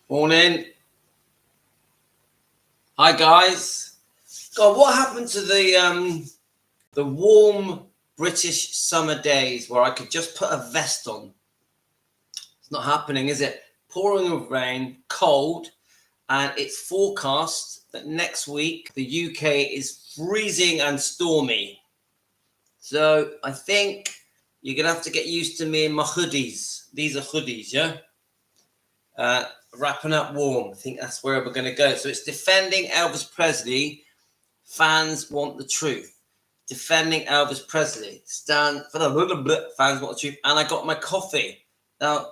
Morning. Hi guys. God, what happened to the warm British summer days where I could just put a vest on? It's not happening, is it? Pouring with rain, cold, and it's forecast that next week the UK is freezing and stormy. So I think you're gonna have to get used to me in my hoodies. These are hoodies, yeah? Wrapping up warm. I think that's where we're going to go. So it's defending Elvis Presley. Fans want the truth. Defending Elvis Presley. Stand for the fans want the truth. And I got my coffee. Now,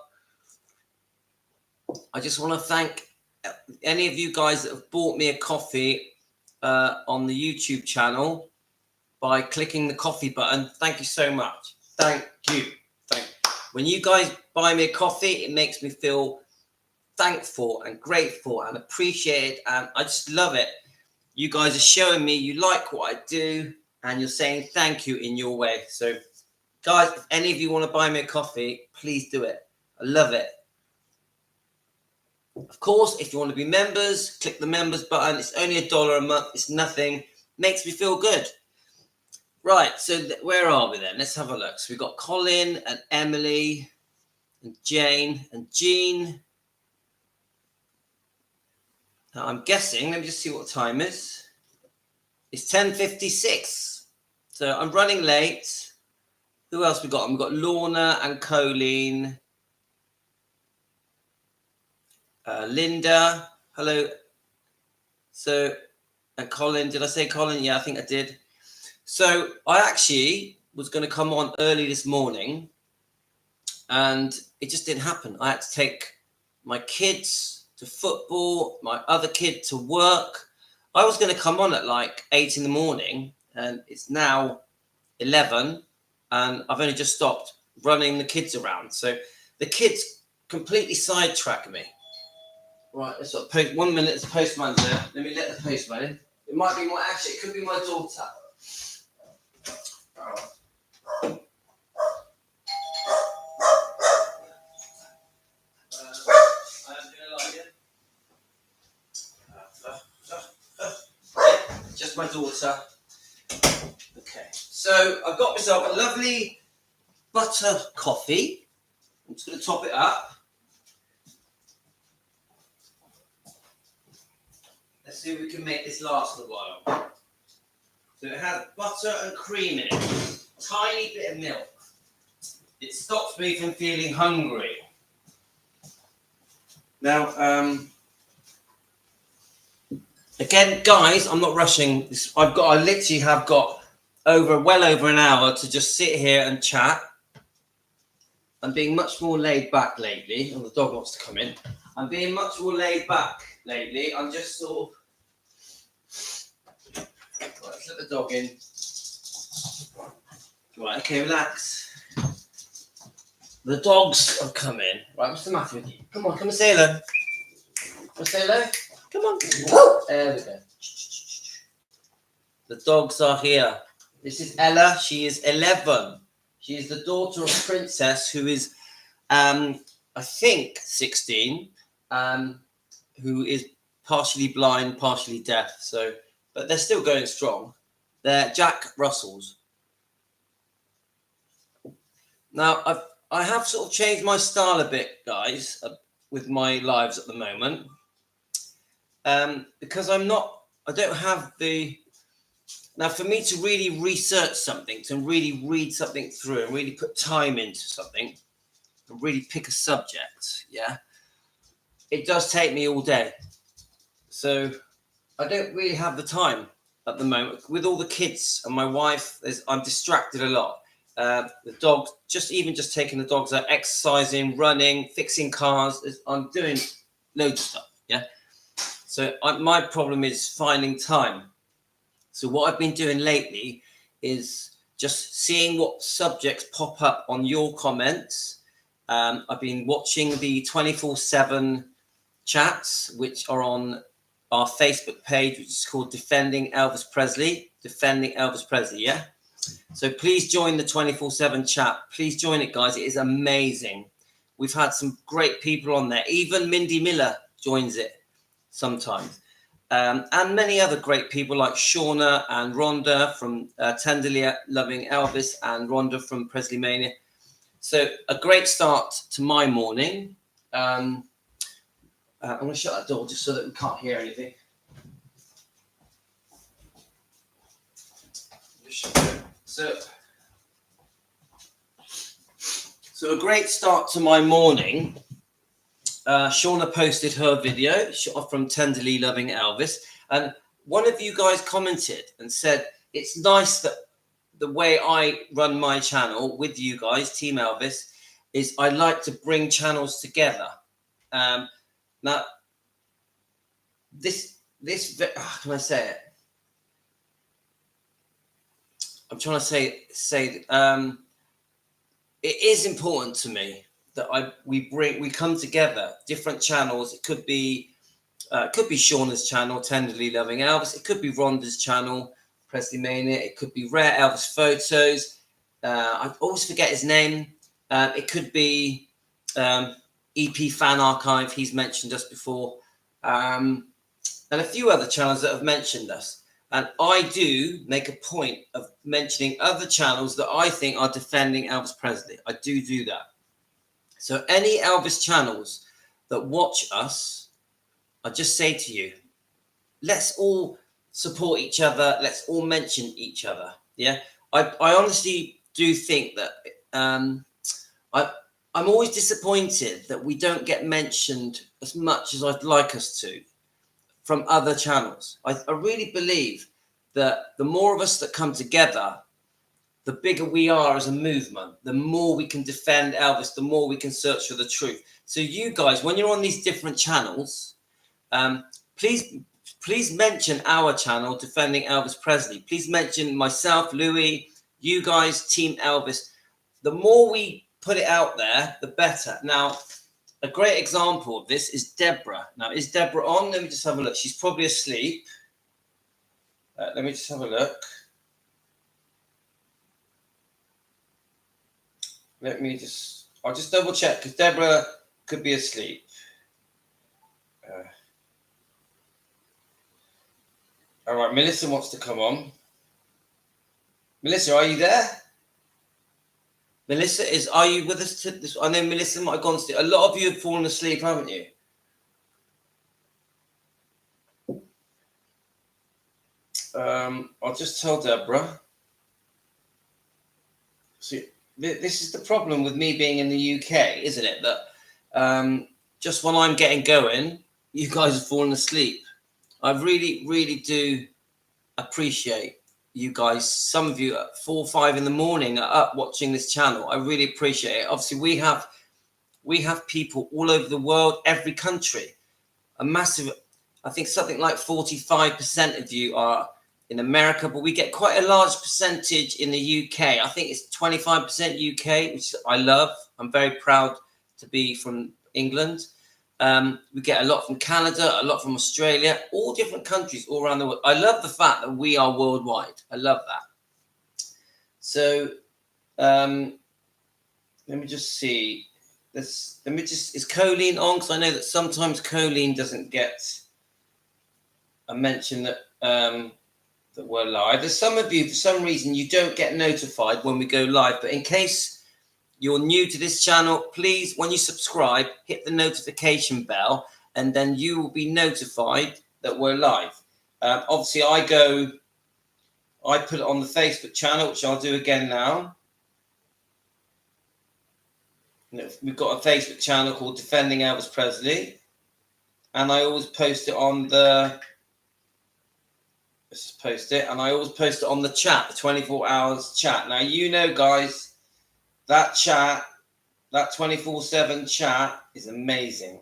I just want to thank any of you guys that have bought me a coffee on the YouTube channel by clicking the coffee button. Thank you so much. Thank you. When you guys buy me a coffee, it makes me feel thankful and grateful and appreciated, and I just love it. You guys are showing me you like what I do and you're saying thank you in your way. So guys, if any of you want to buy me a coffee, please do it. I love it. Of course, if you want to be members, click the members button. It's only $1 a month. It's nothing. Makes me feel good. Right, so where are we then? Let's have a look. So we've got Colin and Emily and Jane and Jean. Now, I'm guessing, let me just see what time is. It's 10:56. So I'm running late. Who else we got? We've got Lorna and Colleen. Linda. Hello. So, and Colin. Did I say Colin? Yeah, I think I did. So I actually was going to come on early this morning. And it just didn't happen. I had to take my kids to football, my other kid to work. I was going to come on at like 8 in the morning, and it's now 11, and I've only just stopped running the kids around. So the kids completely sidetrack me. Right, let's sort of post. 1 minute, the postman's there. Let me let the postman in. It might be actually, it could be my daughter. Just my daughter. Okay, so I've got myself a lovely butter coffee. I'm just going to top it up. Let's see if we can make this last a while. So it has butter and cream in it. Tiny bit of milk. It stops me from feeling hungry. Now, again, guys, I'm not rushing. I literally have got well over an hour to just sit here and chat. I'm being much more laid back lately. Oh, the dog wants to come in. I'm being much more laid back lately. I'm just sort of... Right, let's let the dog in. Right, okay, relax. The dogs have come in. Right, what's the matter with you? Come on, come and say hello. Come and say hello. Come on. There we go. The dogs are here. This is Ella. She is 11. She is the daughter of Princess, who is, I think, 16, who is partially blind, partially deaf. So, but they're still going strong. They're Jack Russells. Now, I have sort of changed my style a bit, guys, with my lives at the moment. Because I don't have now for me to really research something, to really read something through and really put time into something and really pick a subject, yeah, it does take me all day. So I don't really have the time at the moment with all the kids and my wife. I'm distracted a lot. The dogs, just taking the dogs out, exercising, running, fixing cars. I'm doing loads of stuff, yeah. So my problem is finding time. So what I've been doing lately is just seeing what subjects pop up on your comments. I've been watching the 24/7 chats, which are on our Facebook page, which is called Defending Elvis Presley. Defending Elvis Presley, yeah? So please join the 24/7 chat. Please join it, guys. It is amazing. We've had some great people on there. Even Mindy Miller joins it sometimes. And many other great people like Shauna and Rhonda from Tenderly Loving Elvis and Rhonda from Presley Mania. So a great start to my morning. I'm going to shut that door just so that we can't hear anything. So a great start to my morning. Shauna posted her video from Tenderly Loving Elvis, and one of you guys commented and said it's nice that the way I run my channel with you guys, Team Elvis, is I like to bring channels together. Now, how can I say it? I'm trying to say it is important to me that we come together, different channels. It could be Shauna's channel, Tenderly Loving Elvis. It could be Rhonda's channel, Presley Mania. It could be Rare Elvis Photos. I always forget his name. It could be EP Fan Archive. He's mentioned us before, and a few other channels that have mentioned us. And I do make a point of mentioning other channels that I think are defending Elvis Presley. I do that. So any Elvis channels that watch us, I just say to you, let's all support each other. Let's all mention each other. Yeah, I honestly do think that I'm always disappointed that we don't get mentioned as much as I'd like us to from other channels. I really believe that the more of us that come together, the bigger we are as a movement, the more we can defend Elvis, the more we can search for the truth. So you guys, when you're on these different channels, please mention our channel, Defending Elvis Presley. Please mention myself, Louis, you guys, Team Elvis. The more we put it out there, the better. Now, a great example of this is Deborah. Now, is Deborah on? Let me just have a look. She's probably asleep. Let me just have a look. I'll just double check because Deborah could be asleep. All right, Melissa wants to come on. Melissa, are you there? Melissa, are you with us? I know Melissa might have gone to sleep. A lot of you have fallen asleep, haven't you? I'll just tell Deborah. See, this is the problem with me being in the UK, isn't it? That just when I'm getting going, you guys have fallen asleep. I really, really do appreciate you guys. Some of you at 4 or 5 in the morning are up watching this channel. I really appreciate it. Obviously, we have people all over the world, every country. A massive, I think something like 45% of you are in America, but we get quite a large percentage in the UK. I think it's 25% UK, which I love. I'm very proud to be from England. We get a lot from Canada, a lot from Australia, all different countries all around the world. I love the fact that we are worldwide. I love that. So let me just see. Is Colleen on? Because I know that sometimes Colleen doesn't get a mention that that we're live. There's some of you, for some reason, you don't get notified when we go live. But in case you're new to this channel, please, when you subscribe, hit the notification bell, and then you will be notified that we're live. Obviously, I put it on the Facebook channel, which I'll do again now. We've got a Facebook channel called Defending Elvis Presley, and I always post it on the. Let's just post it, and I always post it on the chat, the 24 hours chat. Now, you know, guys, that chat, that 24/7 chat is amazing.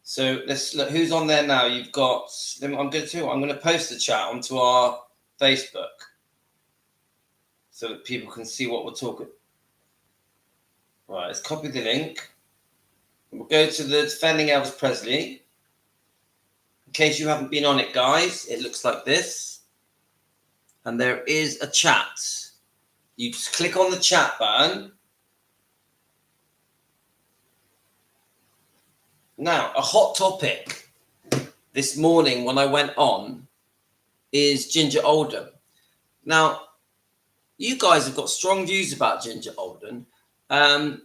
So let's look who's on there now. You've got. I'm going to post the chat onto our Facebook so that people can see what we're talking. Right, let's copy the link. We'll go to the Defending Elvis Presley. In case you haven't been on it, guys, it looks like this. And there is a chat. You just click on the chat button. Now, a hot topic this morning when I went on is Ginger Alden. Now, you guys have got strong views about Ginger Alden. I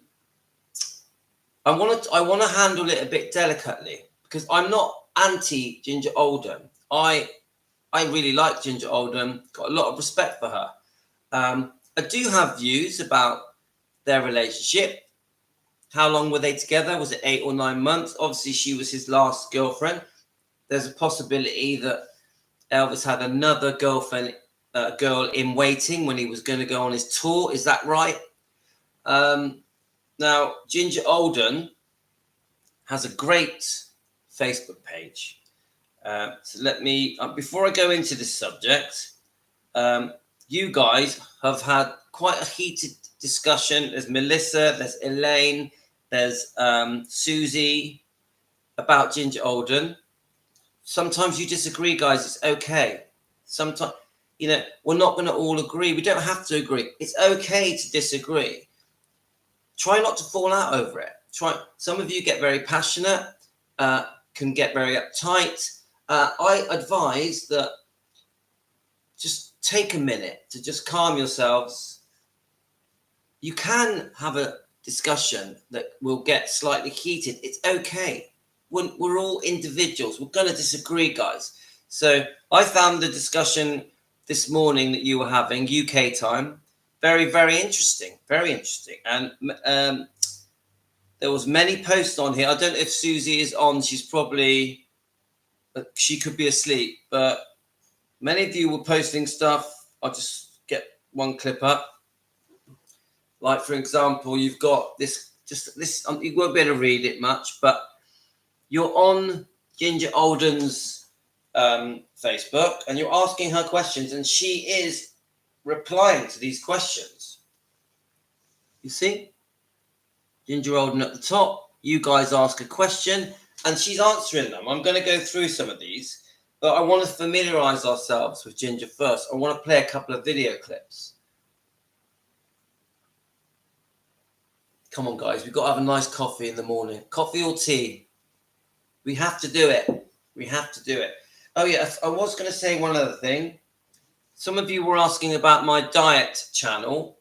want to handle it a bit delicately because I'm not anti Ginger Alden. I really like Ginger Alden. Got a lot of respect for her. I do have views about their relationship. How long were they together? Was it 8 or 9 months? Obviously, she was his last girlfriend. There's a possibility that Elvis had another girlfriend, girl in waiting when he was going to go on his tour. Is that right? Now, Ginger Alden has a great Facebook page. So let me, before I go into this subject, you guys have had quite a heated discussion. There's Melissa, there's Elaine, there's Susie about Ginger Alden. Sometimes you disagree, guys. It's okay. Sometimes, we're not going to all agree. We don't have to agree. It's okay to disagree. Try not to fall out over it. Some of you get very passionate, can get very uptight. I advise that just take a minute to just calm yourselves. You can have a discussion that will get slightly heated. It's okay. We're all individuals. We're going to disagree, guys. So I found the discussion this morning that you were having, UK time, very, very interesting. Very interesting. And there was many posts on here. I don't know if Susie is on. She could be asleep. But many of you were posting stuff. I'll just get one clip up. Like, for example, you've got this, you won't be able to read it much, but you're on Ginger Alden's Facebook and you're asking her questions and she is replying to these questions. You see? Ginger Alden at the top, you guys ask a question and she's answering them. I'm going to go through some of these, but I want to familiarize ourselves with Ginger first. I want to play a couple of video clips. Come on, guys. We've got to have a nice coffee in the morning. Coffee or tea. We have to do it. We have to do it. Oh, yeah. I was going to say one other thing. Some of you were asking about my diet channel,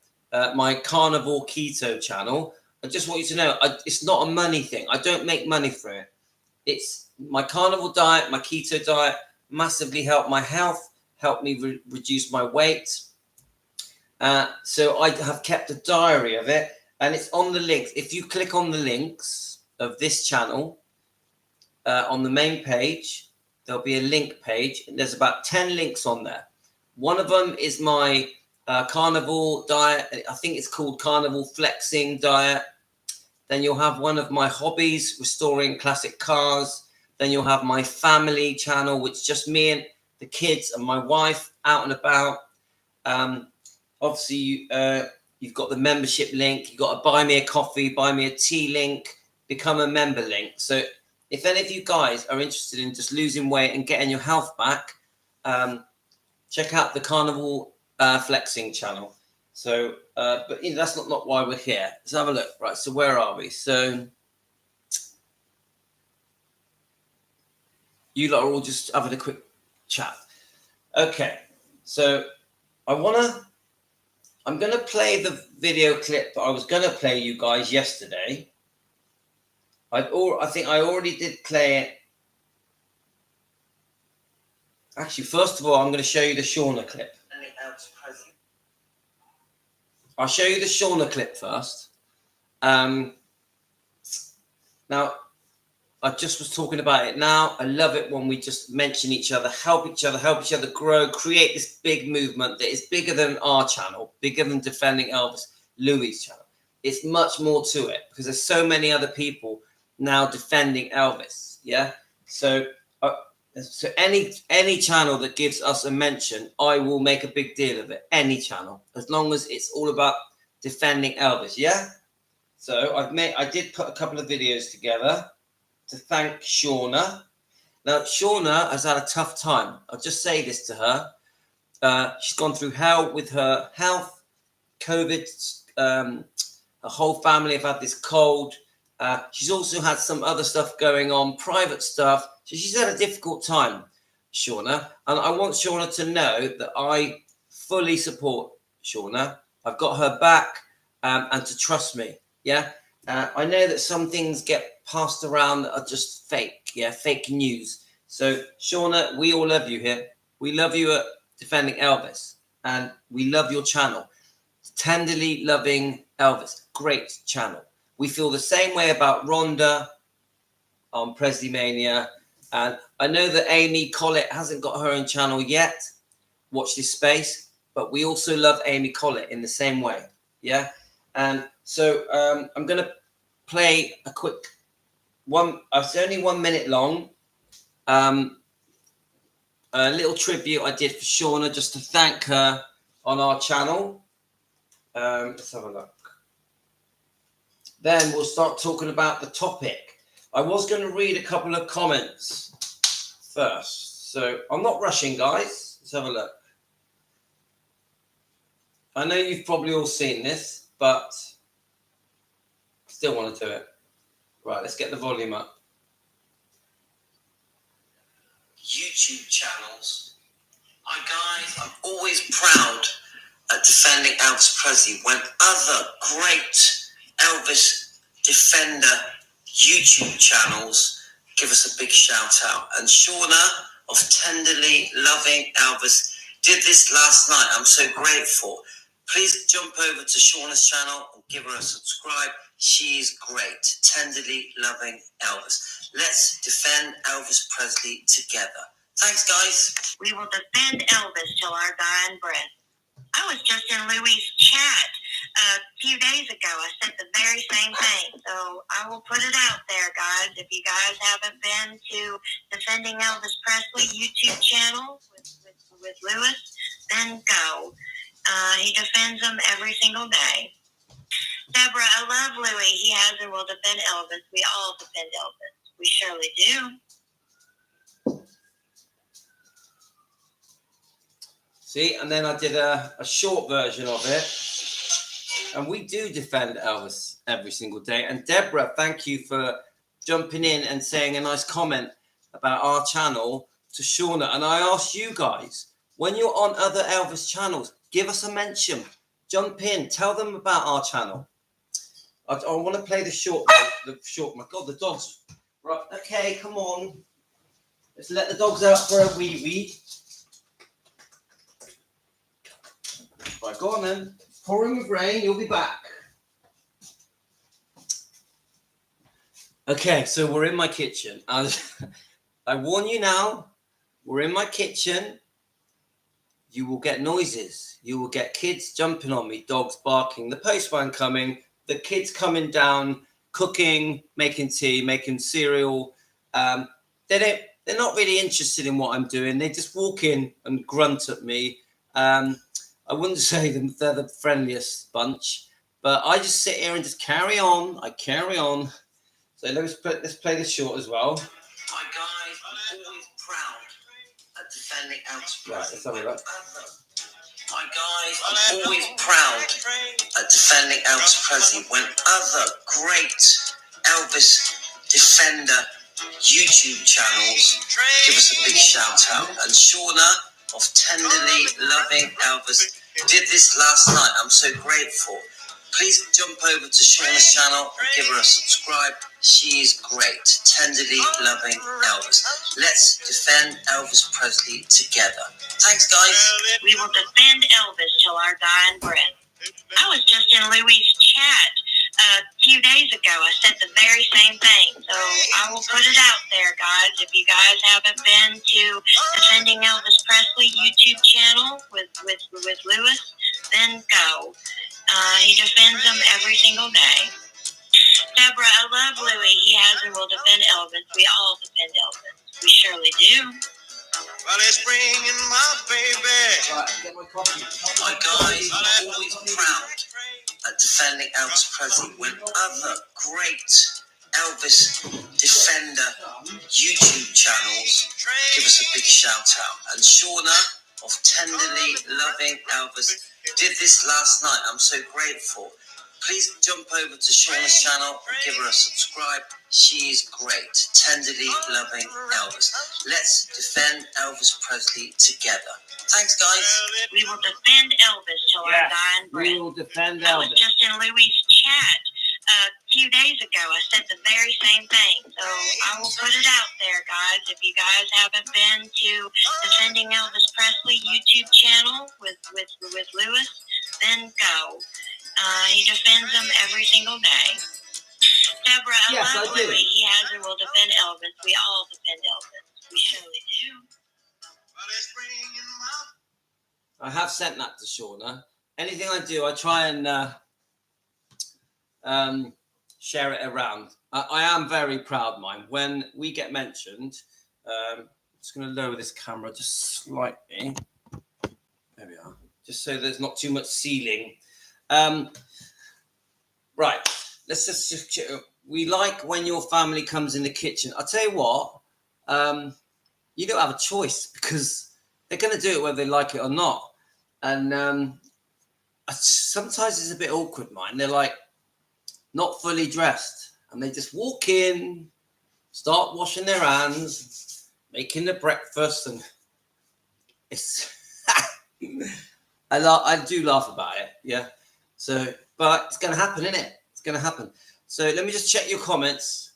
my carnivore keto channel. I just want you to know, it's not a money thing. I don't make money for it. It's my carnivore diet, my keto diet, massively helped my health, helped me reduce my weight. So I have kept a diary of it. And it's on the links. If you click on the links of this channel on the main page, there'll be a link page. And there's about 10 links on there. One of them is my carnivore diet. I think it's called carnivore flexing diet. Then you'll have one of my hobbies, restoring classic cars. Then you'll have my family channel, which is just me and the kids and my wife out and about. Obviously, you've got the membership link. You've got a buy me a coffee, buy me a tea link, become a member link. So if any of you guys are interested in just losing weight and getting your health back, check out the carnivore flexing channel. So, but that's not why we're here. Let's have a look. Right. So where are we? So you lot are all just having a quick chat. Okay. So I'm going to play the video clip that I was going to play you guys yesterday. I think I already did play it. Actually, first of all, I'm going to show you the Shauna clip. I'll show you the Shauna clip first. Now, I just was talking about it now. I love it when we just mention each other, help each other grow, create this big movement that is bigger than our channel, bigger than Defending Elvis Louis' channel. It's much more to it because there's so many other people now defending Elvis. Yeah. So any channel that gives us a mention, I will make a big deal of it. Any channel, as long as it's all about defending Elvis. Yeah. So I did put a couple of videos together to thank Shauna. Now, Shauna has had a tough time. I'll just say this to her. She's gone through hell with her health, COVID. Her whole family have had this cold. She's also had some other stuff going on, private stuff. So she's had a difficult time, Shauna. And I want Shauna to know that I fully support Shauna. I've got her back, and to trust me. Yeah. I know that some things get passed around that are just fake. Yeah, fake news. So Shauna, we all love you here. We love you at Defending Elvis, and we love your channel. Tenderly Loving Elvis, great channel. We feel the same way about Rhonda on Presley Mania, and I know that Amy Collett hasn't got her own channel yet. Watch this space, but we also love Amy Collett in the same way. Yeah, and so I'm gonna play a quick one. It's only 1 minute long. A little tribute I did for Shauna just to thank her on our channel. Let's have a look. Then we'll start talking about the topic. I was going to read a couple of comments first. So I'm not rushing, guys. Let's have a look. I know you've probably all seen this, but still want to do it. Right, let's get the volume up. YouTube channels. Hi, guys. I'm always proud at Defending Elvis Presley when other great Elvis Defender YouTube channels give us a big shout out. And Shauna of Tenderly Loving Elvis did this last night. I'm so grateful. Please jump over to Shauna's channel and give her a subscribe. She's great. Tenderly Loving Elvis. Let's defend Elvis Presley together. Thanks, guys. We will defend Elvis till our dying breath. I was just in Louie's chat a few days ago. I said the very same thing. So I will put it out there, guys. If you guys haven't been to Defending Elvis Presley YouTube channel with Lewis, then go. He defends them every single day. Deborah, I love Louie. He has and will defend Elvis. We all defend Elvis. We surely do. See, and then I did a short version of it. And we do defend Elvis every single day. And Deborah, thank you for jumping in and saying a nice comment about our channel to Shauna. And I ask you guys, when you're on other Elvis channels, give us a mention. Jump in. Tell them about our channel. I want to play the short. My God, the dogs. Right, okay, come on. Let's let the dogs out for a wee wee. Right, go on then. Pouring with rain, you'll be back. Okay, so we're in my kitchen. I warn you now, we're in my kitchen. You will get noises. You will get kids jumping on me, dogs barking, the postman coming, the kids coming down, cooking, making tea, making cereal. They're not really interested in what I'm doing. They just walk in and grunt at me. I wouldn't say they're the friendliest bunch, but I just sit here and just carry on. I carry on. So let's play this short as well. Hi guys, I'm always proud at Defending Elvis Presley. Right, let's have a look. Hi guys, I'm always proud at Defending Elvis Presley when other great Elvis Defender YouTube channels give us a big shout out. And Shauna of Tenderly Loving Elvis did this last night. I'm so grateful. Please jump over to Shauna's channel and give her a subscribe. She's great. Tenderly Loving Elvis. Let's defend Elvis Presley together. Thanks, guys. We will defend Elvis till our dying breath. I was just in Louie's chat a few days ago. I said the very same thing. So I will put it out there, guys. If you guys haven't been to Defending Elvis Presley YouTube channel with Lewis, then go. He defends them every single day. Deborah, I love Louie. He has and will defend Elvis. We all defend Elvis. We surely do. Well, it's bringing my baby. Right, get my coffee. My guys, I'm always proud at Defending Elvis Presley when other great Elvis Defender YouTube channels give us a big shout out. And Shauna of Tenderly Loving Elvis did this last night. I'm so grateful. Please jump over to Shauna's channel and give her a subscribe. She's great. Tenderly loving Elvis. Let's defend Elvis Presley together. Thanks, guys. We will defend Elvis till our dying breath. We will defend Elvis. I was just in Louis' chat a few days ago. I said the very same thing. So I will put it out there, guys. If you guys haven't been to Defending Elvis Presley YouTube channel with Louis, then go. He defends them every single day. Deborah, yes, I love Louis. He has and will defend Elvis. We all defend Elvis. We surely do. I have sent that to Shauna. Anything I do, I try and share it around. I am very proud, mine. When we get mentioned, I'm just going to lower this camera just slightly. There we are. Just so there's not too much ceiling. Right. Let's just. We like when your family comes in the kitchen. I'll tell you what. You don't have a choice because they're going to do it whether they like it or not. And sometimes it's a bit awkward, mine. They're like not fully dressed and they just walk in, start washing their hands, making the breakfast, and it's I do laugh about it, yeah. So, but it's going to happen, isn't it? It's going to happen. So let me just check your comments.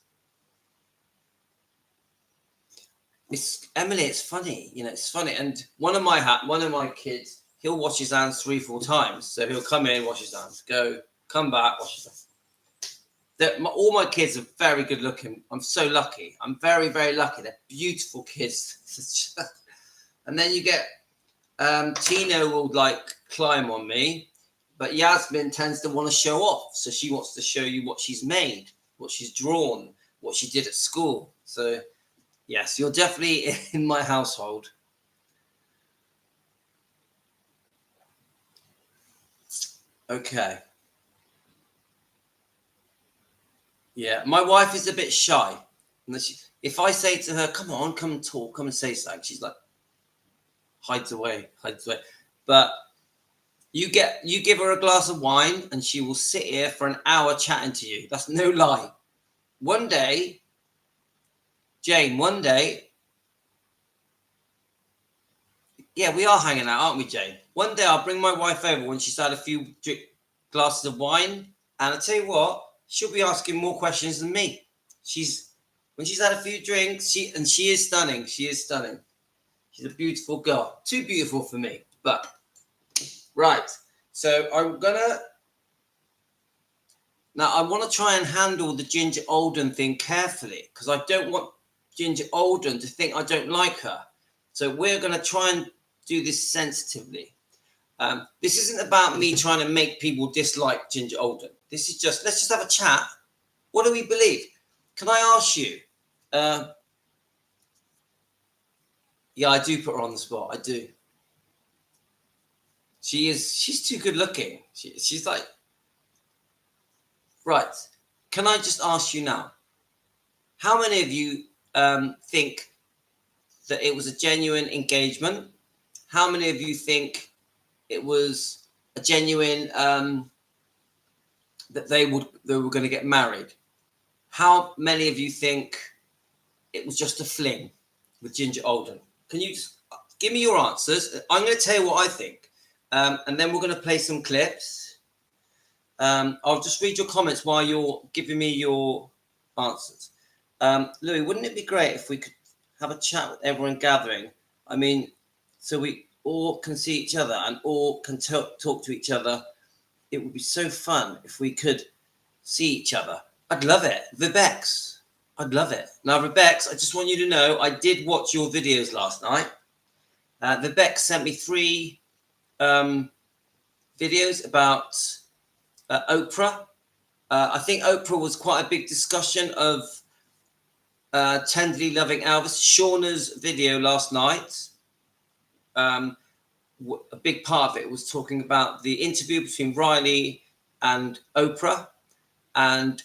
It's Emily. It's funny, you know. It's funny. And one of my kids, he'll wash his hands 3-4 times. So he'll come in, wash his hands, go, come back, wash his hands. All my kids are very good looking. I'm so lucky. I'm very, very lucky. They're beautiful kids. And then you get Tino will like climb on me, but Yasmin tends to want to show off. So she wants to show you what she's made, what she's drawn, what she did at school. So yes, you're definitely in my household. Okay. Yeah, my wife is a bit shy. If I say to her, come on, come and talk, come and say something, she's like, hides away. But you give her a glass of wine and she will sit here for an hour chatting to you. That's no lie. One day, Jane, yeah, we are hanging out, aren't we, Jane? One day I'll bring my wife over when she's had a few glasses of wine, and I'll tell you what, she'll be asking more questions than me. When she's had a few drinks, she is stunning. She is stunning. She's a beautiful girl. Too beautiful for me, but right. So I want to try and handle the Ginger Alden thing carefully because I don't want Ginger Alden to think I don't like her. So we're going to try and do this sensitively. This isn't about me trying to make people dislike Ginger Alden. This is just, let's just have a chat. What do we believe? Can I ask you? Yeah, I do put her on the spot. I do. She's too good looking. She's like, right. Can I just ask you now? How many of you think that it was a genuine engagement? How many of you think it was a genuine that they were going to get married? How many of you think it was just a fling with Ginger Alden? Can you just give me your answers? I'm going to tell you what I think, and then we're going to play some clips. I'll just read your comments while you're giving me your answers. Louis, wouldn't it be great if we could have a chat with everyone gathering? I mean, so we all can see each other and all can talk to each other. It would be so fun if we could see each other. I'd love it. Vibex, I'd love it. Now, Vibex, I just want you to know I did watch your videos last night. Vibex sent me 3 videos about Oprah. I think Oprah was quite a big discussion of tenderly loving Elvis. Shauna's video last night, a big part of it was talking about the interview between Riley and Oprah, and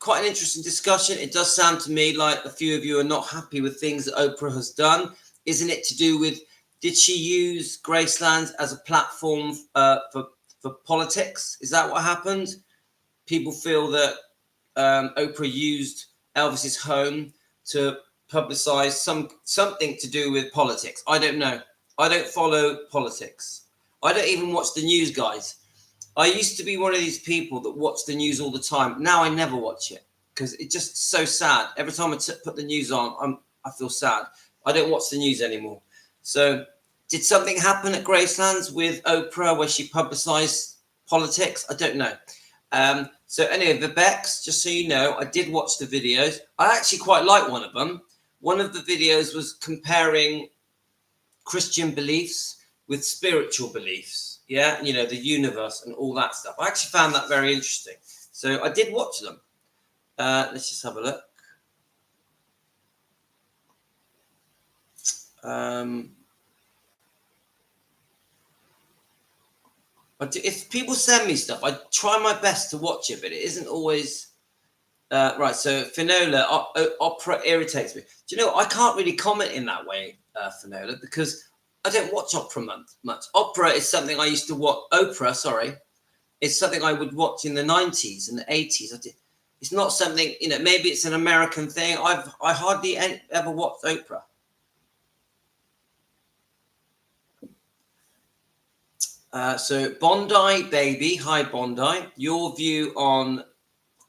quite an interesting discussion. It does sound to me like a few of you are not happy with things that Oprah has done. Isn't it to do with, did she use Graceland as a platform for for politics. Is that what happened? People feel that Oprah used Elvis's home to publicize something to do with politics. I don't know. I don't follow politics. I don't even watch the news, guys. I used to be one of these people that watch the news all the time. Now I never watch it because it's just so sad. Every time I put the news on, I feel sad. I don't watch the news anymore. So did something happen at Gracelands with Oprah where she publicized politics? I don't know. So anyway, the Becks, just so you know, I did watch the videos. I actually quite like one of them. One of the videos was comparing Christian beliefs with spiritual beliefs. Yeah, you know, the universe and all that stuff. I actually found that very interesting. So I did watch them. Let's just have a look. If people send me stuff, I try my best to watch it, but it isn't always right. So Finola, opera irritates me. Do you know, I can't really comment in that way, Finola, because I don't watch opera much. Opera is something I used to watch. Oprah, sorry, is something I would watch in the 90s and the 80s. It's not something, you know, maybe it's an American thing. I hardly ever watched Oprah. So Bondi Baby, hi Bondi. Your view on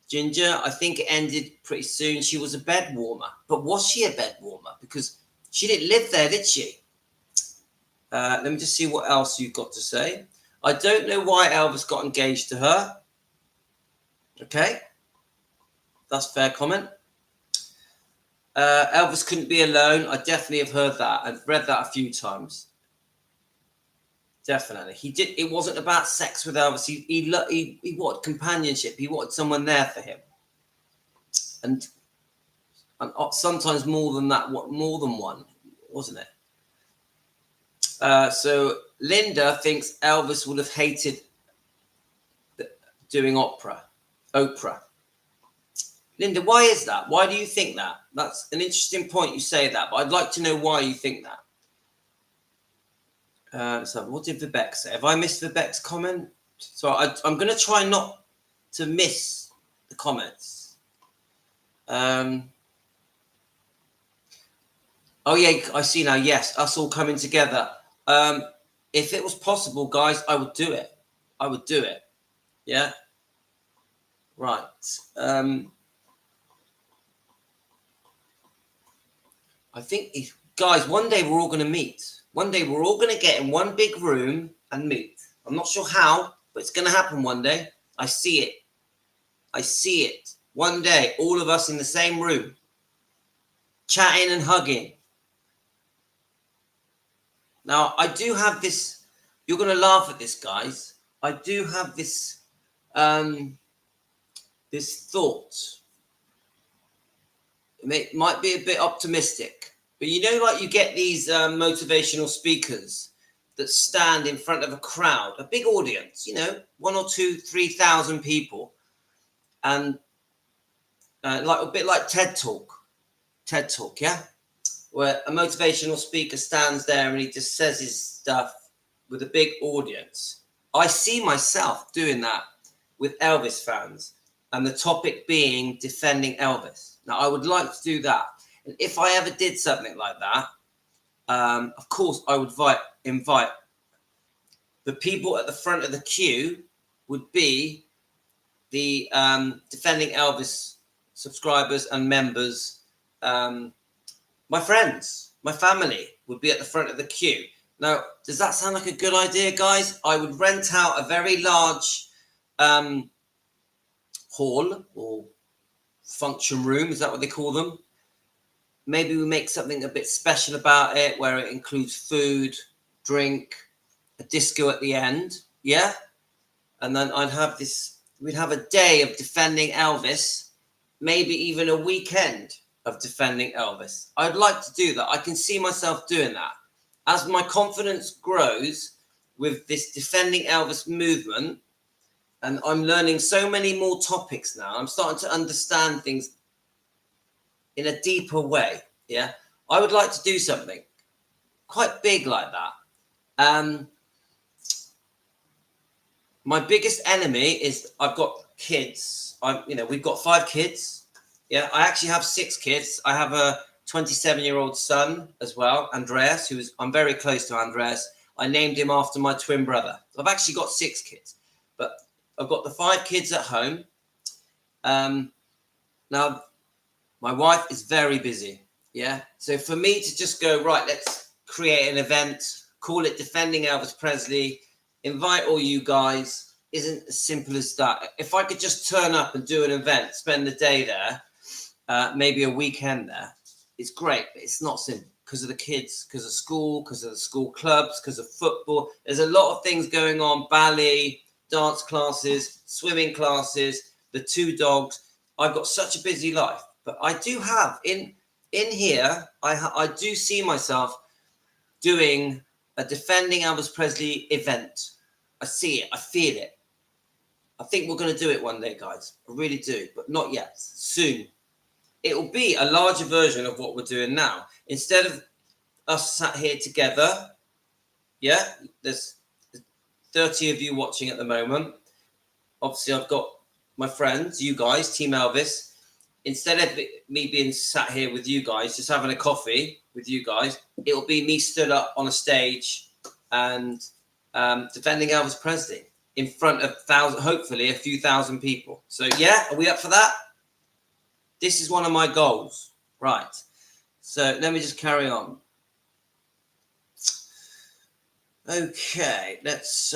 Ginger? I think it ended pretty soon. She was a bed warmer, but was she a bed warmer? Because she didn't live there, did she? Let me just see what else you've got to say. I don't know why Elvis got engaged to her. Okay, that's a fair comment. Elvis couldn't be alone. I definitely have heard that. I've read that a few times. Definitely. He did. It wasn't about sex with Elvis. He wanted companionship. He wanted someone there for him. And sometimes more than that, more than one, wasn't it? So Linda thinks Elvis would have hated doing Oprah. Linda, why is that? Why do you think that? That's an interesting point you say that, but I'd like to know why you think that. So what did Vivek say? Have I missed Vivek's comment? So I'm going to try not to miss the comments. Oh yeah, I see now. Yes, us all coming together. If it was possible, guys, I would do it. I would do it. Yeah. Right. I think, guys, one day we're all going to meet. One day we're all going to get in one big room and meet. I'm not sure how, but it's going to happen one day. I see it. I see it. One day, all of us in the same room, chatting and hugging. Now, I do have this. You're going to laugh at this, guys. I do have this, this thought. It might be a bit optimistic. But you know, like you get these motivational speakers that stand in front of a crowd, a big audience, you know, 1 or 2, 3,000 people. And like a bit like TED Talk, yeah? Where a motivational speaker stands there and he just says his stuff with a big audience. I see myself doing that with Elvis fans and the topic being defending Elvis. Now, I would like to do that. And if I ever did something like that, of course, I would invite the people at the front of the queue would be the Defending Elvis subscribers and members. My friends, my family would be at the front of the queue. Now, does that sound like a good idea, guys? I would rent out a very large hall or function room. Is that what they call them? Maybe we make something a bit special about it where it includes food, drink, a disco at the end. Yeah. And then we'd have a day of defending Elvis, maybe even a weekend of defending Elvis. I'd like to do that. I can see myself doing that. As my confidence grows with this defending Elvis movement, and I'm learning so many more topics now, I'm starting to understand things in a deeper way. Yeah, I would like to do something quite big like that. my biggest enemy is I've got kids. We've got 5 kids. Yeah, I actually have 6 kids. I have a 27-year-old son as well, Andreas, I'm very close to Andreas. I named him after my twin brother. So I've actually got 6 kids, but I've got the 5 kids at home. Now, my wife is very busy. Yeah, so for me to just go, right, let's create an event, call it Defending Elvis Presley, invite all you guys, isn't as simple as that. If I could just turn up and do an event, spend the day there, maybe a weekend there, it's great, but it's not simple because of the kids, because of school, because of the school clubs, because of football. There's a lot of things going on, ballet, dance classes, swimming classes, the 2 dogs. I've got such a busy life, but I do have in here, I do see myself doing a Defending Elvis Presley event. I see it. I feel it. I think we're going to do it one day, guys. I really do, but not yet. Soon. It will be a larger version of what we're doing now. Instead of us sat here together, yeah, there's 30 of you watching at the moment. Obviously, I've got my friends, you guys, Team Elvis. Instead of me being sat here with you guys, just having a coffee with you guys, it will be me stood up on a stage and defending Elvis Presley in front of hopefully a few thousand people. So yeah, are we up for that? This is one of my goals. Right. So let me just carry on. Okay, let's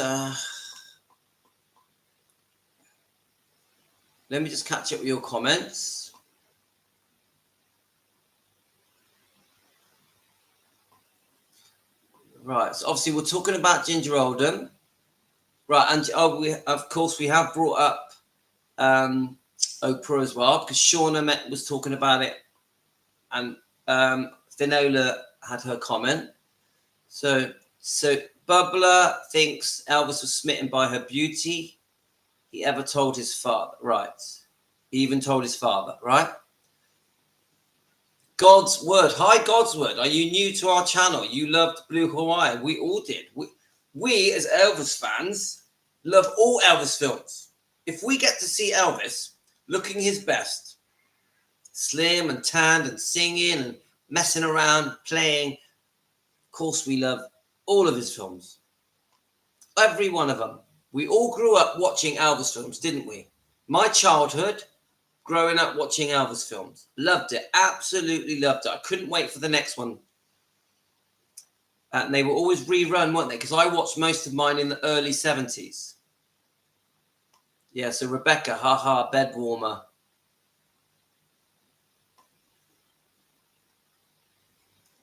let me just catch up with your comments. Right, so obviously we're talking about Ginger Oldham. Right, and we have brought up Oprah as well, because Shauna was talking about it, and Finola had her comment. So Bubbler thinks Elvis was smitten by her beauty. He ever told his father, right? He even told his father, right? God's Word. Hi, God's Word. Are you new to our channel? You loved Blue Hawaii. We all did. We as Elvis fans love all Elvis films. If we get to see Elvis looking his best, slim and tanned and singing and messing around, playing, of course we love all of his films. Every one of them. We all grew up watching Elvis films, didn't we? My childhood, growing up watching Elvis films. Loved it. Absolutely loved it. I couldn't wait for the next one. And they were always rerun, weren't they? Because I watched most of mine in the early 70s. Yeah, so Rebecca, haha, bed warmer.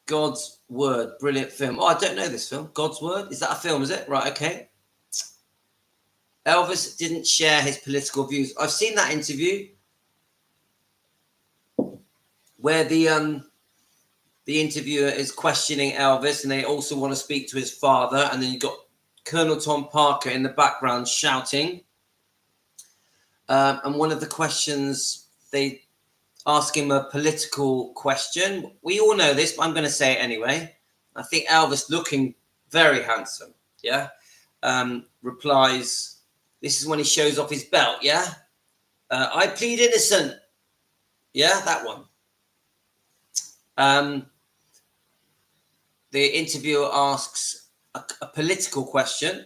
God's Word, brilliant film. Oh, I don't know this film. God's Word? Is that a film, is it? Right, okay. Elvis didn't share his political views. I've seen that interview where the interviewer is questioning Elvis, and they also want to speak to his father, and then you've got Colonel Tom Parker in the background shouting. And one of the questions, they ask him a political question. We all know this, but I'm going to say it anyway. I think Elvis, looking very handsome, yeah, replies, this is when he shows off his belt, yeah? I plead innocent. Yeah, that one. The interviewer asks a political question,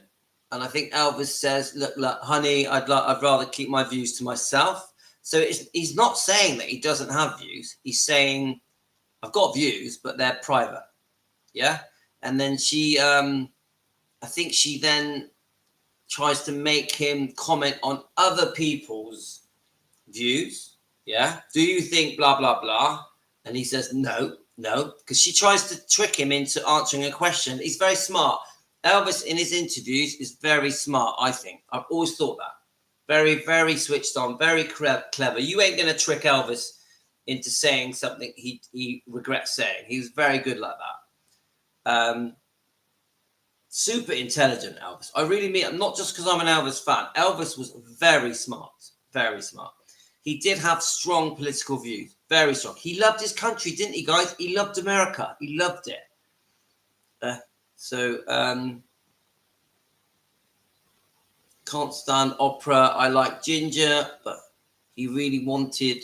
and I think Elvis says, look, honey, I'd rather keep my views to myself. So he's not saying that he doesn't have views. He's saying, I've got views, but they're private. Yeah. And then she, I think she then tries to make him comment on other people's views. Yeah. Do you think blah, blah, blah? And he says, no, because she tries to trick him into answering a question. He's very smart. Elvis in his interviews is very smart, I think. I've always thought that. Very, very switched on, very clever. You ain't going to trick Elvis into saying something he regrets saying. He's very good like that. Super intelligent, Elvis. I really mean it. Not just because I'm an Elvis fan. Elvis was very smart, very smart. He did have strong political views, very strong. He loved his country, didn't he, guys? He loved America. He loved it. Can't stand opera. I like Ginger, but he really wanted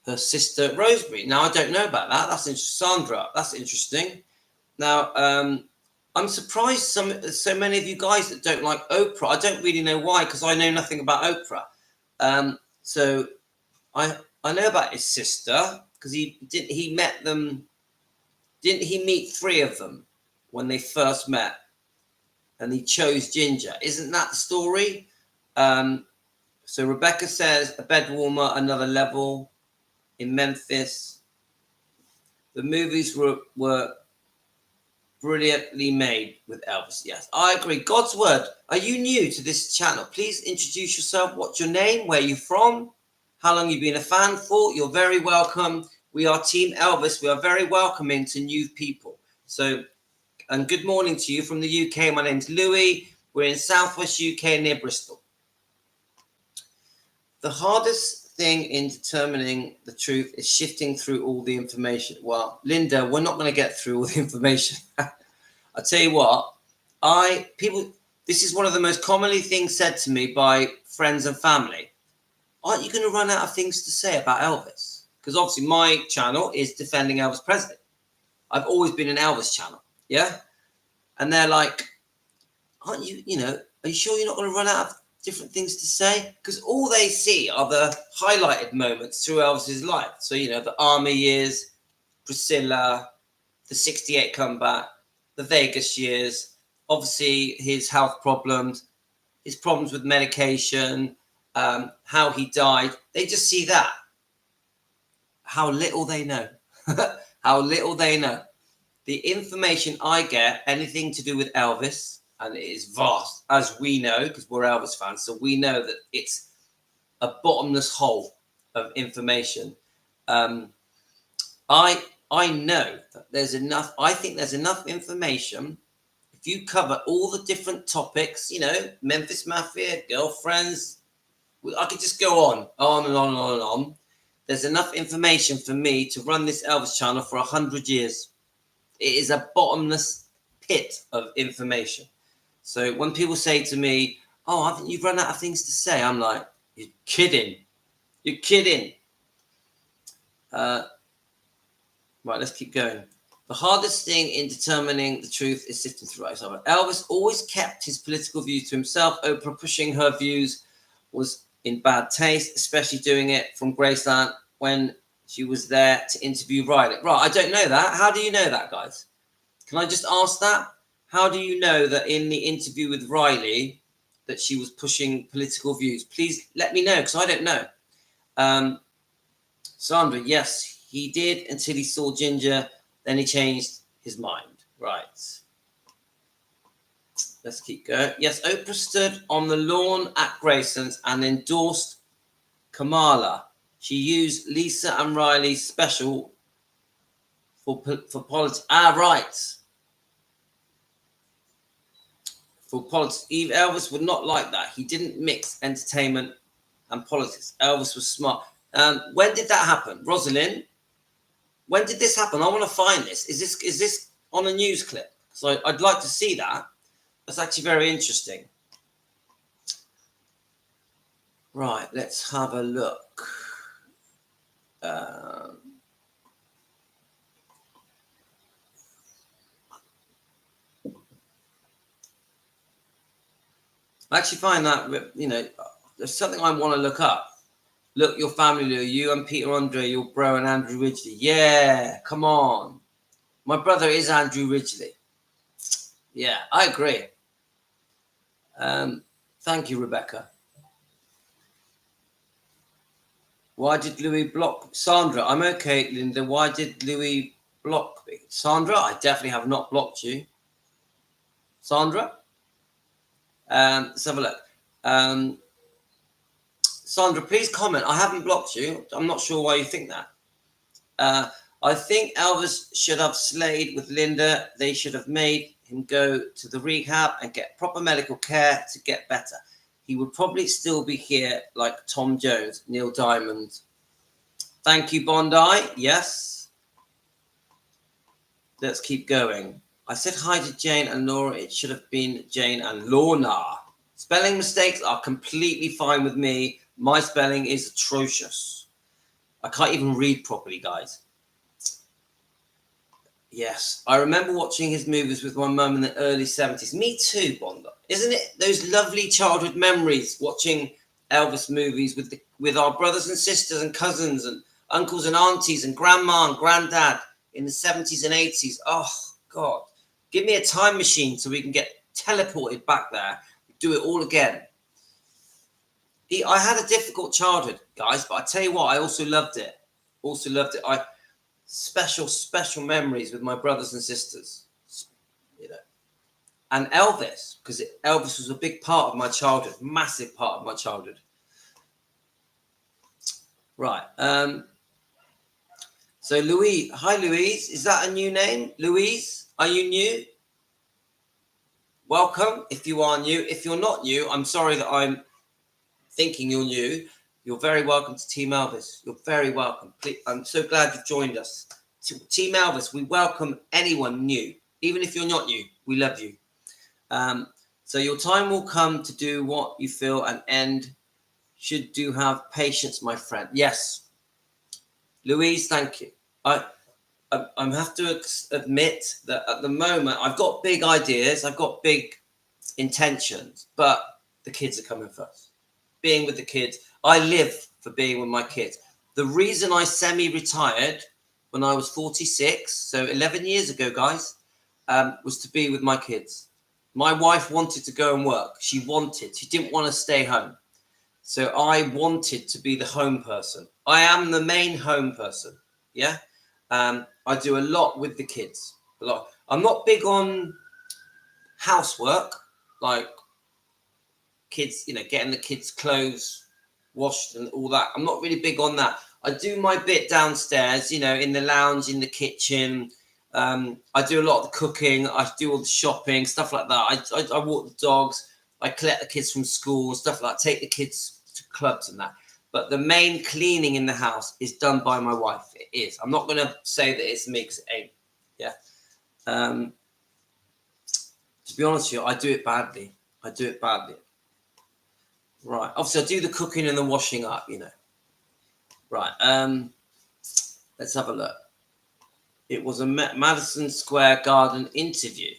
her sister Rosemary. Now, I don't know about that. That's interesting. Sandra, that's interesting. Now, I'm surprised so many of you guys that don't like Oprah. I don't really know why, because I know nothing about Oprah. So I know about his sister, because he met them. Didn't he meet 3 of them when they first met? And he chose Ginger. Isn't that the story? So Rebecca says a bed warmer, another level in Memphis. The movies were brilliantly made with Elvis. Yes, I agree. God's word. Are you new to this channel? Please introduce yourself. What's your name? Where are you from? How long you've been a fan for? You're very welcome. We are Team Elvis. We are very welcoming to new people. So, and good morning to you from the UK. My name's Louis. We're in Southwest UK near Bristol. The hardest thing in determining the truth is shifting through all the information. Well, Linda, we're not going to get through all the information. I'll tell you what, this is one of the most commonly things said to me by friends and family. Aren't you going to run out of things to say about Elvis? Because obviously my channel is defending Elvis Presley. I've always been an Elvis channel. Yeah. And they're like, aren't you, are you sure you're not going to run out of different things to say? Because all they see are the highlighted moments through Elvis's life. So, the army years, Priscilla, the 68 comeback, the Vegas years, obviously his health problems, his problems with medication, how he died. They just see that. How little they know. How little they know. The information I get, anything to do with Elvis, and it is vast, as we know, because we're Elvis fans, so we know that it's a bottomless hole of information. I know that there's enough. I think there's enough information. If you cover all the different topics, Memphis Mafia, girlfriends, I could just go on and on and on and on. There's enough information for me to run this Elvis channel for 100 years. It is a bottomless pit of information. So when people say to me, oh, haven't you run out of things to say? I'm like, you're kidding. You're kidding. Right, let's keep going. The hardest thing in determining the truth is sifting through it. Elvis always kept his political views to himself. Oprah pushing her views was in bad taste, especially doing it from Graceland when she was there to interview Riley. Right, I don't know that. How do you know that, guys? Can I just ask that? How do you know that in the interview with Riley that she was pushing political views? Please let me know, because I don't know. Sandra, yes, he did until he saw Ginger. Then he changed his mind. Right. Let's keep going. Yes, Oprah stood on the lawn at Grayson's and endorsed Kamala. She used Lisa and Riley's special for politics. Right. For politics. Elvis would not like that. He didn't mix entertainment and politics. Elvis was smart. When did that happen? Rosalind, when did this happen? I want to find this. Is this on a news clip? So I'd like to see that. That's actually very interesting. Right, let's have a look. I actually find that, there's something I want to look up. Look, your family, you and Peter Andre, your bro and Andrew Ridgely. Yeah, come on. My brother is Andrew Ridgely. Yeah, I agree. Thank you, Rebecca. Why did Louis block Sandra? I'm okay, Linda. Why did Louis block me? Sandra, I definitely have not blocked you. Sandra? Let's have a look. Sandra, please comment. I haven't blocked you. I'm not sure why you think that. I think Elvis should have slayed with Linda. They should have made him go to the rehab and get proper medical care to get better. He would probably still be here like Tom Jones, Neil Diamond. Thank you, Bondi. Yes. Let's keep going. I said hi to Jane and Laura. It should have been Jane and Lorna. Spelling mistakes are completely fine with me. My spelling is atrocious. I can't even read properly, guys. Yes, I remember watching his movies with my mum in the early 70s. Me too, Bonda. Isn't it those lovely childhood memories watching Elvis movies with our brothers and sisters and cousins and uncles and aunties and grandma and granddad in the 70s and 80s? Oh, God. Give me a time machine so we can get teleported back there. Do it all again. I had a difficult childhood, guys, but I tell you what, I also loved it. Special memories with my brothers and sisters, you know, and Elvis, because Elvis was a big part of my childhood, massive part of my childhood. Right. So Louise, hi Louise, is that a new name? Louise, are you new? Welcome if you are new. If you're not new, I'm sorry that I'm thinking you're new. You're very welcome to Team Elvis. You're very welcome. I'm so glad you've joined us. Team Elvis, we welcome anyone new. Even if you're not new, we love you. So your time will come to do what you feel and end. Should do have patience, my friend. Yes. Louise, thank you. I have to admit that at the moment, I've got big ideas. I've got big intentions, but the kids are coming first. Being with the kids. I live for being with my kids. The reason I semi-retired when I was 46, so 11 years ago, guys, was to be with my kids. My wife wanted to go and work. She didn't want to stay home. So I wanted to be the home person. I am the main home person. Yeah. I do a lot with the kids. A lot. I'm not big on housework, like kids, getting the kids' clothes washed and all that. I'm not really big on that. I do my bit downstairs, in the lounge, in the kitchen. I do a lot of the cooking. I do all the shopping, stuff like that. I walk the dogs. I collect the kids from school, stuff like that. Take the kids to clubs and that. But the main cleaning in the house is done by my wife. It is. I'm not going to say that it's me because it ain't. Yeah. To be honest with you, I do it badly. Right. Obviously, I do the cooking and the washing up, Right. Let's have a look. It was a Madison Square Garden interview.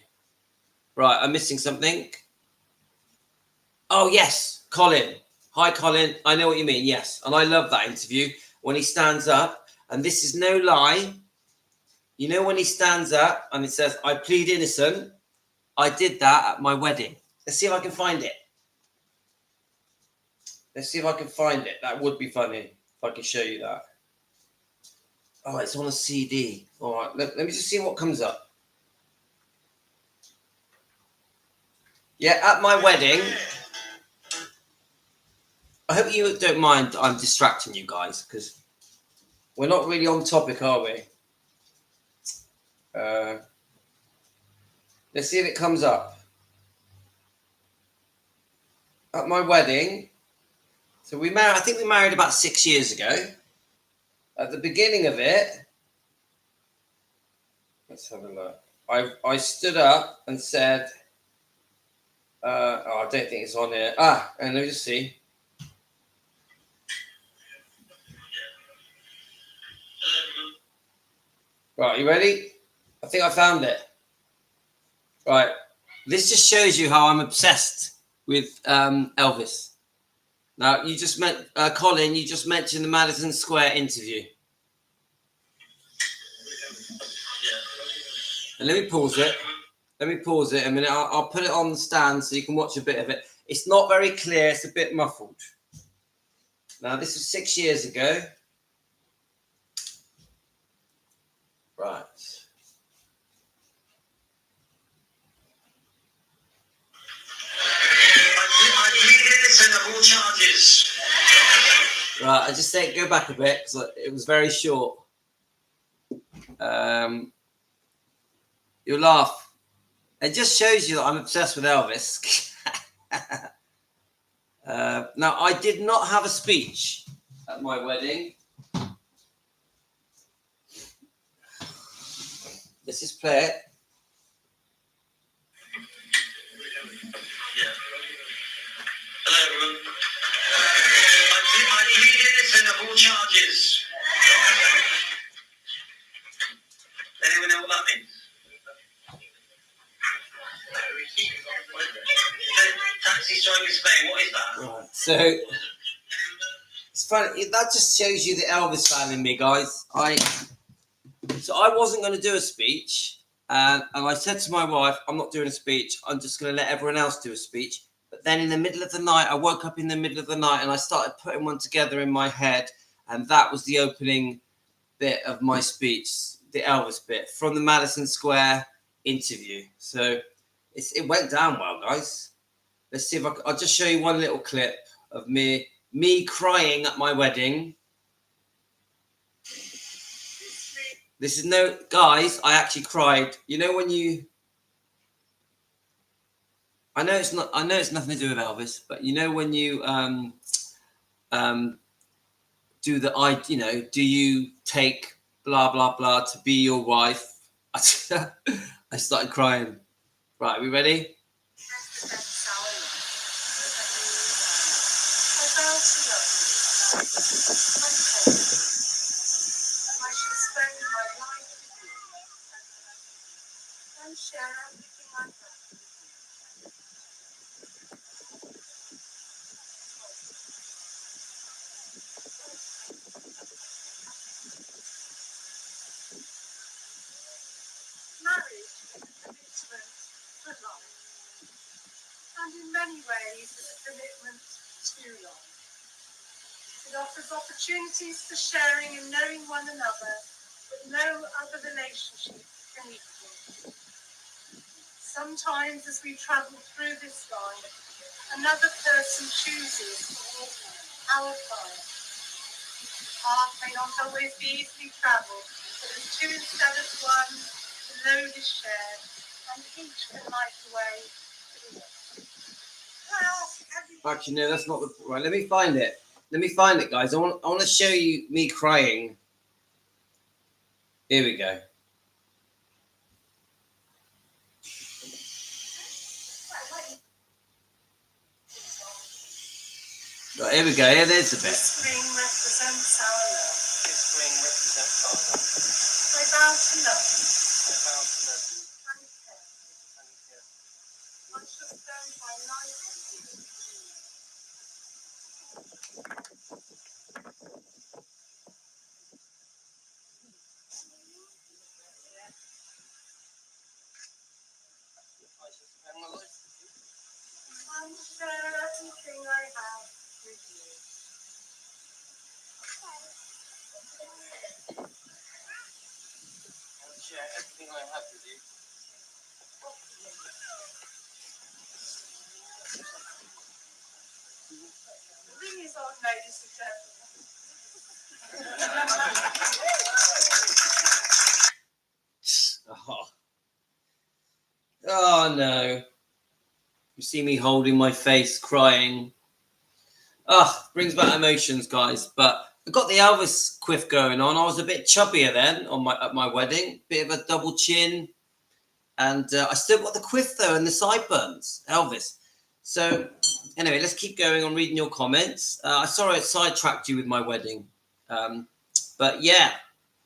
Right. I'm missing something. Oh, yes. Colin. Hi, Colin. I know what you mean. Yes. And I love that interview when he stands up. And this is no lie. When he stands up and it says, I plead innocent. I did that at my wedding. Let's see if I can find it. That would be funny if I can show you that. Oh, it's on a CD. All right. Let me just see what comes up. Yeah, at my wedding. I hope you don't mind I'm distracting you guys because we're not really on topic, are we? Let's see if it comes up. At my wedding. So I think we married about 6 years ago. At the beginning of it, let's have a look. I stood up and said, I don't think it's on here. And let me just see. Right, you ready? I think I found it. Right. This just shows you how I'm obsessed with Elvis. Now, you just met Colin, you just mentioned the Madison Square interview. And let me pause it a minute. I'll put it on the stand so you can watch a bit of it. It's not very clear. It's a bit muffled. Now, this was 6 years ago. Right. I plead innocent of all charges. Right, I just say go back a bit because it was very short. You'll laugh. It just shows you that I'm obsessed with Elvis. Now, I did not have a speech at my wedding. Let's just play it. So it's funny. That just shows you the Elvis fan in me, guys. So I wasn't going to do a speech, and I said to my wife, I'm not doing a speech. I'm just going to let everyone else do a speech. But then in the middle of the night, I woke up in the middle of the night and I started putting one together in my head. And that was the opening bit of my speech, the Elvis bit from the Madison Square interview. So it went down well, guys. Let's see if I'll just show you one little clip of me crying at my wedding. This is no, guys, I actually cried. You know when you, I know it's nothing to do with Elvis, but you know when you do the do you take blah blah blah to be your wife? I started crying. Right, are we ready? Marriage is a commitment for life, and in many ways it's a commitment to life. It offers opportunities for sharing and knowing one another that no other relationship can equal. Sometimes as we travel through this life, another person chooses to walk our path. The path may not always be easily travelled, but as two instead of one, the load is shared, and each can light the way to the rest. Actually, no, that's not the right. Let me find it. Let me find it, guys. I want to show you me crying. Here we go. Right, here we go. Here, there's the bit. This ring represents our love. This ring represents our love. I vow to love you. I vow to love you. And care. I shall spend my life with you. And share everything I have with you. I'll share everything I have with you. The ring is on, ladies and gentlemen. Oh no. You see me holding my face, crying. Brings back emotions, guys. But I got the Elvis quiff going on. I was a bit chubbier then at my wedding. Bit of a double chin. And I still got the quiff though and the sideburns. Elvis. So anyway, let's keep going on reading your comments. Sorry I sidetracked you with my wedding. But yeah,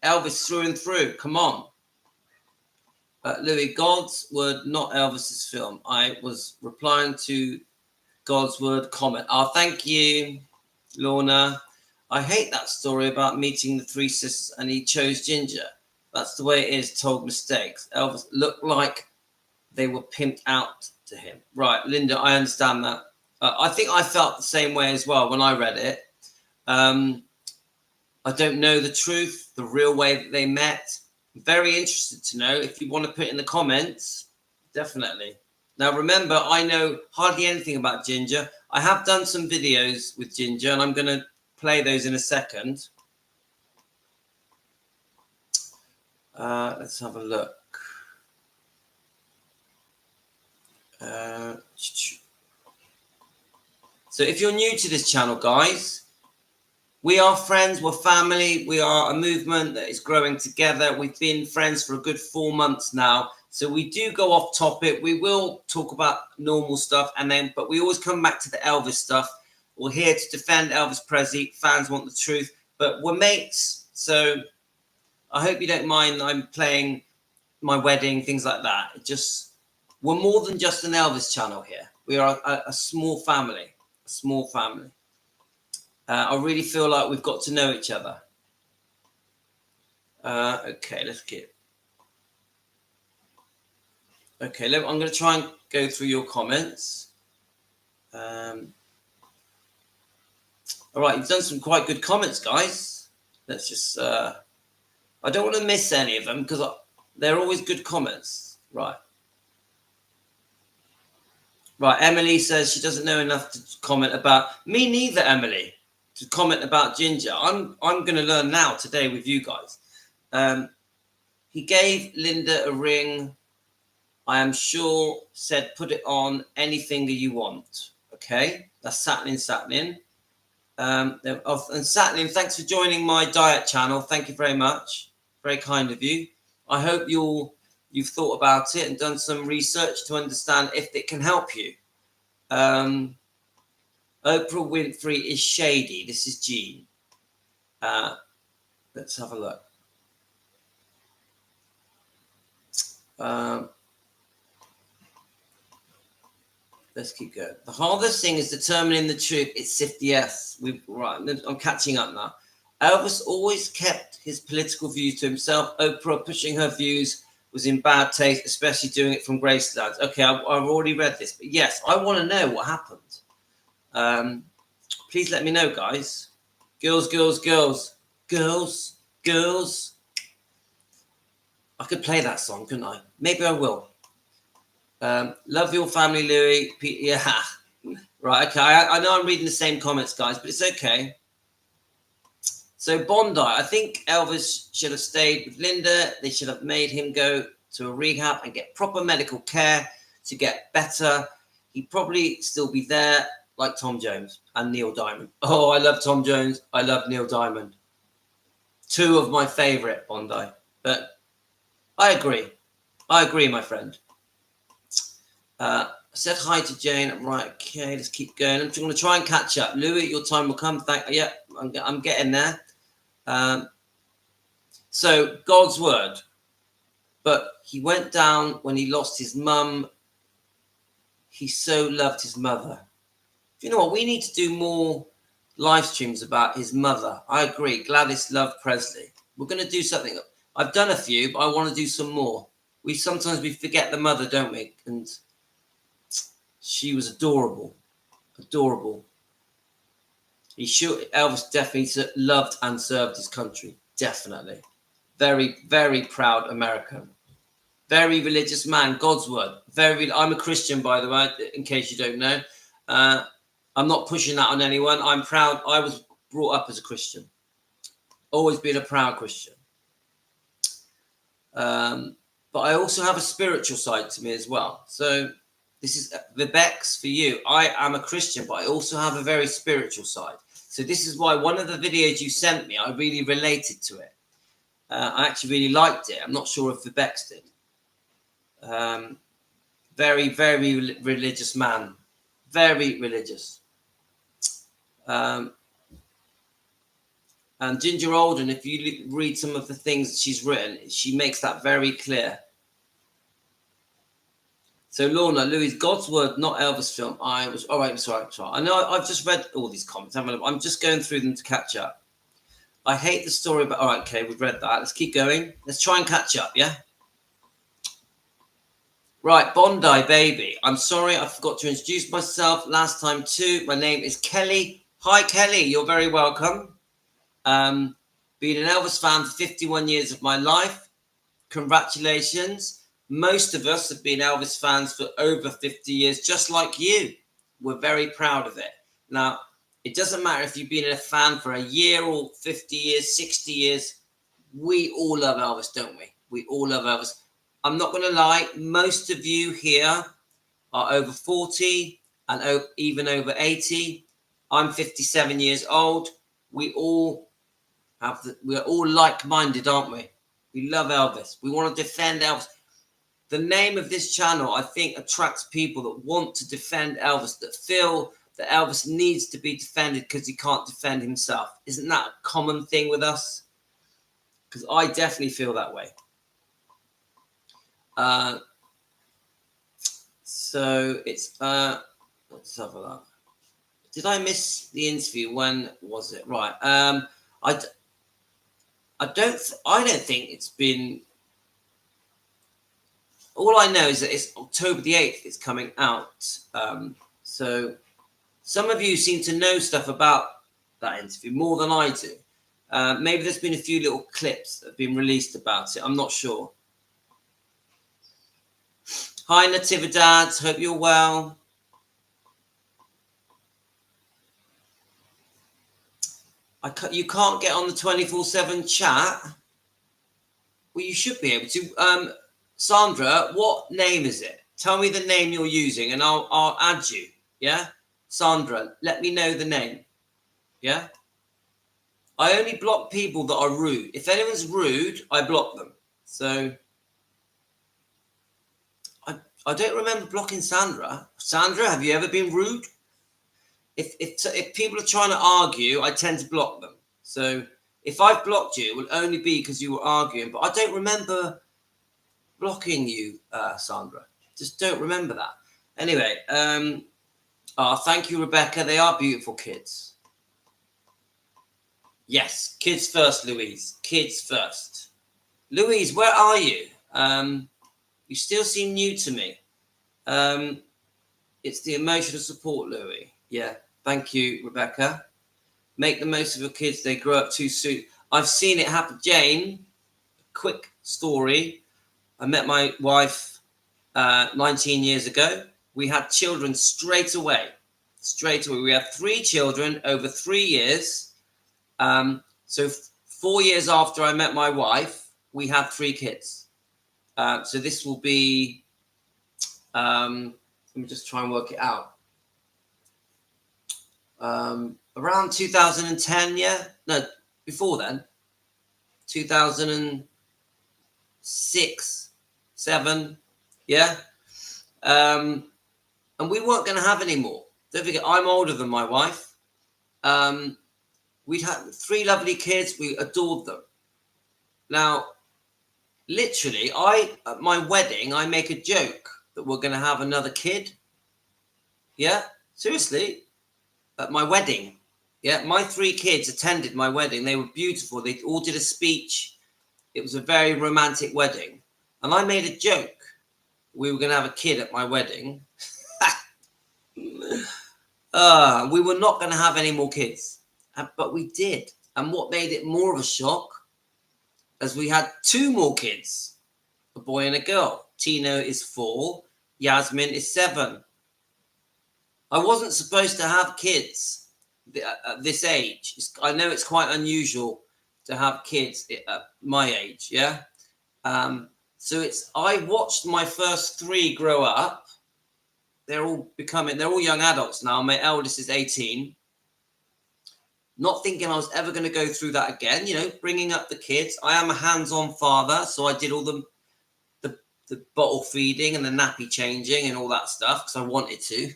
Elvis through and through. Come on. Louis, God's Word, not Elvis's film. I was replying to God's Word comment. Thank you, Lorna. I hate that story about meeting the three sisters and he chose Ginger. That's the way it is, told mistakes. Elvis looked like they were pimped out to him. Right, Linda, I understand that. I think I felt the same way as well when I read it. I don't know the truth, the real way that they met. Very interested to know. If you want to put in the comments, definitely. Now, remember, I know hardly anything about Ginger. I have done some videos with Ginger, and I'm going to play those in a second. Let's have a look. So if you're new to this channel, guys, we are friends, we're family, we are a movement that is growing together. We've been friends for a good 4 months now. So we do go off topic. We will talk about normal stuff, but we always come back to the Elvis stuff. We're here to defend Elvis Presley. Fans want the truth, but we're mates. So I hope you don't mind I'm playing my wedding, things like that. We're more than just an Elvis channel here. We are a small family. A small family. I really feel like we've got to know each other. Okay, let's get. Okay, I'm going to try and go through your comments. All right, you've done some quite good comments, guys. Let's just. I don't want to miss any of them because they're always good comments. Right. Right, Emily says she doesn't know enough to comment about. Me neither, Emily, to comment about Ginger. I'm going to learn now today with you guys. He gave Linda a ring. I am sure said put it on any finger you want. Okay, that's Satlin. And Satlin, thanks for joining my diet channel. Thank you very much. Very kind of you. I hope you've thought about it and done some research to understand if it can help you. Oprah Winfrey is shady. This is Jean. Let's have a look. Let's keep going. The hardest thing is determining the truth. It's 50s. Right, I'm catching up now. Elvis always kept his political views to himself. Oprah pushing her views was in bad taste, especially doing it from Graceland. Okay, I've already read this, but yes, I want to know what happened. Please let me know, guys. Girls. I could play that song, couldn't I? Maybe I will. Love your family, Louis. Yeah. Right, okay. I know I'm reading the same comments, guys, but it's okay. So Bondi, I think Elvis should have stayed with Linda. They should have made him go to a rehab and get proper medical care to get better. He'd probably still be there like Tom Jones and Neil Diamond. Oh, I love Tom Jones. I love Neil Diamond. Two of my favorite Bondi. But I agree, my friend. I said hi to Jane. Right, okay, let's keep going. I'm going to try and catch up. Louis, your time will come. Yeah, I'm getting there. So God's word. But he went down when he lost his mum. He so loved his mother. You know what? We need to do more live streams about his mother. I agree. Gladys loved Presley. We're going to do something. I've done a few, but I want to do some more. Sometimes we forget the mother, don't we? And she was adorable. Elvis definitely loved and served his country. Definitely. Very, very proud American. Very religious man. God's word. I'm a Christian, by the way, in case you don't know. I'm not pushing that on anyone. I'm proud. I was brought up as a Christian. Always been a proud Christian. But I also have a spiritual side to me as well. So this is the Bex for you. I am a Christian, but I also have a very spiritual side. So this is why one of the videos you sent me, I really related to it. I actually really liked it. I'm not sure if the Bex did. Very, very religious man. Very religious. And Ginger Alden, if you read some of the things that she's written, she makes that very clear. So Lorna, Louis, God's word, not Elvis film. All right. Sorry. I know I've just read all these comments. I'm just going through them to catch up. I hate the story, but all right, okay, we've read that. Let's keep going. Let's try and catch up, yeah? Right, Bondi, baby. I'm sorry, I forgot to introduce myself last time too. My name is Kelly. Hi, Kelly. You're very welcome. Been an Elvis fan for 51 years of my life. Congratulations. Most of us have been Elvis fans for over 50 years, just like you. We're very proud of it. Now, it doesn't matter if you've been a fan for a year or 50 years, 60 years. We all love Elvis, don't we? We all love Elvis. I'm not going to lie. Most of you here are over 40 and even over 80. I'm 57 years old. We're all like-minded, aren't we? We love Elvis. We want to defend Elvis. The name of this channel, I think, attracts people that want to defend Elvis, that feel that Elvis needs to be defended because he can't defend himself. Isn't that a common thing with us? Because I definitely feel that way. So it's let's have a look. Did I miss the interview? When was it? Right. I don't think it's been. All I know is that it's October the 8th. It's coming out. So some of you seem to know stuff about that interview more than I do. Maybe there's been a few little clips that have been released about it. I'm not sure. Hi, Natividad. Hope you're well. You can't get on the 24/7 chat. Well, you should be able to. Sandra, what name is it? Tell me the name you're using and I'll add you. Yeah? Sandra, let me know the name. Yeah? I only block people that are rude. If anyone's rude, I block them. So I don't remember blocking Sandra. Sandra, have you ever been rude? If people are trying to argue, I tend to block them. So if I've blocked you, it will only be because you were arguing. But I don't remember blocking you, Sandra. Just don't remember that. Anyway, thank you, Rebecca. They are beautiful kids. Yes, kids first, Louise. Kids first. Louise, where are you? You still seem new to me. It's the emotional support, Louis. Yeah, thank you, Rebecca. Make the most of your kids. They grow up too soon. I've seen it happen. Jane, quick story. I met my wife 19 years ago. We had children straight away. We had 3 children over 3 years. So 4 years after I met my wife, we had 3 kids. So this will be, let me just try and work it out. Around 2010, yeah? No, before then. 2006, 7, yeah? And we weren't going to have any more. Don't forget, I'm older than my wife. We'd had 3 lovely kids. We adored them. Now, literally, at my wedding, I make a joke that we're going to have another kid. Yeah, seriously, at my wedding. Yeah, my 3 kids attended my wedding. They were beautiful. They all did a speech. It was a very romantic wedding. And I made a joke. We were going to have a kid at my wedding. We were not going to have any more kids. But we did. And what made it more of a shock, as we had 2 more kids, a boy and a girl. Tino is 4, Yasmin is 7. I wasn't supposed to have kids at this age. I know it's quite unusual to have kids at my age, yeah? So I watched my first 3 grow up. They're all young adults now. My eldest is 18. Not thinking I was ever going to go through that again, bringing up the kids. I am a hands-on father, so I did all the bottle feeding and the nappy changing and all that stuff because I wanted to.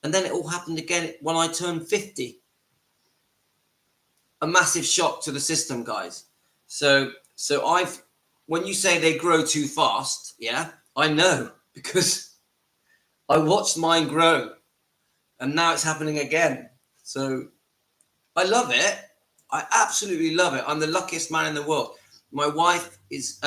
And then it all happened again when I turned 50. A massive shock to the system, guys. So when you say they grow too fast, yeah, I know because I watched mine grow and now it's happening again. So I love it. I absolutely love it. I'm the luckiest man in the world. My wife is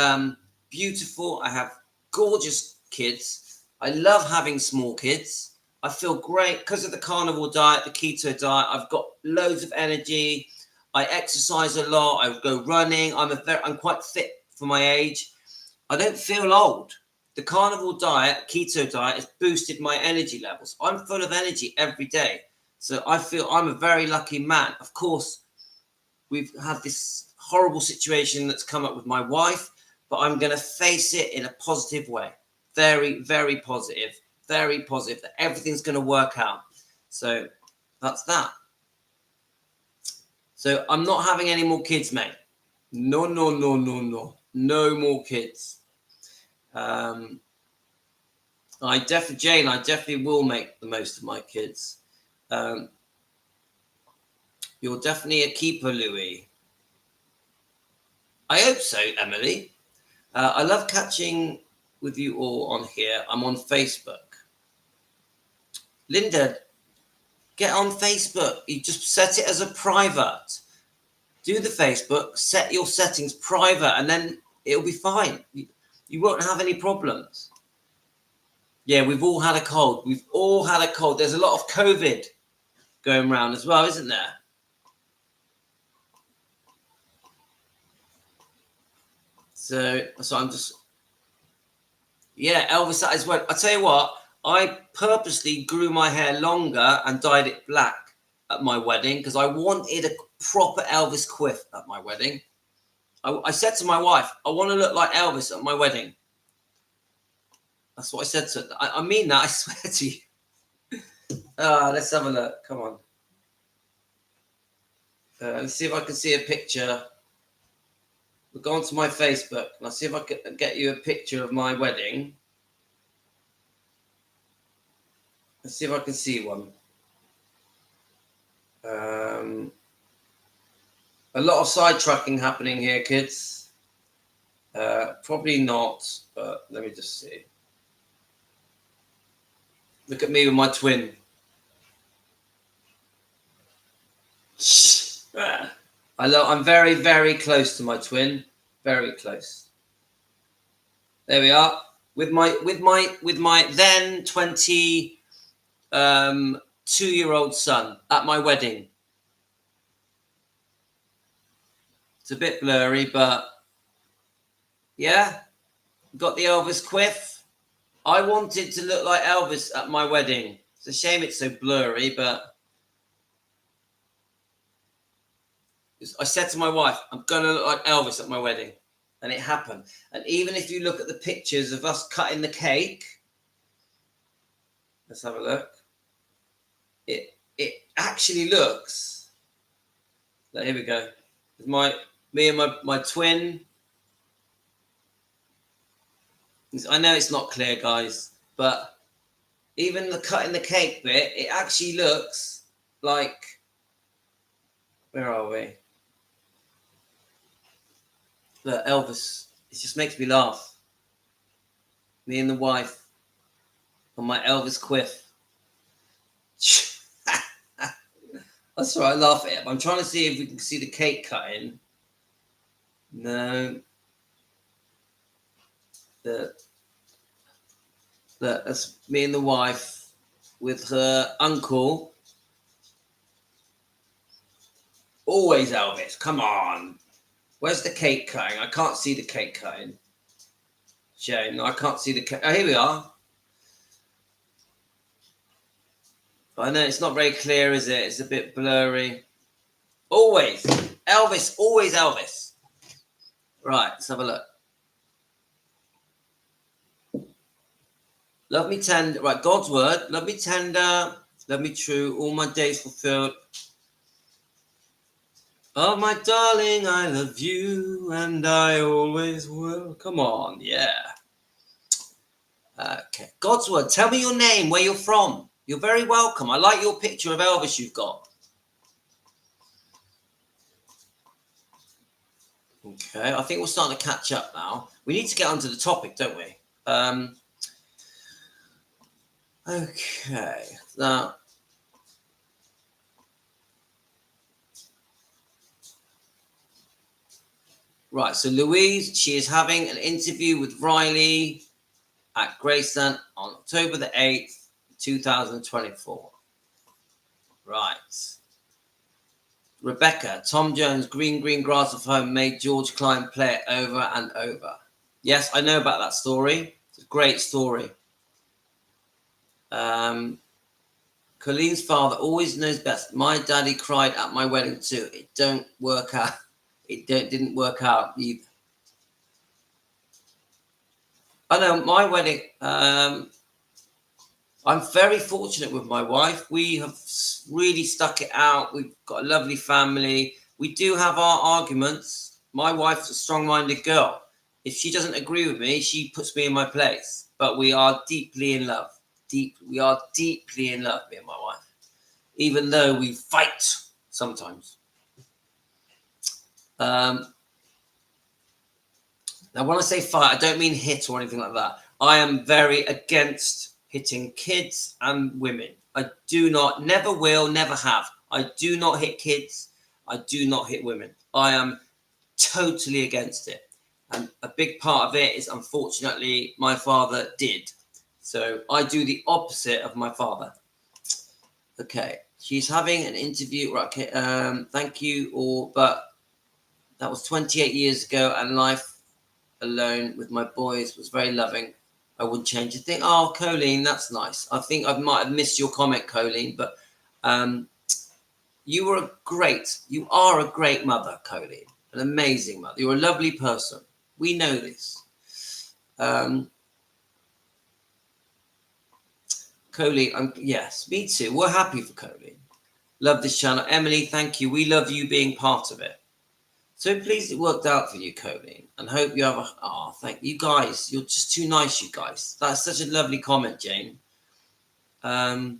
beautiful. I have gorgeous kids. I love having small kids. I feel great because of the carnivore diet, the keto diet. I've got loads of energy. I exercise a lot. I go running. I'm quite fit for my age. I don't feel old. The carnivore diet, keto diet, has boosted my energy levels. I'm full of energy every day. So I feel I'm a very lucky man. Of course, we've had this horrible situation that's come up with my wife, but I'm going to face it in a positive way. Very, very positive. Very positive that everything's going to work out. So that's that. So I'm not having any more kids, mate. No. No more kids. Jane, I definitely will make the most of my kids. You're definitely a keeper, Louis. I hope so, Emily. I love catching with you all on here. I'm on Facebook. Linda, Get on Facebook. You just set it as a private. Do the Facebook, set your settings private, and then it'll be fine. You won't have any problems. Yeah, we've all had a cold. We've all had a cold. There's a lot of COVID going around as well, isn't there? So I'm just, yeah, Elvis, that is what, I tell you what, I purposely grew my hair longer and dyed it black at my wedding because I wanted a proper Elvis quiff at my wedding. I said to my wife, I want to look like Elvis at my wedding. That's what I said to her. I mean that, I swear to you. Let's have a look. Come on. Let's see if I can see a picture. We'll go onto my Facebook and I'll see if I can get you a picture of my wedding. Let's see if I can see one. A lot of sidetracking happening here, kids. Probably not, but let me just see. Look at me with my twin. I'm very, very close to my twin. Very close. There we are. With my then 22-year-old son at my wedding. It's a bit blurry, but yeah, got the Elvis quiff. I wanted to look like Elvis at my wedding. It's a shame it's so blurry, but I said to my wife, I'm going to look like Elvis at my wedding. And it happened. And even if you look at the pictures of us cutting the cake, let's have a look. It actually looks like, here we go. Me and my twin. I know it's not clear, guys, but even the cutting the cake bit, it actually looks like, where are we? Look, Elvis, it just makes me laugh. Me and the wife on my Elvis quiff. That's right, I laugh at it. I'm trying to see if we can see the cake cutting. No. That's me and the wife with her uncle. Always Elvis, come on. Where's the cake cutting? I can't see the cake cutting. Shame, no, I can't see the cake. Oh, here we are. I know it's not very clear, is it? It's a bit blurry. Always Elvis, always Elvis. Right, let's have a look. Love me tender. Right, God's word. Love me tender. Love me true. All my days fulfilled. Oh, my darling, I love you and I always will. Come on, yeah. Okay, God's word. Tell me your name, where you're from. You're very welcome. I like your picture of Elvis you've got. Okay, I think we're starting to catch up now. We need to get onto the topic, don't we? Okay, now. Right, so Louise, she is having an interview with Riley at Graceland on October the 8th, 2024. Right. Rebecca, Tom Jones, green grass of home made George Klein play it over and over. Yes, I know about that story. It's a great story. Colleen's father always knows best. My daddy cried at my wedding too. It don't work out. It didn't work out either. I know my wedding. I'm very fortunate with my wife. We have really stuck it out. We've got a lovely family. We do have our arguments. My wife's a strong-minded girl. If she doesn't agree with me, she puts me in my place. But we are deeply in love. We are deeply in love, me and my wife. Even though we fight sometimes. Now, when I say fight, I don't mean hit or anything like that. I am very against hitting kids and women. I do not, never will, never have. I do not hit kids. I do not hit women. I am totally against it. And a big part of it is, unfortunately, my father did. So I do the opposite of my father. Okay. She's having an interview. Right, okay. Thank you all. But that was 28 years ago, and life alone with my boys was very loving. I wouldn't change a thing. Oh, Colleen, that's nice. I think I might have missed your comment, Colleen, but you are a great mother, Colleen. An amazing mother. You're a lovely person. We know this. Colleen, yes, me too. We're happy for Colleen. Love this channel. Emily, thank you. We love you being part of it. So pleased it worked out for you, Colleen. And hope you have a... Oh, thank you guys. You're just too nice, you guys. That's such a lovely comment, Jane. I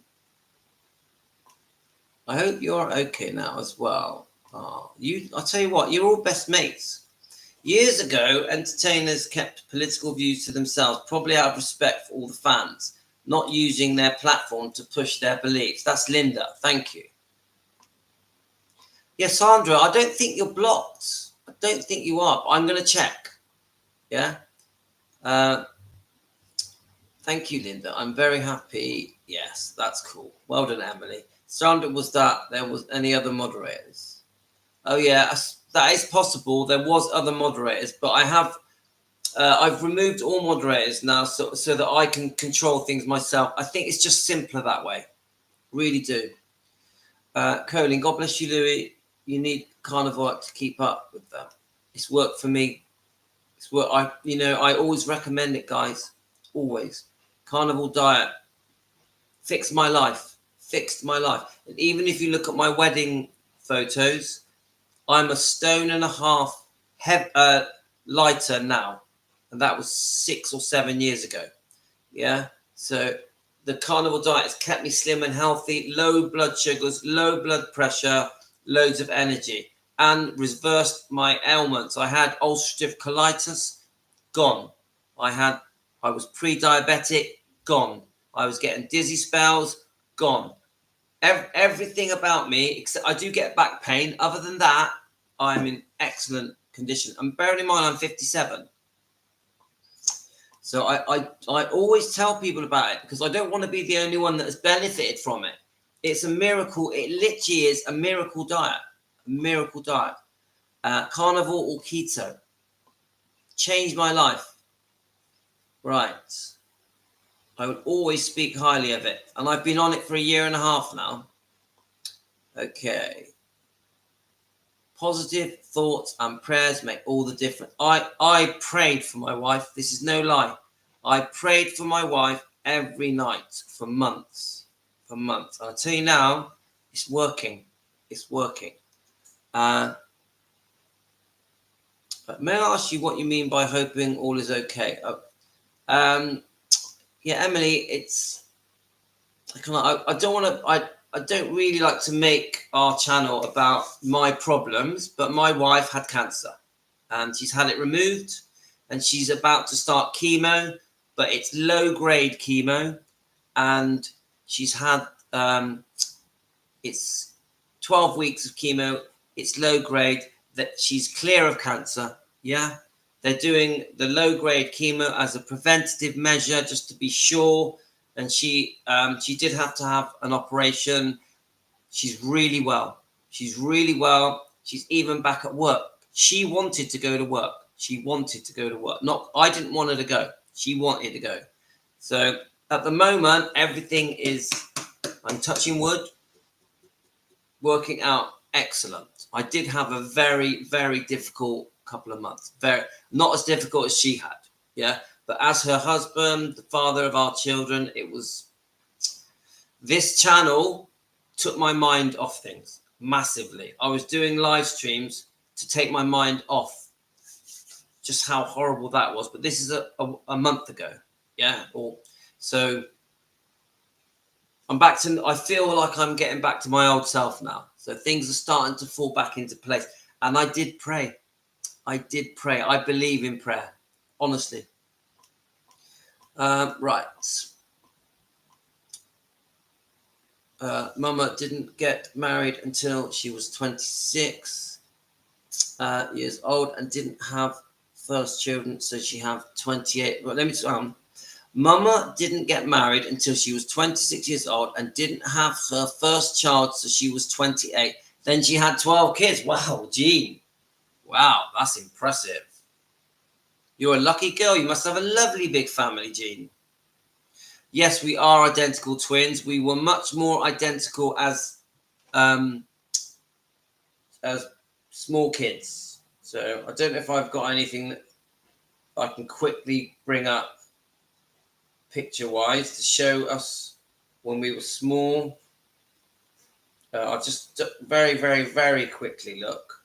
hope you're okay now as well. Oh, I'll tell you what, you're all best mates. Years ago, entertainers kept political views to themselves, probably out of respect for all the fans, not using their platform to push their beliefs. That's Linda. Thank you. Yeah, Sandra, I don't think you're blocked. I don't think you are. I'm going to check. Yeah. Thank you, Linda. I'm very happy. Yes, that's cool. Well done, Emily. Sandra, was that there was any other moderators? Oh, yeah, that is possible. There was other moderators, but I've removed all moderators now so that I can control things myself. I think it's just simpler that way. Really do. Colin, God bless you, Louis. You need carnivore to keep up with that. It's worked for me. It's work. I always recommend it, guys. Always. Carnivore diet fixed my life. Fixed my life. And even if you look at my wedding photos, I'm a stone and a half lighter now, and that was 6 or 7 years ago. Yeah. So the carnivore diet has kept me slim and healthy, low blood sugars, low blood pressure, loads of energy, and reversed my ailments. I had ulcerative colitis, gone. I was pre-diabetic, gone. I was getting dizzy spells, gone. Everything about me, except I do get back pain. Other than that, I'm in excellent condition. And bearing in mind, I'm 57. So I always tell people about it because I don't want to be the only one that has benefited from it. It's a miracle. It literally is a miracle diet. A miracle diet. Carnivore or keto. Changed my life. Right. I would always speak highly of it. And I've been on it for 1.5 years now. Okay. Positive thoughts and prayers make all the difference. I prayed for my wife. This is no lie. I prayed for my wife every night for months. For months. I'll tell you now, it's working. It's working. But may I ask you what you mean by hoping all is okay? Yeah, Emily, I don't really like to make our channel about my problems, but my wife had cancer and she's had it removed and she's about to start chemo, but it's low grade chemo, and she's had it's 12 weeks of chemo. It's low grade, that she's clear of cancer. Yeah. They're doing the low grade chemo as a preventative measure just to be sure. And she did have to have an operation. She's really well. She's really well. She's even back at work. She wanted to go to work. She wanted to go to work. I didn't want her to go. She wanted to go. So at the moment, everything is, I'm touching wood, working out excellent. I did have a very, very difficult couple of months. Not as difficult as she had. Yeah. But as her husband, the father of our children, this channel took my mind off things massively. I was doing live streams to take my mind off just how horrible that was. But this is a month ago. Yeah. So I feel like I'm getting back to my old self now. So things are starting to fall back into place. And I did pray. I believe in prayer, honestly. Right. Mama didn't get married until she was 26 years old and didn't have first children, so she had 28. Well, let me Mama didn't get married until she was 26 years old and didn't have her first child, so she was 28. Then she had 12 kids. Wow, Jean. Wow, that's impressive. You're a lucky girl. You must have a lovely big family, Jean. Yes, we are identical twins. We were much more identical as small kids. So I don't know if I've got anything that I can quickly bring up picture-wise to show us when we were small. I'll just very, very, very quickly look.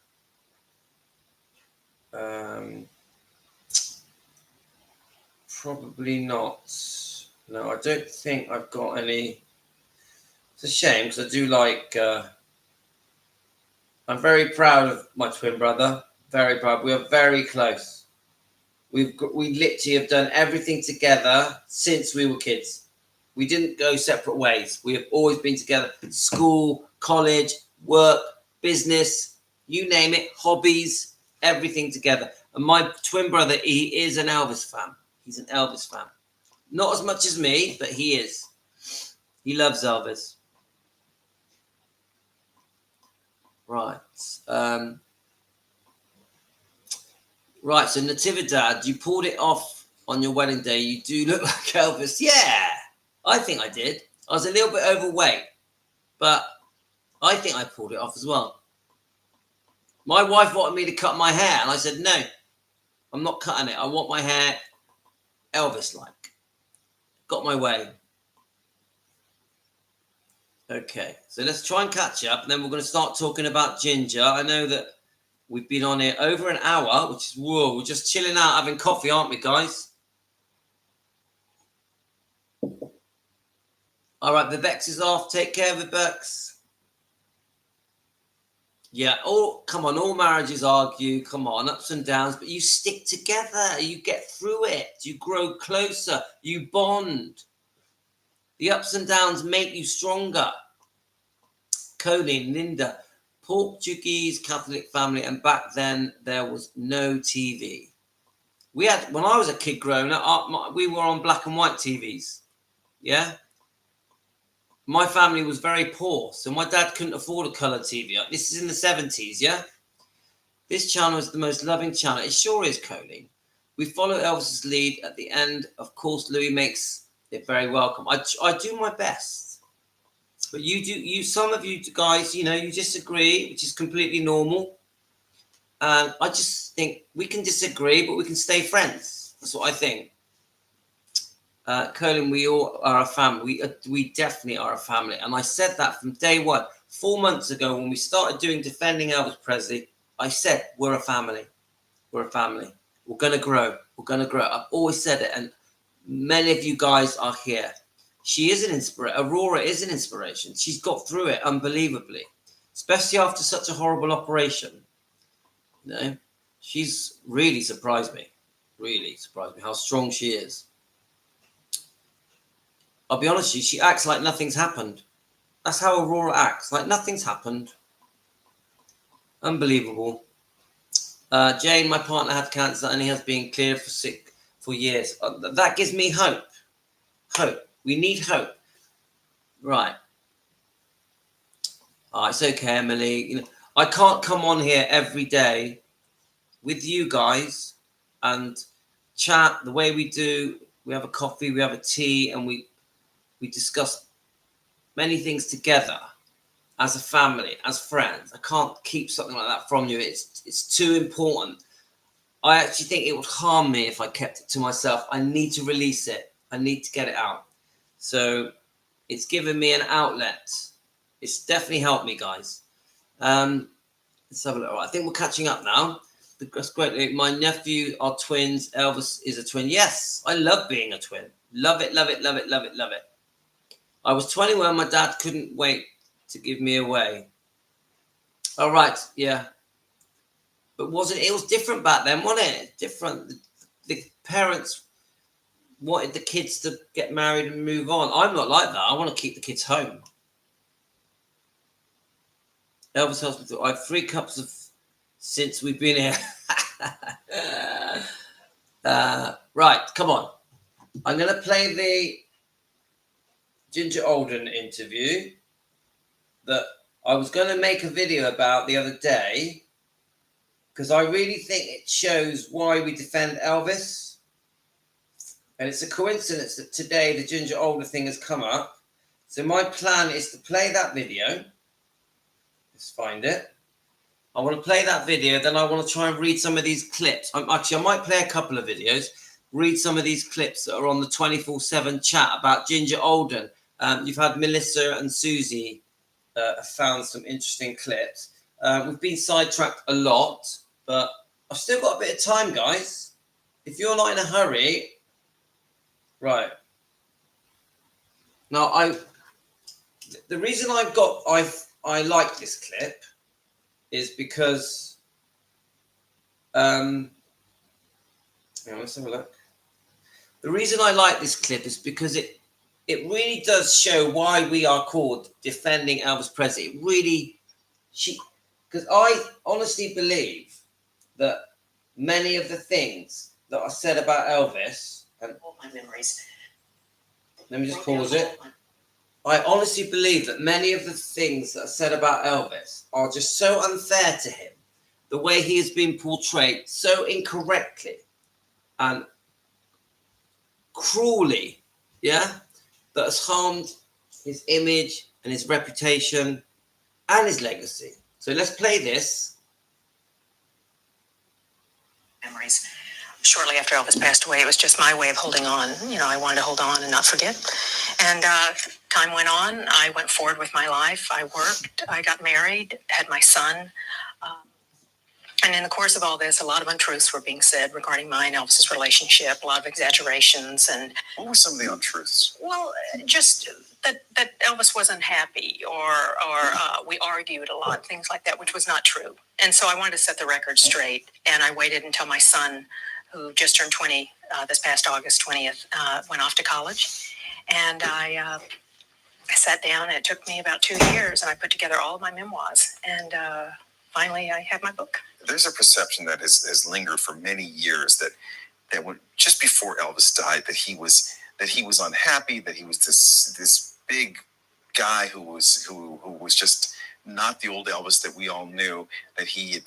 Probably not. No, I don't think I've got any. It's a shame because I do like. I'm very proud of my twin brother. Very proud. We are very close. We literally have done everything together since we were kids. We didn't go separate ways. We have always been together. School, college, work, business, you name it, hobbies, everything together. And my twin brother, he is an Elvis fan. He's an Elvis fan. Not as much as me, but he is. He loves Elvis. Right. Right, so Natividad, you pulled it off on your wedding day. You do look like Elvis. Yeah, I think I did. I was a little bit overweight, but I think I pulled it off as well. My wife wanted me to cut my hair, and I said, no, I'm not cutting it. I want my hair Elvis-like. Got my way. Okay, so let's try and catch up, and then we're going to start talking about ginger. I know that we've been on here over an hour, which is, whoa, we're just chilling out having coffee, aren't we, guys? All right, Vivex is off. Take care, Vivex. Yeah, come on, all marriages argue, come on, ups and downs, but you stick together, you get through it, you grow closer, you bond. The ups and downs make you stronger. Colleen, Linda, Portuguese Catholic family, and back then there was no TV. We had, when I was a kid growing up, we were on black and white TVs. Yeah. My family was very poor, so my dad couldn't afford a colour TV. This is in the 70s, yeah? This channel is the most loving channel. It sure is, Colleen. We follow Elvis's lead at the end. Of course, Louis makes it very welcome. I do my best. But some of you guys, you disagree, which is completely normal. And I just think we can disagree, but we can stay friends. That's what I think. Colin, we all are a family. We definitely are a family. And I said that from day one. 4 months ago, when we started doing Defending Elvis Presley, I said, we're a family. We're a family. We're going to grow. We're going to grow. I've always said it. And many of you guys are here. She is an inspiration. Aurora is an inspiration. She's got through it unbelievably, especially after such a horrible operation. She's really surprised me. Really surprised me how strong she is. I'll be honest with you, she acts like nothing's happened. That's how Aurora acts, like nothing's happened. Unbelievable. Jane, my partner had cancer and he has been cleared for years. That gives me hope. Hope. We need hope. Right. It's okay, Emily. I can't come on here every day with you guys and chat the way we do. We have a coffee, we have a tea, and we discuss many things together as a family, as friends. I can't keep something like that from you. It's too important. I actually think it would harm me if I kept it to myself. I need to release it. I need to get it out. So it's given me an outlet. It's definitely helped me, guys. Let's have a look. I think we're catching up now. That's great. My nephew are twins. Elvis is a twin. Yes, I love being a twin. Love it, love it, love it, love it, love it. I was 21. My dad couldn't wait to give me away. All right, yeah. But it was different back then, wasn't it? Different. The parents wanted the kids to get married and move on. I'm not like that. I want to keep the kids home. Elvis Hospital. I have 3 cups of since we've been here. Right, come on. I'm going to play the Ginger Alden interview that I was going to make a video about the other day, because I really think it shows why we defend Elvis. And it's a coincidence that today the Ginger Alden thing has come up. So my plan is to play that video. Let's find it. I want to play that video, then I want to try and read some of these clips. I might play a couple of videos, read some of these clips that are on the 24/7 chat about Ginger Alden. You've had Melissa and Susie found some interesting clips. We've been sidetracked a lot, but I've still got a bit of time, guys. If you're not in a hurry, right. Now, the reason I like this clip is because let's have a look. The reason I like this clip is because it really does show why we are called defending Elvis Presley. It really, because I honestly believe that many of the things that are said about Elvis, and all my memories. Let me just pause it. I honestly believe that many of the things that are said about Elvis are just so unfair to him. The way he has been portrayed so incorrectly and cruelly, that has harmed his image and his reputation and his legacy. So let's play this. Memories. Shortly after Elvis passed away, it was just my way of holding on. I wanted to hold on and not forget. And time went on. I went forward with my life. I worked. I got married, had my son. And in the course of all this, a lot of untruths were being said regarding mine and Elvis's relationship, a lot of exaggerations. And what were some of the untruths? Well, just that Elvis wasn't happy, or we argued a lot, things like that, which was not true. And so I wanted to set the record straight. And I waited until my son, who just turned 20 this past August 20th, went off to college. And I sat down, and it took me about 2 years, and I put together all of my memoirs. And finally, I had my book. There's a perception that has lingered for many years that when, just before Elvis died, that he was unhappy, that he was this big guy who was just not the old Elvis that we all knew, that he had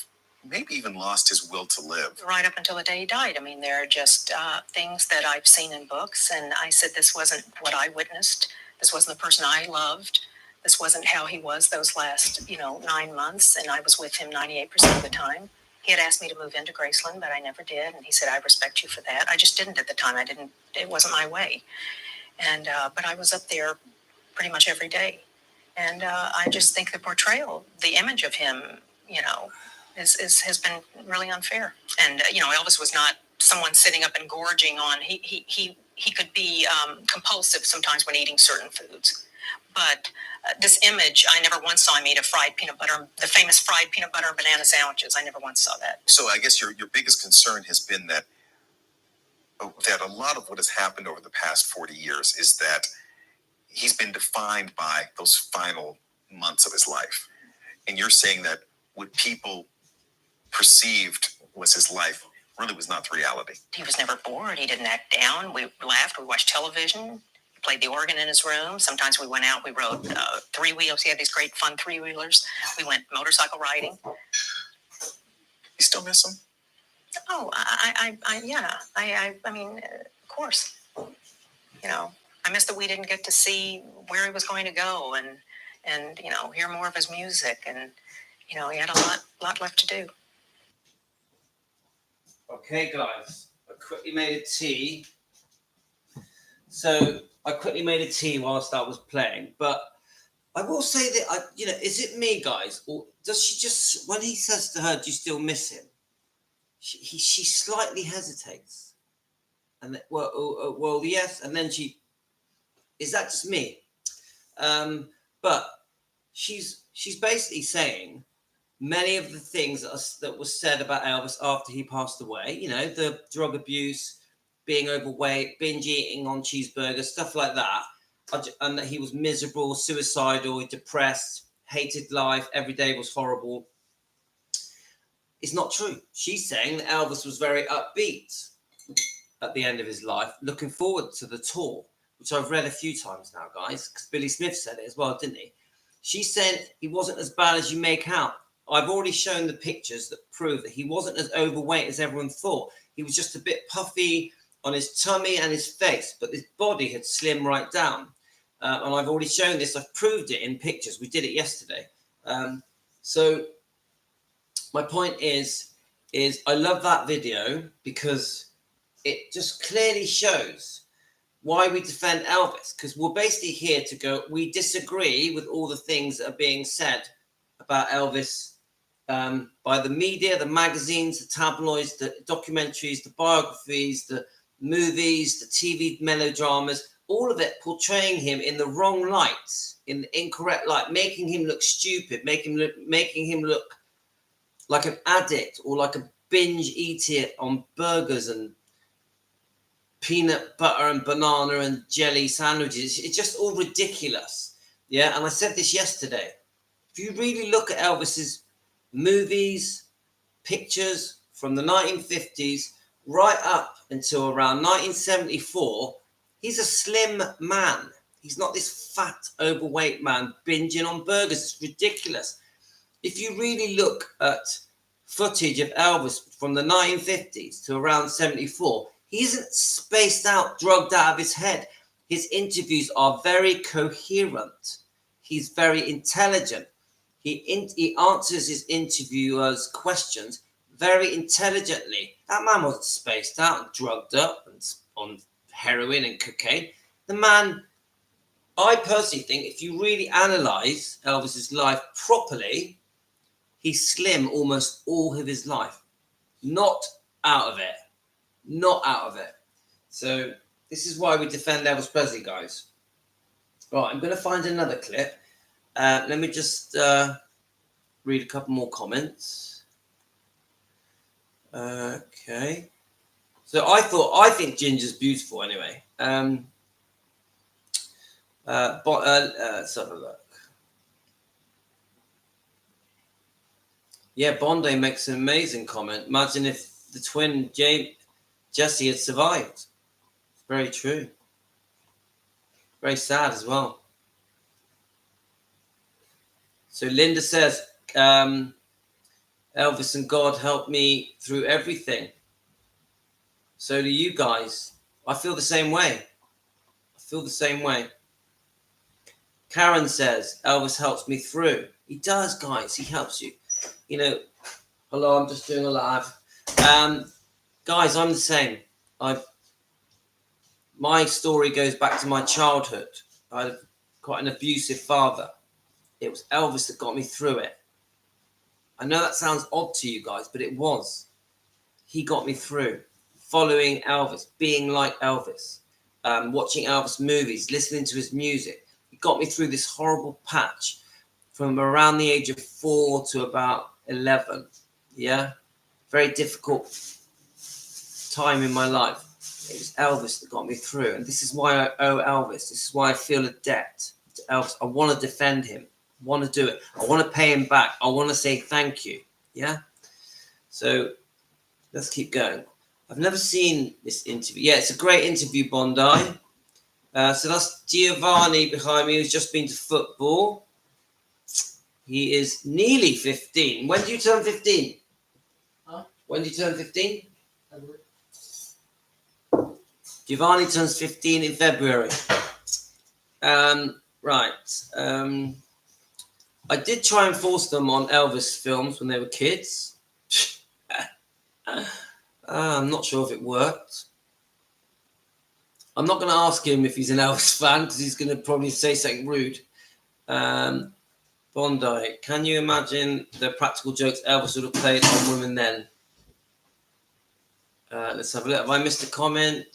maybe even lost his will to live. Right up until the day he died. I mean, there are just things that I've seen in books, and I said this wasn't what I witnessed. This wasn't the person I loved. This wasn't how he was those last, 9 months, and I was with him 98% of the time. He had asked me to move into Graceland, but I never did, and he said, I respect you for that. I just didn't at the time. It wasn't my way. And but I was up there pretty much every day. And I just think the portrayal, the image of him, has been really unfair. And, Elvis was not someone sitting up and gorging on. He could be compulsive sometimes when eating certain foods. But this image, I never once saw him eat the famous fried peanut butter and banana sandwiches. I never once saw that. So I guess your biggest concern has been that a lot of what has happened over the past 40 years is that he's been defined by those final months of his life. And you're saying that what people perceived was his life really was not the reality. He was never bored. He didn't act down. We laughed. We watched television. Played the organ in his room. Sometimes we went out. We rode 3-wheelers. He had these great fun 3-wheelers. We went motorcycle riding. You still miss him? Oh, yeah. I mean, of course. I miss that we didn't get to see where he was going to go and hear more of his music. And he had a lot left to do. Okay, guys, I quickly made a tea. So I quickly made a tea whilst I was playing, but I will say that is it me, guys, or does she just, when he says to her, "Do you still miss him?" She slightly hesitates, and well, yes, and then is that just me? But she's basically saying many of the things that was said about Elvis after he passed away. The drug abuse, being overweight, binge eating on cheeseburgers, stuff like that, and that he was miserable, suicidal, depressed, hated life, every day was horrible. It's not true. She's saying that Elvis was very upbeat at the end of his life, looking forward to the tour, which I've read a few times now, guys, because Billy Smith said it as well, didn't he? She said he wasn't as bad as you make out. I've already shown the pictures that prove that he wasn't as overweight as everyone thought. He was just a bit puffy on his tummy and his face, but his body had slimmed right down. And I've already shown this. I've proved it in pictures. We did it yesterday. So my point is I love that video because it just clearly shows why we defend Elvis, because we're basically here to go, we disagree with all the things that are being said about Elvis by the media, the magazines, the tabloids, the documentaries, the biographies, the movies, the TV melodramas, all of it portraying him in the wrong light, in the incorrect light, making him look stupid, making him look like an addict or like a binge eater on burgers and peanut butter and banana and jelly sandwiches. It's just all ridiculous. Yeah, and I said this yesterday. If you really look at Elvis's movies, pictures from the 1950s right up until around 1974, he's a slim man. He's not this fat, overweight man binging on burgers. It's ridiculous. If you really look at footage of Elvis from the 1950s to around 74, he isn't spaced out, drugged out of his head. His interviews are very coherent. He's very intelligent. He answers his interviewers' questions very intelligently. That man wasn't spaced out and drugged up and on heroin and cocaine. The man, I personally think, if you really analyse Elvis's life properly, he's slim almost all of his life. Not out of it. Not out of it. So this is why we defend Elvis Presley, guys. Right, I'm going to find another clip. Let me just read a couple more comments. Okay. So I think Ginger's beautiful anyway. Let's have a look. Yeah, Bondi makes an amazing comment. Imagine if the twin Jesse had survived. It's very true. Very sad as well. So Linda says, Elvis and God helped me through everything. So do you guys. I feel the same way. Karen says, Elvis helps me through. He does, guys. He helps you. You know, hello, I'm just doing a live. Guys, I'm the same. My story goes back to my childhood. I had quite an abusive father. It was Elvis that got me through it. I know that sounds odd to you guys, but it was. He got me through. Following Elvis, being like Elvis, watching Elvis movies, listening to his music. He got me through this horrible patch from around the age of 4 to about 11. Yeah? Very difficult time in my life. It was Elvis that got me through. And this is why I owe Elvis. This is why I feel a debt to Elvis. I want to defend him. I want to do it. I want to pay him back. I want to say thank you. Yeah? So let's keep going. I've never seen this interview. Yeah, it's a great interview, Bondi. So that's Giovanni behind me, who's just been to football. He is nearly 15. When do you turn 15? Huh? When do you turn 15? February. Giovanni turns 15 in February. Right. I did try and force them on Elvis films when they were kids. I'm not sure if it worked. I'm not going to ask him if he's an Elvis fan because he's going to probably say something rude. Bondi, can you imagine the practical jokes Elvis would have played on women then? Let's have a look. Have I missed a comment?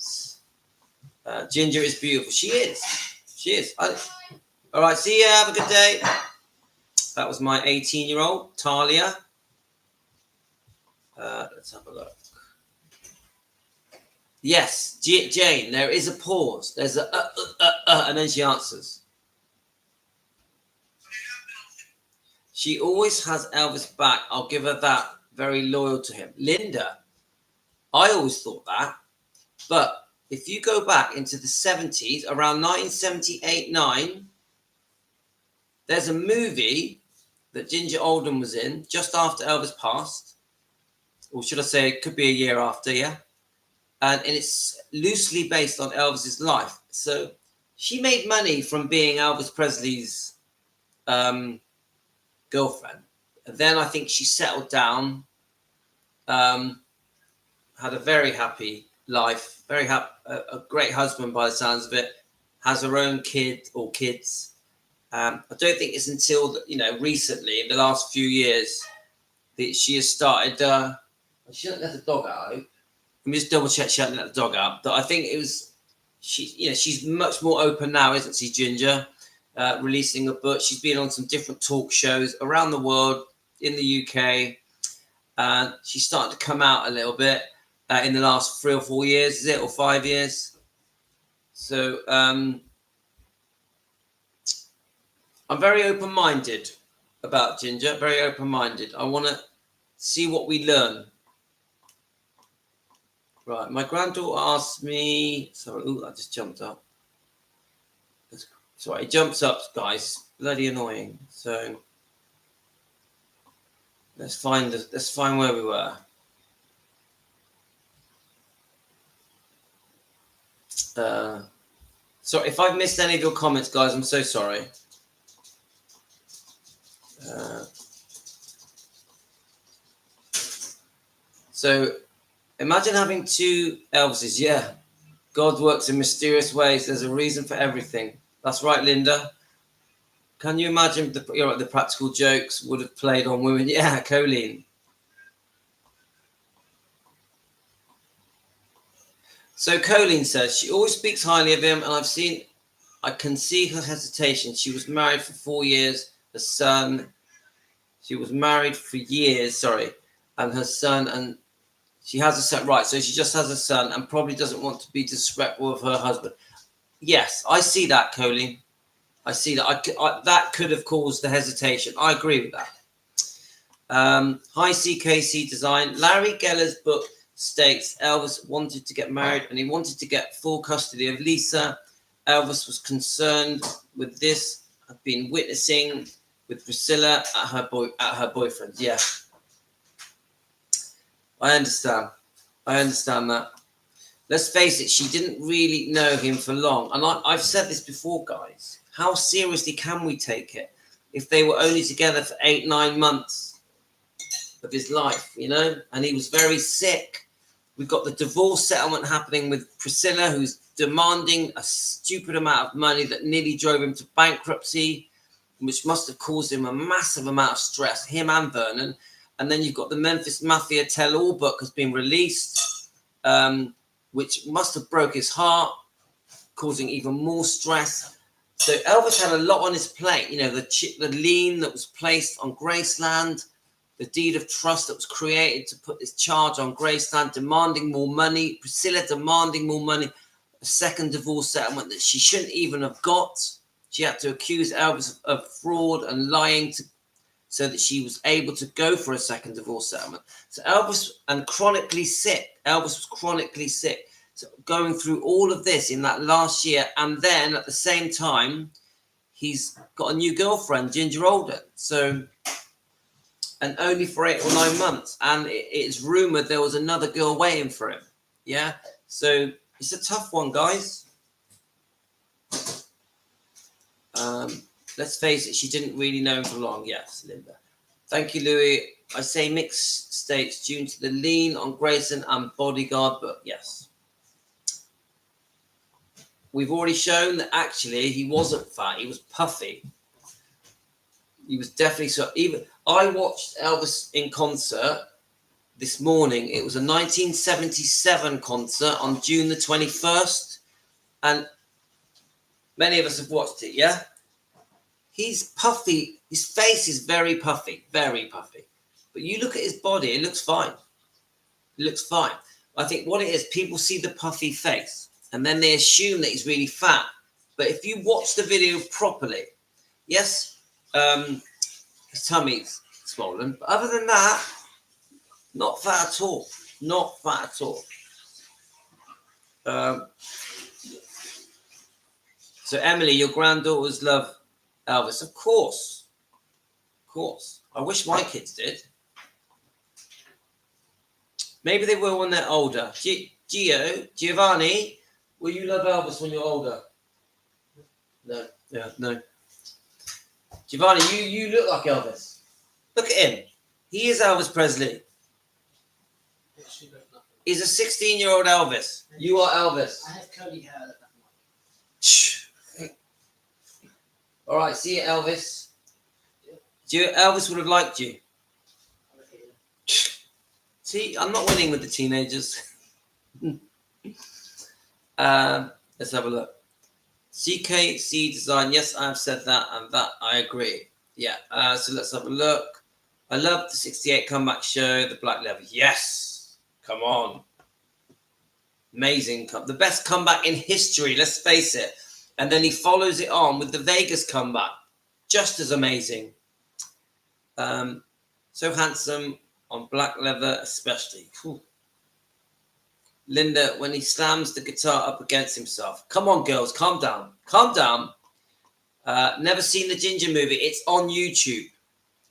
Ginger is beautiful. She is. All right, see ya. Have a good day. That was my 18-year-old, Talia. Let's have a look. Yes, Jane, there is a pause. There's a and then she answers. She always has Elvis back. I'll give her that. Very loyal to him. Linda, I always thought that. But if you go back into the 70s, around 1978-9, there's a movie that Ginger Alden was in just after Elvis passed. Or should I say, it could be a year after, yeah? And it's loosely based on Elvis's life. So she made money from being Elvis Presley's girlfriend. And then I think she settled down, had a very happy life, a great husband by the sounds of it, has her own kid or kids. I don't think it's until, recently, in the last few years, that she has started, she hasn't let the dog out, I hope. Let me just double check she hasn't let the dog out. But I think it was, she's much more open now, isn't she, Ginger? Releasing a book. She's been on some different talk shows around the world, in the UK. And she's starting to come out a little bit in the last 3 or 4 years, is it? Or 5 years? So I'm very open-minded about Ginger, very open-minded. I want to see what we learn. Right, my granddaughter asked me... Sorry, that just jumped up. Sorry, it jumps up, guys. Bloody annoying. So let's find where we were. Sorry, if I've missed any of your comments, guys, I'm so sorry. So imagine having 2 Elvises. Yeah, God works in mysterious ways. There's a reason for everything. That's right, Linda. Can you imagine the practical jokes would have played on women? Yeah, Colleen. So Colleen says, she always speaks highly of him, and I can see her hesitation. She was married for 4 years. She was married for years, and her son, and she has a son, right, so she just has a son and probably doesn't want to be disrespectful of her husband. Yes, I see that, Colleen. I see that. That could have caused the hesitation. I agree with that. Hi, CKC Design. Larry Geller's book states Elvis wanted to get married and he wanted to get full custody of Lisa. Elvis was concerned with this. I've been witnessing with Priscilla at her boyfriend. Yeah. I understand that. Let's face it, she didn't really know him for long. And I've said this before, guys. How seriously can we take it if they were only together for 8-9 months of his life, And he was very sick. We've got the divorce settlement happening with Priscilla, who's demanding a stupid amount of money that nearly drove him to bankruptcy, which must have caused him a massive amount of stress, him and Vernon. And then you've got the Memphis Mafia tell-all book has been released, which must have broke his heart, causing even more stress. So Elvis had a lot on his plate. The lien that was placed on Graceland, the deed of trust that was created to put this charge on Graceland, demanding more money, Priscilla demanding more money, a second divorce settlement that she shouldn't even have got. She had to accuse Elvis of fraud and lying so that she was able to go for a second divorce settlement. So Elvis was chronically sick. So going through all of this in that last year, and then at the same time, he's got a new girlfriend, Ginger Alden. So, and only for 8 or 9 months. And it's rumored there was another girl waiting for him. Yeah. So it's a tough one, guys. Let's face it, she didn't really know him for long. Yes, Linda. Thank you, Louis. I say mixed states due to the lien on Grayson and Bodyguard, but yes. We've already shown that actually he wasn't fat. He was puffy. He was definitely so. Even I watched Elvis in concert this morning. It was a 1977 concert on June the 21st. And many of us have watched it, yeah? He's puffy. His face is very puffy, very puffy. But you look at his body, it looks fine. It looks fine. I think what it is, people see the puffy face and then they assume that he's really fat. But if you watch the video properly, yes, his tummy's swollen. But other than that, not fat at all. Not fat at all. So Emily, your granddaughters love Elvis. Of course. Of course. I wish my kids did. Maybe they will when they're older. Giovanni, will you love Elvis when you're older? No. Yeah, no. Giovanni, you look like Elvis. Look at him. He is Elvis Presley. He's a 16-year-old Elvis. You are Elvis. I have curly hair that much. Shh. All right, see you, Elvis. Elvis would have liked you. See, I'm not winning with the teenagers. Let's have a look. CKC design. Yes, I've said that, and that I agree. Yeah. So let's have a look. I love the 68 comeback show, the Black Leather. Yes. Come on. Amazing. The best comeback in history, let's face it. And then he follows it on with the Vegas comeback. Just as amazing. So handsome on black leather especially. Whew. Linda, when he slams the guitar up against himself. Come on, girls, calm down. Calm down. Never seen the Ginger movie. It's on YouTube.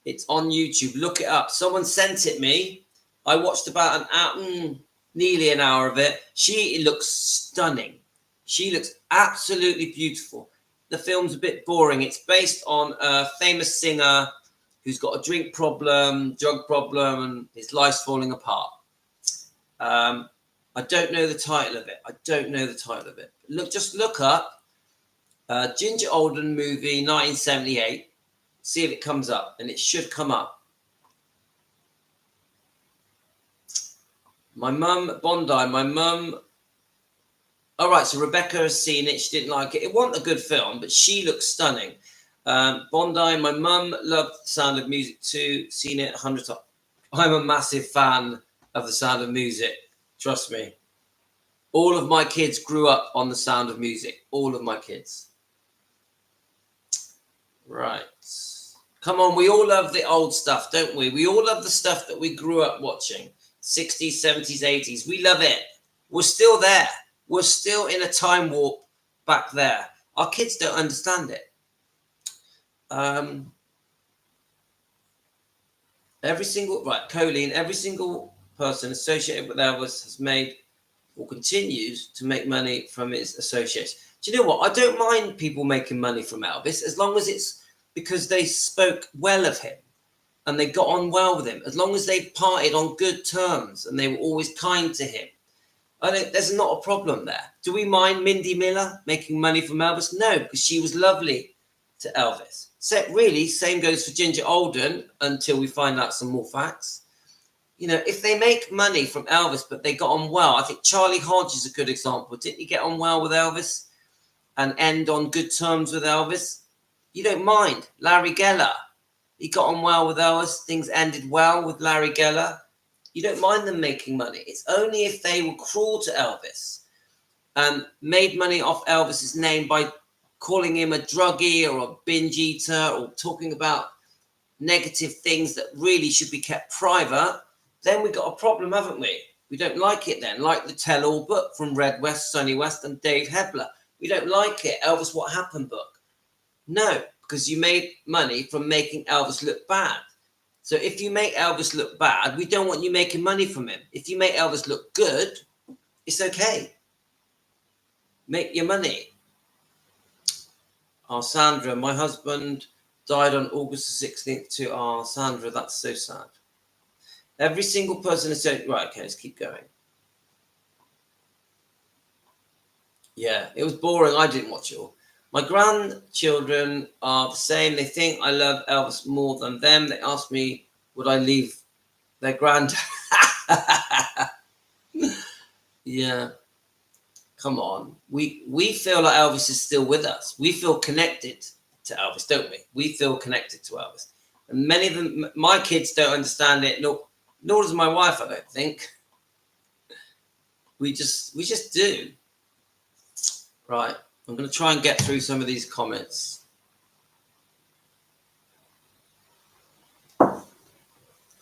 It's on YouTube. Look it up. Someone sent it me. I watched about an hour, nearly an hour of it. She looks stunning. She looks absolutely beautiful. The film's a bit boring. It's based on a famous singer who's got a drink problem, drug problem, and his life's falling apart. I don't know the title of it. Just look up Ginger Alden movie 1978. See if it comes up, and it should come up. My mum, Bondi, all right, so Rebecca has seen it. She didn't like it. It wasn't a good film, but she looks stunning. Bondi, my mum loved Sound of Music too. Seen it 100 times. I'm a massive fan of the Sound of Music. Trust me. All of my kids grew up on the Sound of Music. All of my kids. Right. Come on, we all love the old stuff, don't we? We all love the stuff that we grew up watching. 60s, 70s, 80s. We love it. We're still there. We're still in a time warp back there. Our kids don't understand it. Colleen, every single person associated with Elvis has made or continues to make money from its association. Do you know what? I don't mind people making money from Elvis as long as it's because they spoke well of him and they got on well with him, as long as they parted on good terms and they were always kind to him. I think there's not a problem there. Do we mind Mindy Miller making money from Elvis? No, because she was lovely to Elvis. So really, same goes for Ginger Alden until we find out some more facts. You know, if they make money from Elvis, but they got on well, I think Charlie Hodge is a good example. Didn't he get on well with Elvis and end on good terms with Elvis? You don't mind. Larry Geller, he got on well with Elvis. Things ended well with Larry Geller. You don't mind them making money. It's only if they were cruel to Elvis and made money off Elvis's name by calling him a druggie or a binge eater or talking about negative things that really should be kept private, then we got a problem, haven't we? We don't like it then, like the tell-all book from Red West, Sonny West and Dave Hebler. We don't like it. Elvis What Happened book. No, because you made money from making Elvis look bad. So if you make Elvis look bad, we don't want you making money from him. If you make Elvis look good, it's okay. Make your money. Oh, Sandra, my husband died on August the 16th too. Oh, Sandra, that's so sad. Every single person is saying, right, okay, let's keep going. Yeah, it was boring. I didn't watch it all. My grandchildren are the same. They think I love Elvis more than them. They ask me, would I leave their granddad? Yeah. Come on. We feel like Elvis is still with us. We feel connected to Elvis, don't we? We feel connected to Elvis. And many of them, my kids don't understand it, nor does my wife, I don't think. We just do. Right. I'm going to try and get through some of these comments.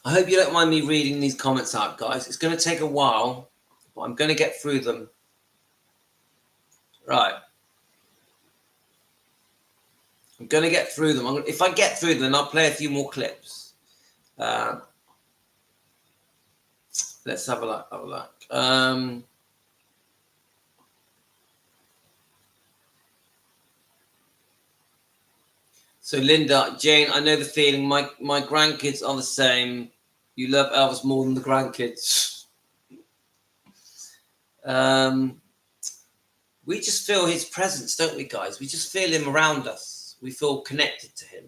I hope you don't mind me reading these comments out, guys. It's going to take a while, but I'm going to get through them. Right. I'm going to get through them. If I get through them, I'll play a few more clips. Let's have a look. So Linda, Jane, I know the feeling. My grandkids are the same. You love Elvis more than the grandkids. We just feel his presence, don't we, guys? We just feel him around us. We feel connected to him.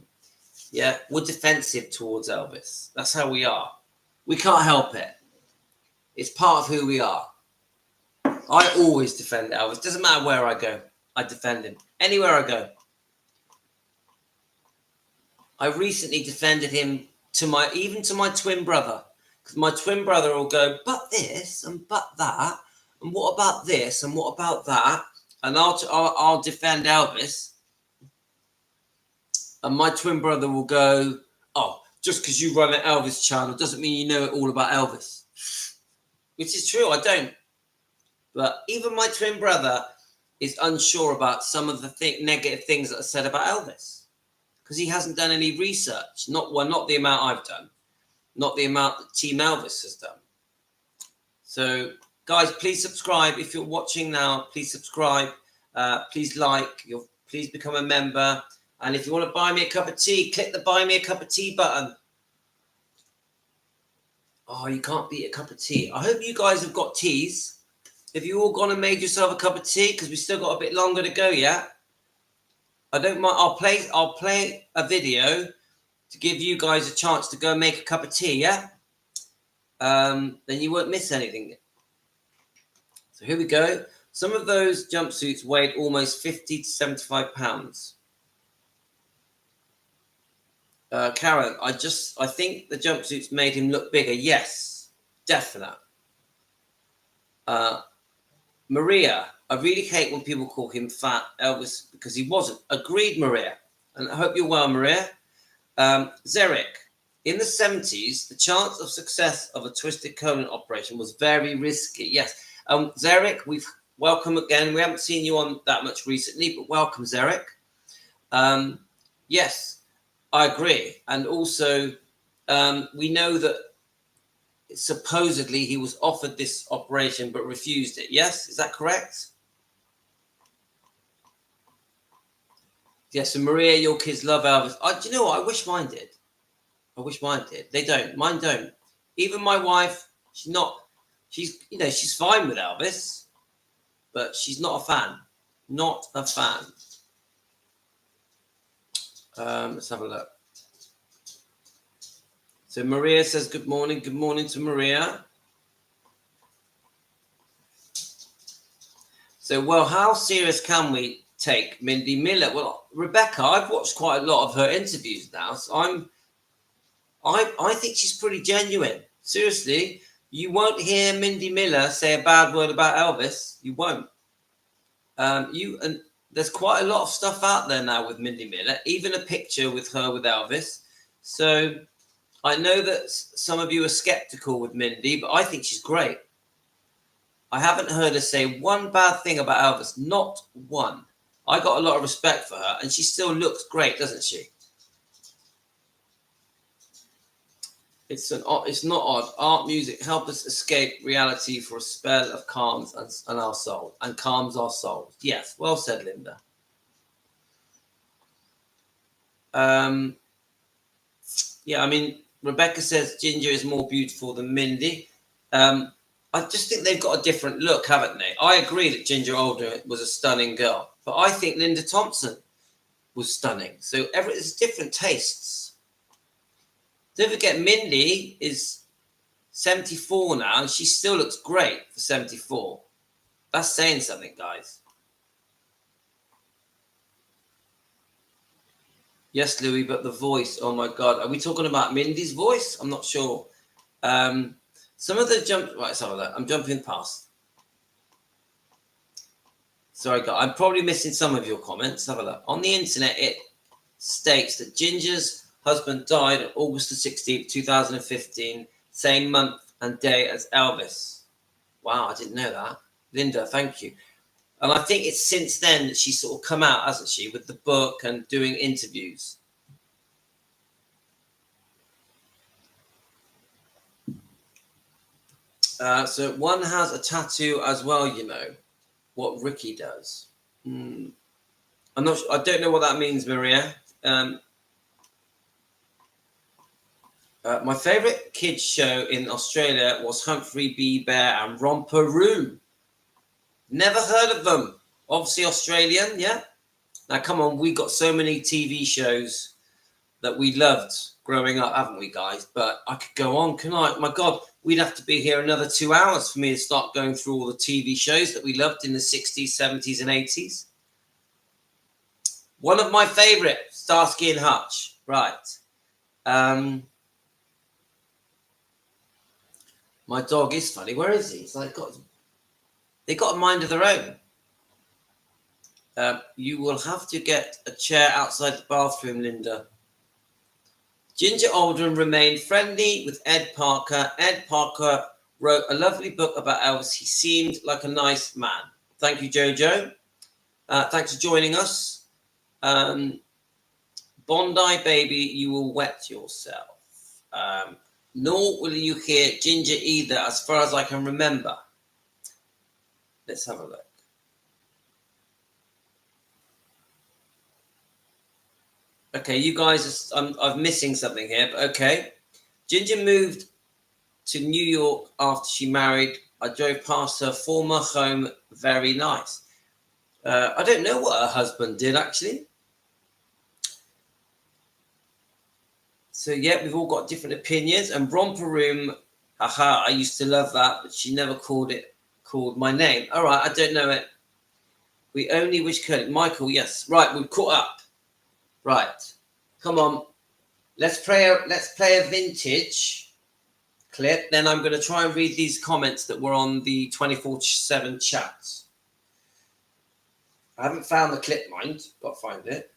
Yeah, we're defensive towards Elvis. That's how we are. We can't help it. It's part of who we are. I always defend Elvis. Doesn't matter where I go. I defend him. Anywhere I go. I recently defended him even to my twin brother. Because my twin brother will go, but this and but that. And what about this and what about that? And I'll defend Elvis. And my twin brother will go, oh, just because you run an Elvis channel doesn't mean you know it all about Elvis. Which is true, I don't. But even my twin brother is unsure about some of the negative things that are said about Elvis. Because he hasn't done any research. Not the amount I've done. Not the amount that Team Elvis has done. So, guys, please subscribe. If you're watching now, please subscribe. Please like. Please become a member. And if you want to buy me a cup of tea, click the buy me a cup of tea button. Oh, you can't beat a cup of tea. I hope you guys have got teas. Have you all gone and made yourself a cup of tea? Because we've still got a bit longer to go, yeah? I don't mind. I'll play a video to give you guys a chance to go and make a cup of tea, yeah? Then you won't miss anything. So here we go. Some of those jumpsuits weighed almost 50 to 75 pounds. Karen, I think the jumpsuits made him look bigger. Yes, definite. Maria, I really hate when people call him fat Elvis because he wasn't. Agreed, Maria. And I hope you're well, Maria. Zarek, in the 70s, the chance of success of a twisted colon operation was very risky. Yes. Zarek, welcome again. We haven't seen you on that much recently, but welcome, Zarek. Yes, I agree. And also, we know that supposedly he was offered this operation but refused it. Yes, is that correct? Yes, and Maria, your kids love Elvis. Do you know what? I wish mine did. They don't. Mine don't. Even my wife, she's fine with Elvis, but she's not a fan. Not a fan. Let's have a look. So Maria says good morning. Good morning to Maria. So, well, how serious can we take Mindy Miller? Well, Rebecca, I've watched quite a lot of her interviews now, so I think she's pretty genuine. Seriously, you won't hear Mindy Miller say a bad word about Elvis. You won't. And there's quite a lot of stuff out there now with Mindy Miller, even a picture with her with Elvis. So I know that some of you are skeptical with Mindy, but I think she's great. I haven't heard her say one bad thing about Elvis, not one. I got a lot of respect for her, and she still looks great, doesn't she? It's not odd. Art music help us escape reality for a spell of calms and our soul, and calms our souls. Yes, well said, Linda. Yeah, I mean, Rebecca says Ginger is more beautiful than Mindy. I just think they've got a different look, haven't they? I agree that Ginger Alden was a stunning girl, but I think Linda Thompson was stunning. So there's different tastes. Don't forget, Mindy is 74 now, and she still looks great for 74. That's saying something, guys. Yes, Louis, but the voice, oh my God. Are we talking about Mindy's voice? I'm not sure. Some of the right, sorry, I'm jumping past. Sorry, guys, I'm probably missing some of your comments. Have a look. On the internet, it states that Ginger's husband died on August the 16th, 2015, same month and day as Elvis. Wow, I didn't know that. Linda, thank you. And I think it's since then that she's sort of come out, hasn't she, with the book and doing interviews. So one has a tattoo as well, you know, what Ricky does. I'm not sure, I don't know what that means, Maria. My favourite kids show in Australia was Humphrey B. Bear and Romper Room. Never heard of them. Obviously Australian, yeah? Now, come on, we got so many TV shows that we loved growing up, haven't we, guys? But I could go on, can I? My God, we'd have to be here another 2 hours for me to start going through all the TV shows that we loved in the 60s, 70s, and 80s. One of my favourite, Starsky and Hutch. Right. My dog is funny. Where is he? It's like they got a mind of their own. You will have to get a chair outside the bathroom, Linda. Ginger Alden remained friendly with Ed Parker. Ed Parker wrote a lovely book about Elvis. He seemed like a nice man. Thank you, Jojo. Thanks for joining us. Bondi, baby, you will wet yourself. Nor will you hear Ginger either, as far as I can remember. Let's have a look. Okay, you guys, I'm missing something here, but okay. Ginger moved to New York after she married. I drove past her former home. Very nice. I don't know what her husband did, actually. So, yeah, we've all got different opinions. And Romper Room, haha, I used to love that, but she never called my name. All right, I don't know it. We only wish Curly. Michael, yes. Right, we've caught up. Right. Come on. Let's play a vintage clip. Then I'm going to try and read these comments that were on the 24/7 chat. I haven't found the clip, mind. Got to find it.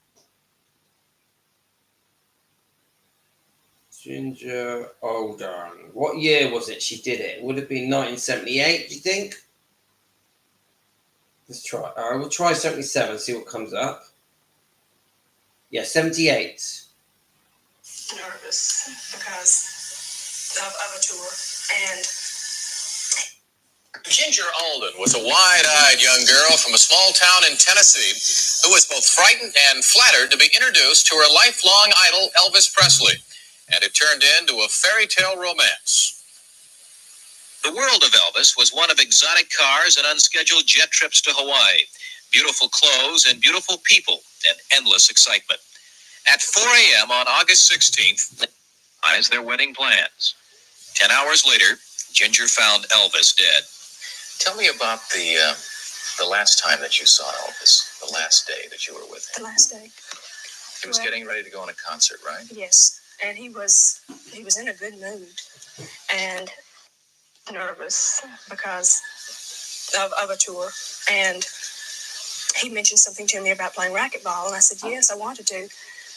Ginger Alden. What year was it she did it? Would it have been 1978, do you think? Let's try. We'll try 77, see what comes up. Yeah, 78. Nervous because of a tour. And Ginger Alden was a wide-eyed young girl from a small town in Tennessee who was both frightened and flattered to be introduced to her lifelong idol, Elvis Presley. And it turned into a fairy tale romance. The world of Elvis was one of exotic cars and unscheduled jet trips to Hawaii, beautiful clothes and beautiful people, and endless excitement. At 4 a.m. on August 16th, finalized their wedding plans. 10 hours later, Ginger found Elvis dead. Tell me about the last time that you saw Elvis, the last day that you were with him. the last day, He was getting ready to go on a concert, right? yes, and he was in a good mood and nervous because of a tour. And he mentioned something to me about playing racquetball, and I said, yes, I wanted to.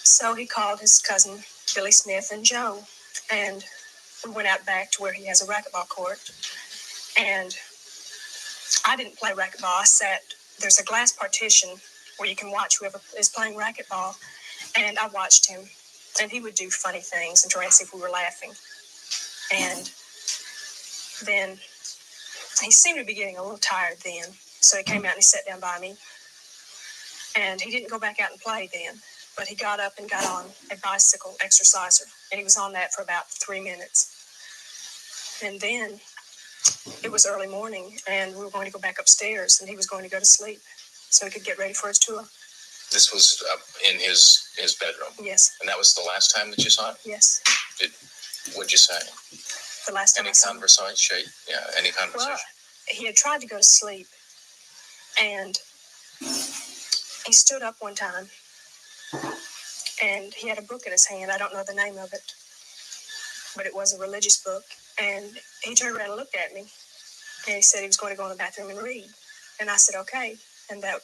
So he called his cousin, Billy Smith, and Joe, and we went out back to where he has a racquetball court. And I didn't play racquetball. There's a glass partition where you can watch whoever is playing racquetball, and I watched him, and he would do funny things and try and see if we were laughing. And then he seemed to be getting a little tired then, so he came out and he sat down by me, and he didn't go back out and play then. But he got up and got on a bicycle exerciser, and he was on that for about 3 minutes. And then it was early morning, and we were going to go back upstairs, and he was going to go to sleep so he could get ready for his tour. This was in his bedroom. Yes, And that was the last time that you saw him? yes. What'd you say? The last time Any I saw him. conversation? Yeah, any conversation? Well, he had tried to go to sleep, and he stood up one time, and he had a book in his hand. I don't know the name of it, but it was a religious book. And he turned around and looked at me, and he said he was going to go in the bathroom and read. And I said, okay. And that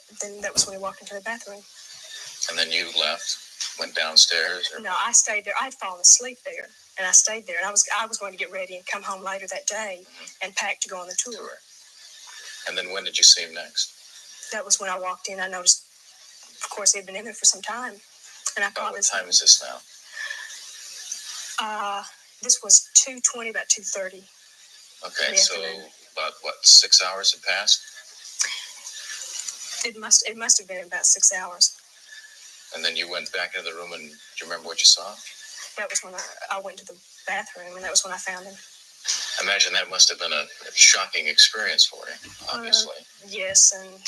was when he walked into the bathroom. And then you left? went downstairs? Or? No, I stayed there. I had fallen asleep there, and I stayed there. And I was going to get ready and come home later that day and pack to go on the tour. And then when did you see him next? That was when I walked in. I noticed, of course, he had been in there for some time. And I About called what time is this now? This was 2:20, about 2:30. Okay, so about what, 6 hours had passed? It must have been about 6 hours. And then you went back into the room, and do you remember what you saw? That was when I went to the bathroom, and that was when I found him. I imagine that must have been a shocking experience for you, obviously. Yes, and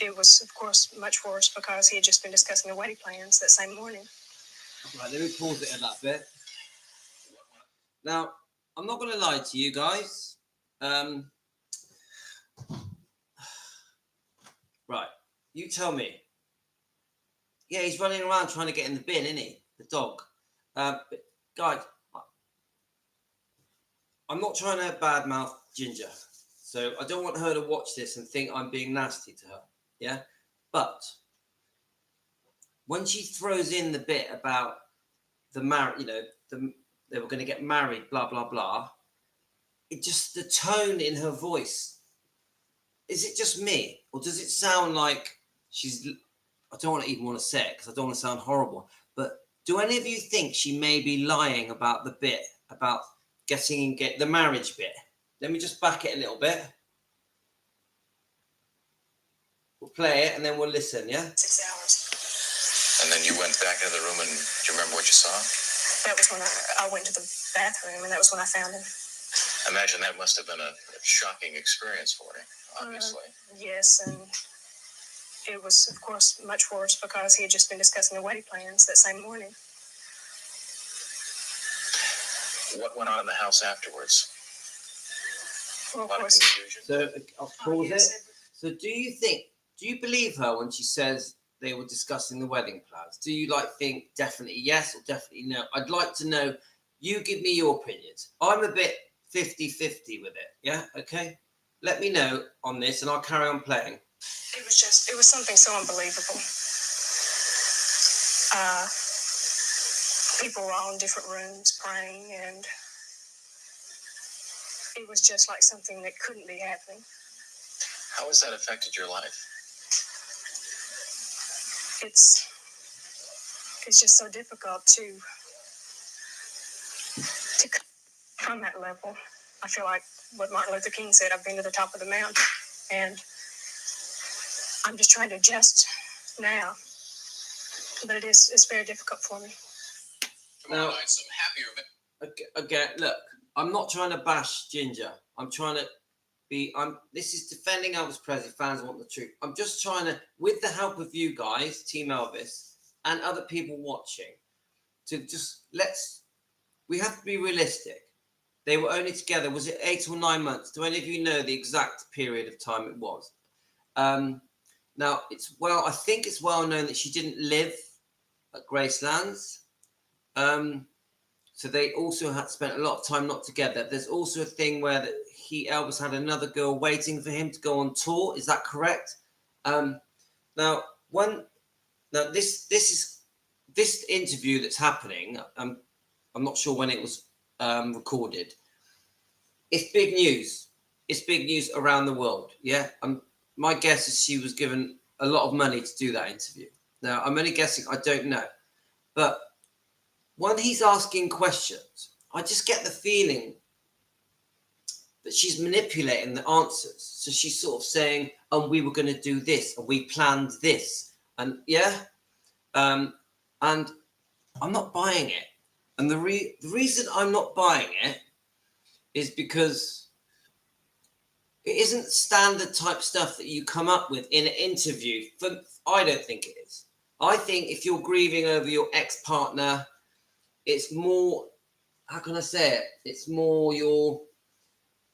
it was, of course, much worse because he had just been discussing the wedding plans that same morning. Right, let me pause it a little bit. Now, I'm not going to lie to you guys. Right, you tell me. Yeah, he's running around trying to get in the bin, isn't he? The dog. But guys, I'm not trying to badmouth Ginger. So I don't want her to watch this and think I'm being nasty to her. Yeah? But when she throws in the bit about the marriage, they were going to get married, blah, blah, blah. It just, the tone in her voice, is it just me? Or does it sound like she's, I don't even want to say it because I don't want to sound horrible, but do any of you think she may be lying about the bit, about get the marriage bit? Let me just back it a little bit. We'll play it and then we'll listen, yeah? 6 hours. And then you went back into the room, and do you remember what you saw? That was when I went to the bathroom, and that was when I found him. I imagine that must have been a shocking experience for you, obviously. Yes, and it was, of course, much worse because he had just been discussing the wedding plans that same morning. What went on in the house afterwards? Well, A of lot of course. confusion. So I'll pause yes. it. So do you believe her when she says they were discussing the wedding plans? Do you think definitely yes or definitely no? I'd like to know, you give me your opinions. I'm a bit 50-50 with it. Yeah. Okay. Let me know on this and I'll carry on playing. It was something so unbelievable. People were all in different rooms praying, and it was just like something that couldn't be happening. How has that affected your life? It's just so difficult to come that level. I feel like what Martin Luther King said, I've been to the top of the mountain, and I'm just trying to adjust now. But it's very difficult for me. Now, some happier. again, look, I'm not trying to bash Ginger. I'm trying to this is defending Elvis Presley. Fans want the truth. I'm just trying to, with the help of you guys, Team Elvis, and other people watching, to just we have to be realistic. They were only together, was it 8 or 9 months? Do any of you know the exact period of time it was? Now, I think it's well known that she didn't live at Gracelands. So they also had spent a lot of time not together. There's also a thing where Elvis had another girl waiting for him to go on tour. Is that correct? Now this interview that's happening. I'm not sure when it was recorded. It's big news. It's big news around the world. Yeah. My guess is she was given a lot of money to do that interview. Now I'm only guessing. I don't know, but when he's asking questions, I just get the feeling that she's manipulating the answers. So she's sort of saying, we were going to do this, and we planned this. And and I'm not buying it. And the reason I'm not buying it is because it isn't standard type stuff that you come up with in an interview. I don't think it is. I think if you're grieving over your ex-partner, it's more, how can I say it? It's more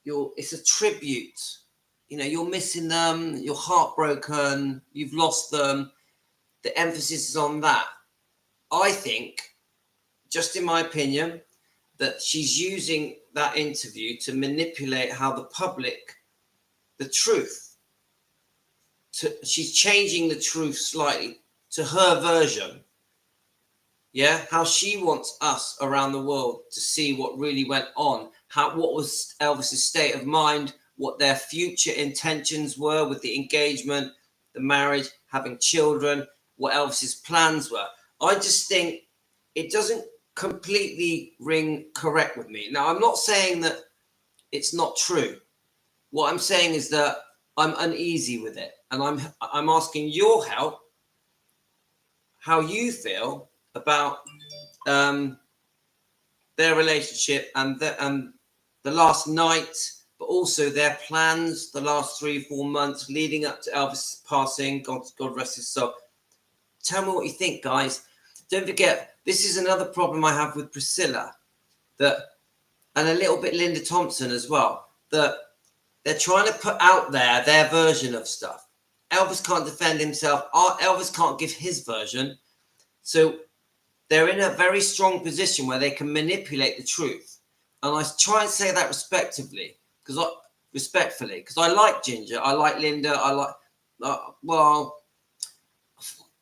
it's a tribute. You're missing them, you're heartbroken, you've lost them. The emphasis is on that. I think, just in my opinion, that she's using that interview to manipulate how the truth. She's changing the truth slightly to her version. Yeah, how she wants us around the world to see what really went on, what was Elvis's state of mind, what their future intentions were with the engagement, the marriage, having children, what Elvis's plans were. I just think it doesn't completely ring correct with me. Now, I'm not saying that it's not true. What I'm saying is that I'm uneasy with it, and I'm asking your help, how you feel about their relationship and the last night, but also their plans the last 3-4 months leading up to Elvis passing. God rest his soul. Tell me what you think, guys. Don't forget, this is another problem I have with Priscilla, and a little bit Linda Thompson as well, that they're trying to put out there their version of stuff. Elvis can't defend himself. Elvis can't give his version. So they're in a very strong position where they can manipulate the truth. And I try and say that respectfully, because I like Ginger, I like Linda, well,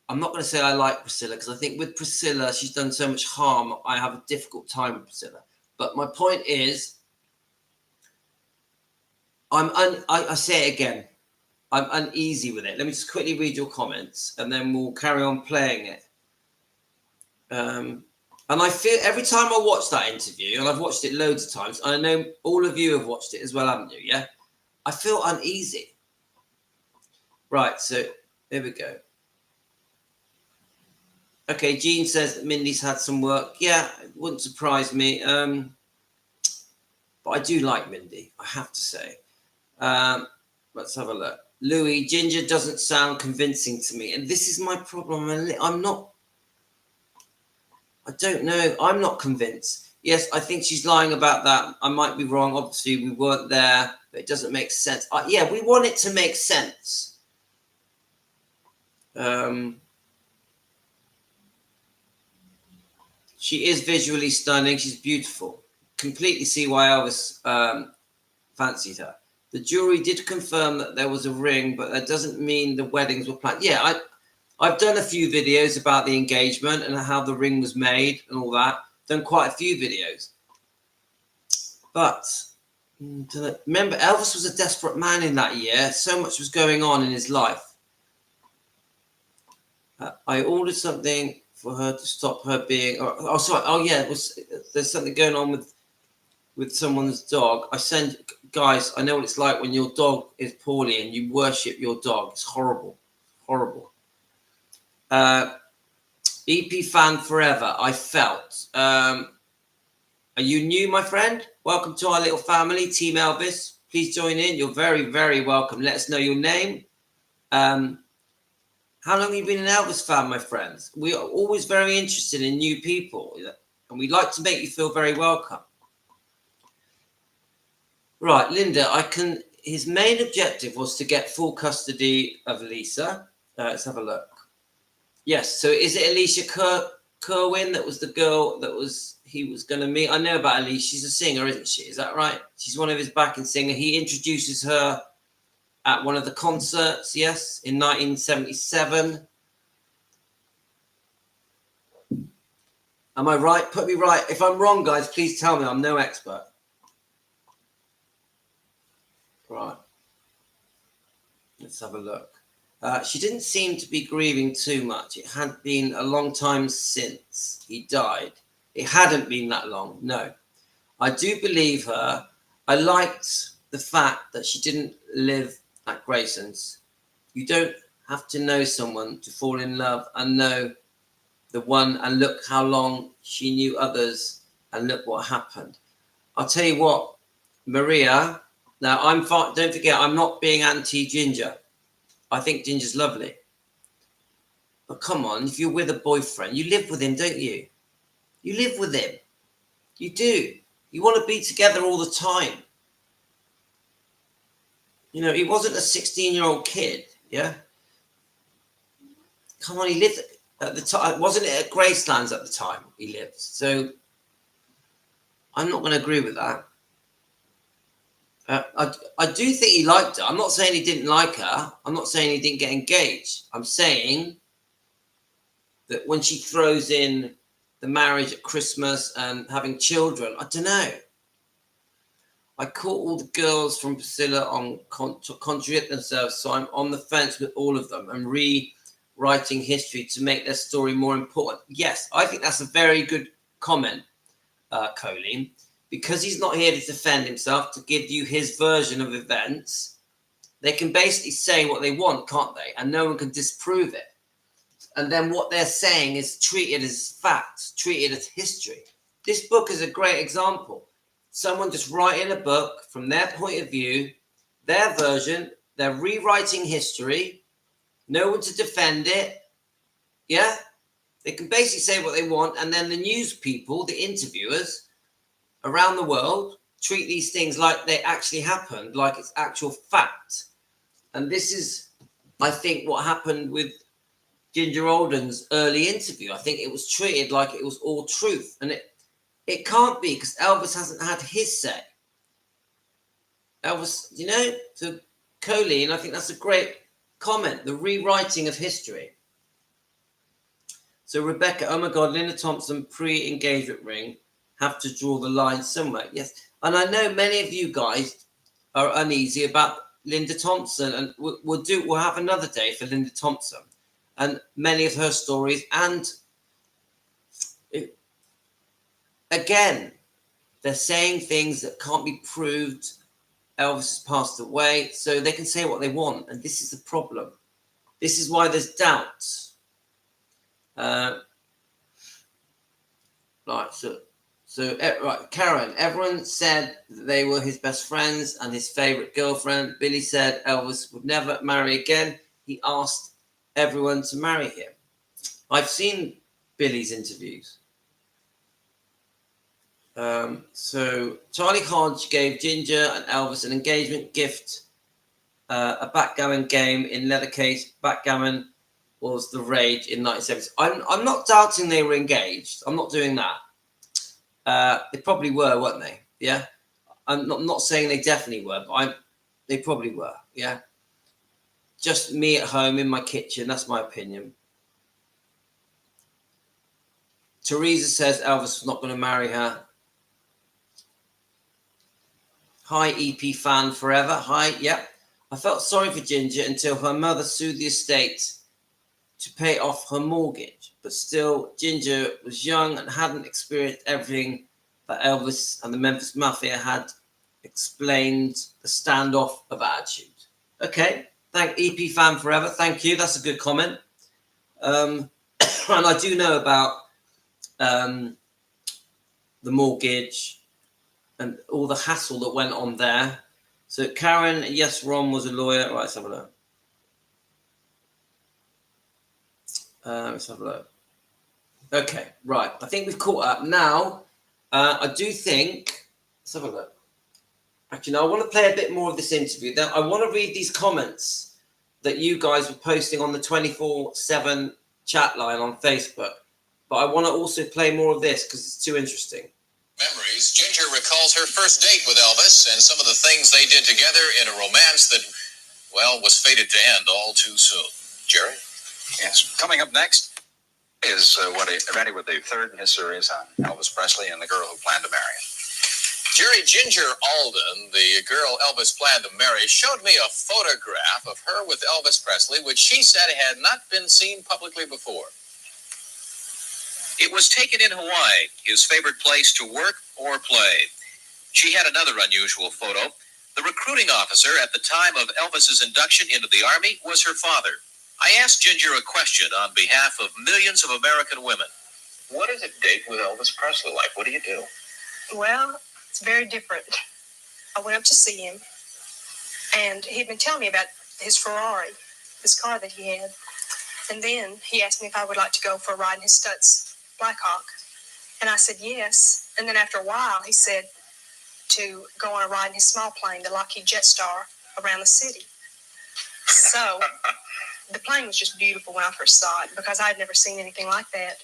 I'm not going to say I like Priscilla, because I think with Priscilla, she's done so much harm. I have a difficult time with Priscilla. But my point is, I say it again, I'm uneasy with it. Let me just quickly read your comments, and then we'll carry on playing it. And I feel every time I watch that interview, and I've watched it loads of times, and I know all of you have watched it as well, haven't you? Yeah, I feel uneasy. Right, so here we go. Okay, Jean says that Mindy's had some work. Yeah, it wouldn't surprise me. But I do like Mindy, I have to say. Let's have a look. Louis, Ginger doesn't sound convincing to me, and this is my problem. I don't know. I'm not convinced. Yes, I think she's lying about that. I might be wrong. Obviously, we weren't there, but it doesn't make sense. Yeah, we want it to make sense. She is visually stunning. She's beautiful. Completely see why Elvis fancied her. The jury did confirm that there was a ring, but that doesn't mean the weddings were planned. Yeah, I've done a few videos about the engagement and how the ring was made and all that. Done quite a few videos. But remember, Elvis was a desperate man in that year. So much was going on in his life. I ordered something for her to stop her being... sorry. Oh, yeah. There's something going on with someone's dog. Guys, I know what it's like when your dog is poorly and you worship your dog. It's horrible. Horrible. EP fan forever. I felt. Are you new, my friend? Welcome to our little family, Team Elvis. Please join in. You're very, very welcome. Let us know your name. How long have you been an Elvis fan, my friends? We are always very interested in new people, and we'd like to make you feel very welcome. Right, Linda, his main objective was to get full custody of Lisa. Let's have a look. Yes, so is it Alicia Kerwin that was the girl he was going to meet? I know about Alicia. She's a singer, isn't she? Is that right? She's one of his backing singers. He introduces her at one of the concerts, yes, in 1977. Am I right? Put me right. If I'm wrong, guys, please tell me. I'm no expert. Right. Let's have a look. She didn't seem to be grieving too much. It had been a long time since he died. It hadn't been that long, no. I do believe her. I liked the fact that she didn't live at Grayson's. You don't have to know someone to fall in love and know the one, and look how long she knew others, and look what happened. I'll tell you what, Maria, now don't forget, I'm not being anti-Ginger. I think Ginger's lovely. But come on, if you're with a boyfriend, you live with him, don't you? You live with him. You do. You want to be together all the time. You know, he wasn't a 16-year-old kid, yeah? Come on, he lived at the time. Wasn't it at Gracelands at the time he lived? So I'm not going to agree with that. I do think he liked her. I'm not saying he didn't like her. I'm not saying he didn't get engaged. I'm saying that when she throws in the marriage at Christmas and having children. I don't know. I caught all the girls from Priscilla on contradict themselves, so I'm on the fence with all of them and rewriting history to make their story more important. Yes, I think that's a very good comment, Colleen, because he's not here to defend himself, to give you his version of events. They can basically say what they want, can't they? And no one can disprove it. And then what they're saying is treated as facts, treated as history. This book is a great example. Someone just writing a book from their point of view, their version, they're rewriting history, no one to defend it. Yeah? They can basically say what they want, and then the news people, the interviewers around the world, treat these things like they actually happened, like it's actual fact. And this is, I think, what happened with Ginger Alden's early interview. I think it was treated like it was all truth, and it can't be, because Elvis hasn't had his say. Elvis, you know, to Colleen, I think that's a great comment, the rewriting of history. So Rebecca, oh my God, Linda Thompson pre-engagement ring, have to draw the line somewhere. Yes, and I know many of you guys are uneasy about Linda Thompson, and we'll have another day for Linda Thompson and many of her stories. And again, they're saying things that can't be proved. Elvis has passed away, so they can say what they want, and this is the problem. This is why there's doubts. Right, Karen, everyone said that they were his best friends and his favorite girlfriend. Billy said Elvis would never marry again. He asked everyone to marry him. I've seen Billy's interviews. So Charlie Hodge gave Ginger and Elvis an engagement gift, a backgammon game in leather case. Backgammon was the rage in 1970s. I'm not doubting they were engaged. I'm not doing that. They probably were, weren't they? Yeah. I'm not saying they definitely were, but they probably were. Yeah. Just me at home in my kitchen. That's my opinion. Teresa says Elvis was not going to marry her. Hi, EP fan forever. Hi, yep. I felt sorry for Ginger until her mother sued the estate to pay off her mortgage. But still, Ginger was young and hadn't experienced everything that Elvis and the Memphis Mafia had explained the standoff of attitude. Okay, thank EP fan forever. Thank you. That's a good comment. And I do know about the mortgage and all the hassle that went on there. So Karen, yes, Ron was a lawyer. Right, let's have a look. Let's have a look. Okay, right. I think we've caught up. Now, I do think... Let's have a look. Actually, no, I want to play a bit more of this interview. Then I want to read these comments that you guys were posting on the 24/7 chat line on Facebook. But I want to also play more of this because it's too interesting. Memories. Ginger recalls her first date with Elvis and some of the things they did together in a romance that, well, was fated to end all too soon. Jerry? Yes. Coming up next is ready with the third in his series on Elvis Presley and the girl who planned to marry him. Jerry, Ginger Alden, the girl Elvis planned to marry, showed me a photograph of her with Elvis Presley, which she said had not been seen publicly before. It was taken in Hawaii, his favorite place to work or play. She had another unusual photo. The recruiting officer at the time of Elvis's induction into the Army was her father. I asked Ginger a question on behalf of millions of American women. What is a date with Elvis Presley like? What do you do? Well, it's very different. I went up to see him, and he'd been telling me about his Ferrari, this car that he had. And then he asked me if I would like to go for a ride in his Stutz Blackhawk. And I said yes. And then after a while, he said to go on a ride in his small plane, the Lockheed Jetstar, around the city. So the plane was just beautiful when I first saw it because I had never seen anything like that.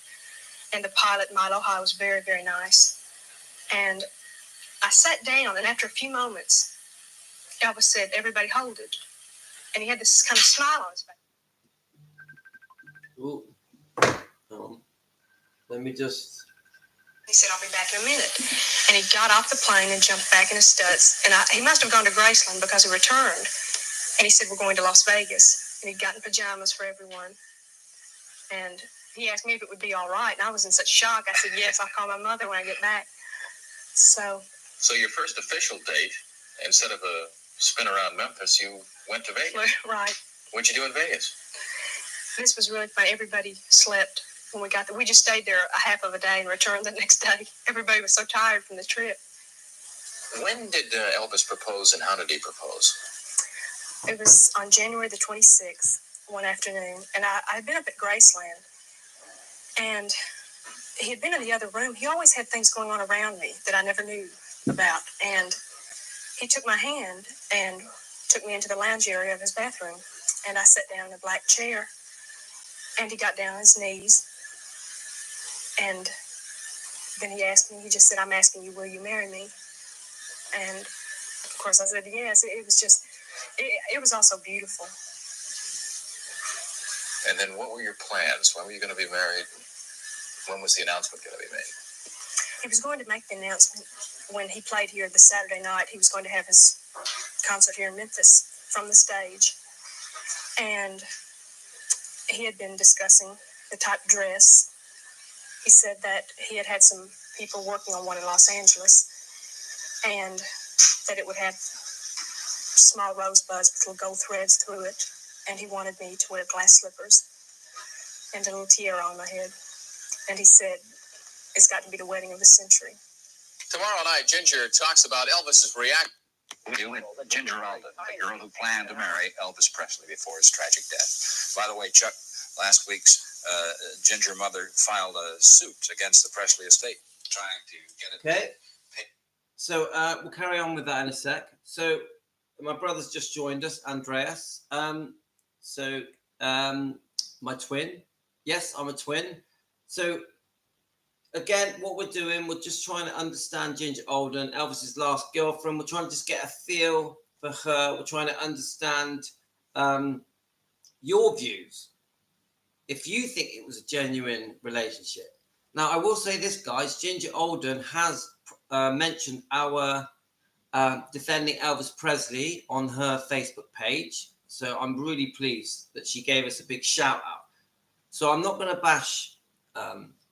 And the pilot, Milo High, was very, very nice. And I sat down, and after a few moments, Elvis said, "Everybody hold it." And he had this kind of smile on his face. Ooh. Let me just. He said, I'll be back in a minute. And he got off the plane and jumped back in his Stutz. And he must have gone to Graceland because he returned. And he said, we're going to Las Vegas. And he'd gotten pajamas for everyone. And he asked me if it would be all right. And I was in such shock. I said, yes, I'll call my mother when I get back. So your first official date, instead of a spin around Memphis, you went to Vegas. Right. What'd you do in Vegas? This was really fun. Everybody slept when we got there. We just stayed there a half of a day and returned the next day. Everybody was so tired from the trip. When did Elvis propose, and how did he propose? It was on January the 26th, one afternoon, and I had been up at Graceland, and he had been in the other room. He always had things going on around me that I never knew about, and he took my hand and took me into the lounge area of his bathroom, and I sat down in a black chair, and he got down on his knees, and then he asked me, he just said, I'm asking you, will you marry me? And of course I said yes. It was just, it was also beautiful. And then what were your plans? When were you going to be married? When was the announcement going to be made? He was going to make the announcement when he played here the Saturday night. He was going to have his concert here in Memphis from the stage. And he had been discussing the type of dress. He said that he had had some people working on one in Los Angeles, and that it would have small rosebuds with little gold threads through it. And he wanted me to wear glass slippers and a little tiara on my head. And he said, it's got to be the wedding of the century. Tomorrow night, Ginger talks about Elvis's reaction. Ginger Alden, the girl who planned to marry Elvis Presley before his tragic death. By the way, Chuck, last week's Ginger mother filed a suit against the Presley estate, trying to get it. Okay. So we'll carry on with that in a sec. So my brother's just joined us, Andreas. My twin. Yes, I'm a twin. So again, what we're doing, we're just trying to understand Ginger Alden, Elvis's last girlfriend. We're trying to just get a feel for her. We're trying to understand your views. If you think it was a genuine relationship. Now, I will say this, guys. Ginger Alden has mentioned our defending Elvis Presley on her Facebook page. So I'm really pleased that she gave us a big shout out. So I'm not going to bash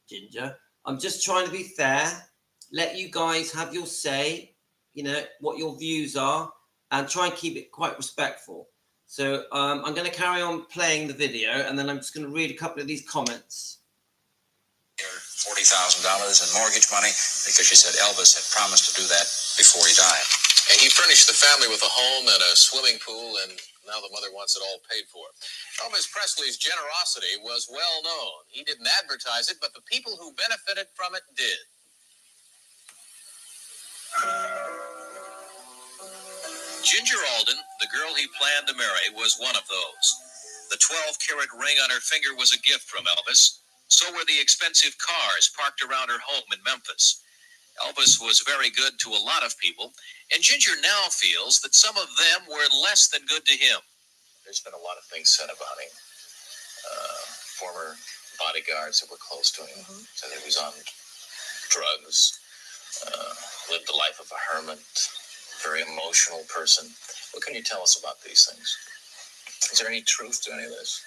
Ginger. I'm just trying to be fair, let you guys have your say, you know, what your views are, and try and keep it quite respectful. So I'm going to carry on playing the video, and then I'm just going to read a couple of these comments. $40,000 in mortgage money because she said Elvis had promised to do that before he died. And he furnished the family with a home and a swimming pool, and now the mother wants it all paid for. Elvis Presley's generosity was well known. He didn't advertise it, but the people who benefited from it did. Ginger Alden, the girl he planned to marry, was one of those. The 12-carat ring on her finger was a gift from Elvis. So were the expensive cars parked around her home in Memphis. Elvis was very good to a lot of people, and Ginger now feels that some of them were less than good to him. There's been a lot of things said about him. Former bodyguards that were close to him said he was on drugs, lived the life of a hermit, very emotional person. What can you tell us about these things? Is there any truth to any of this?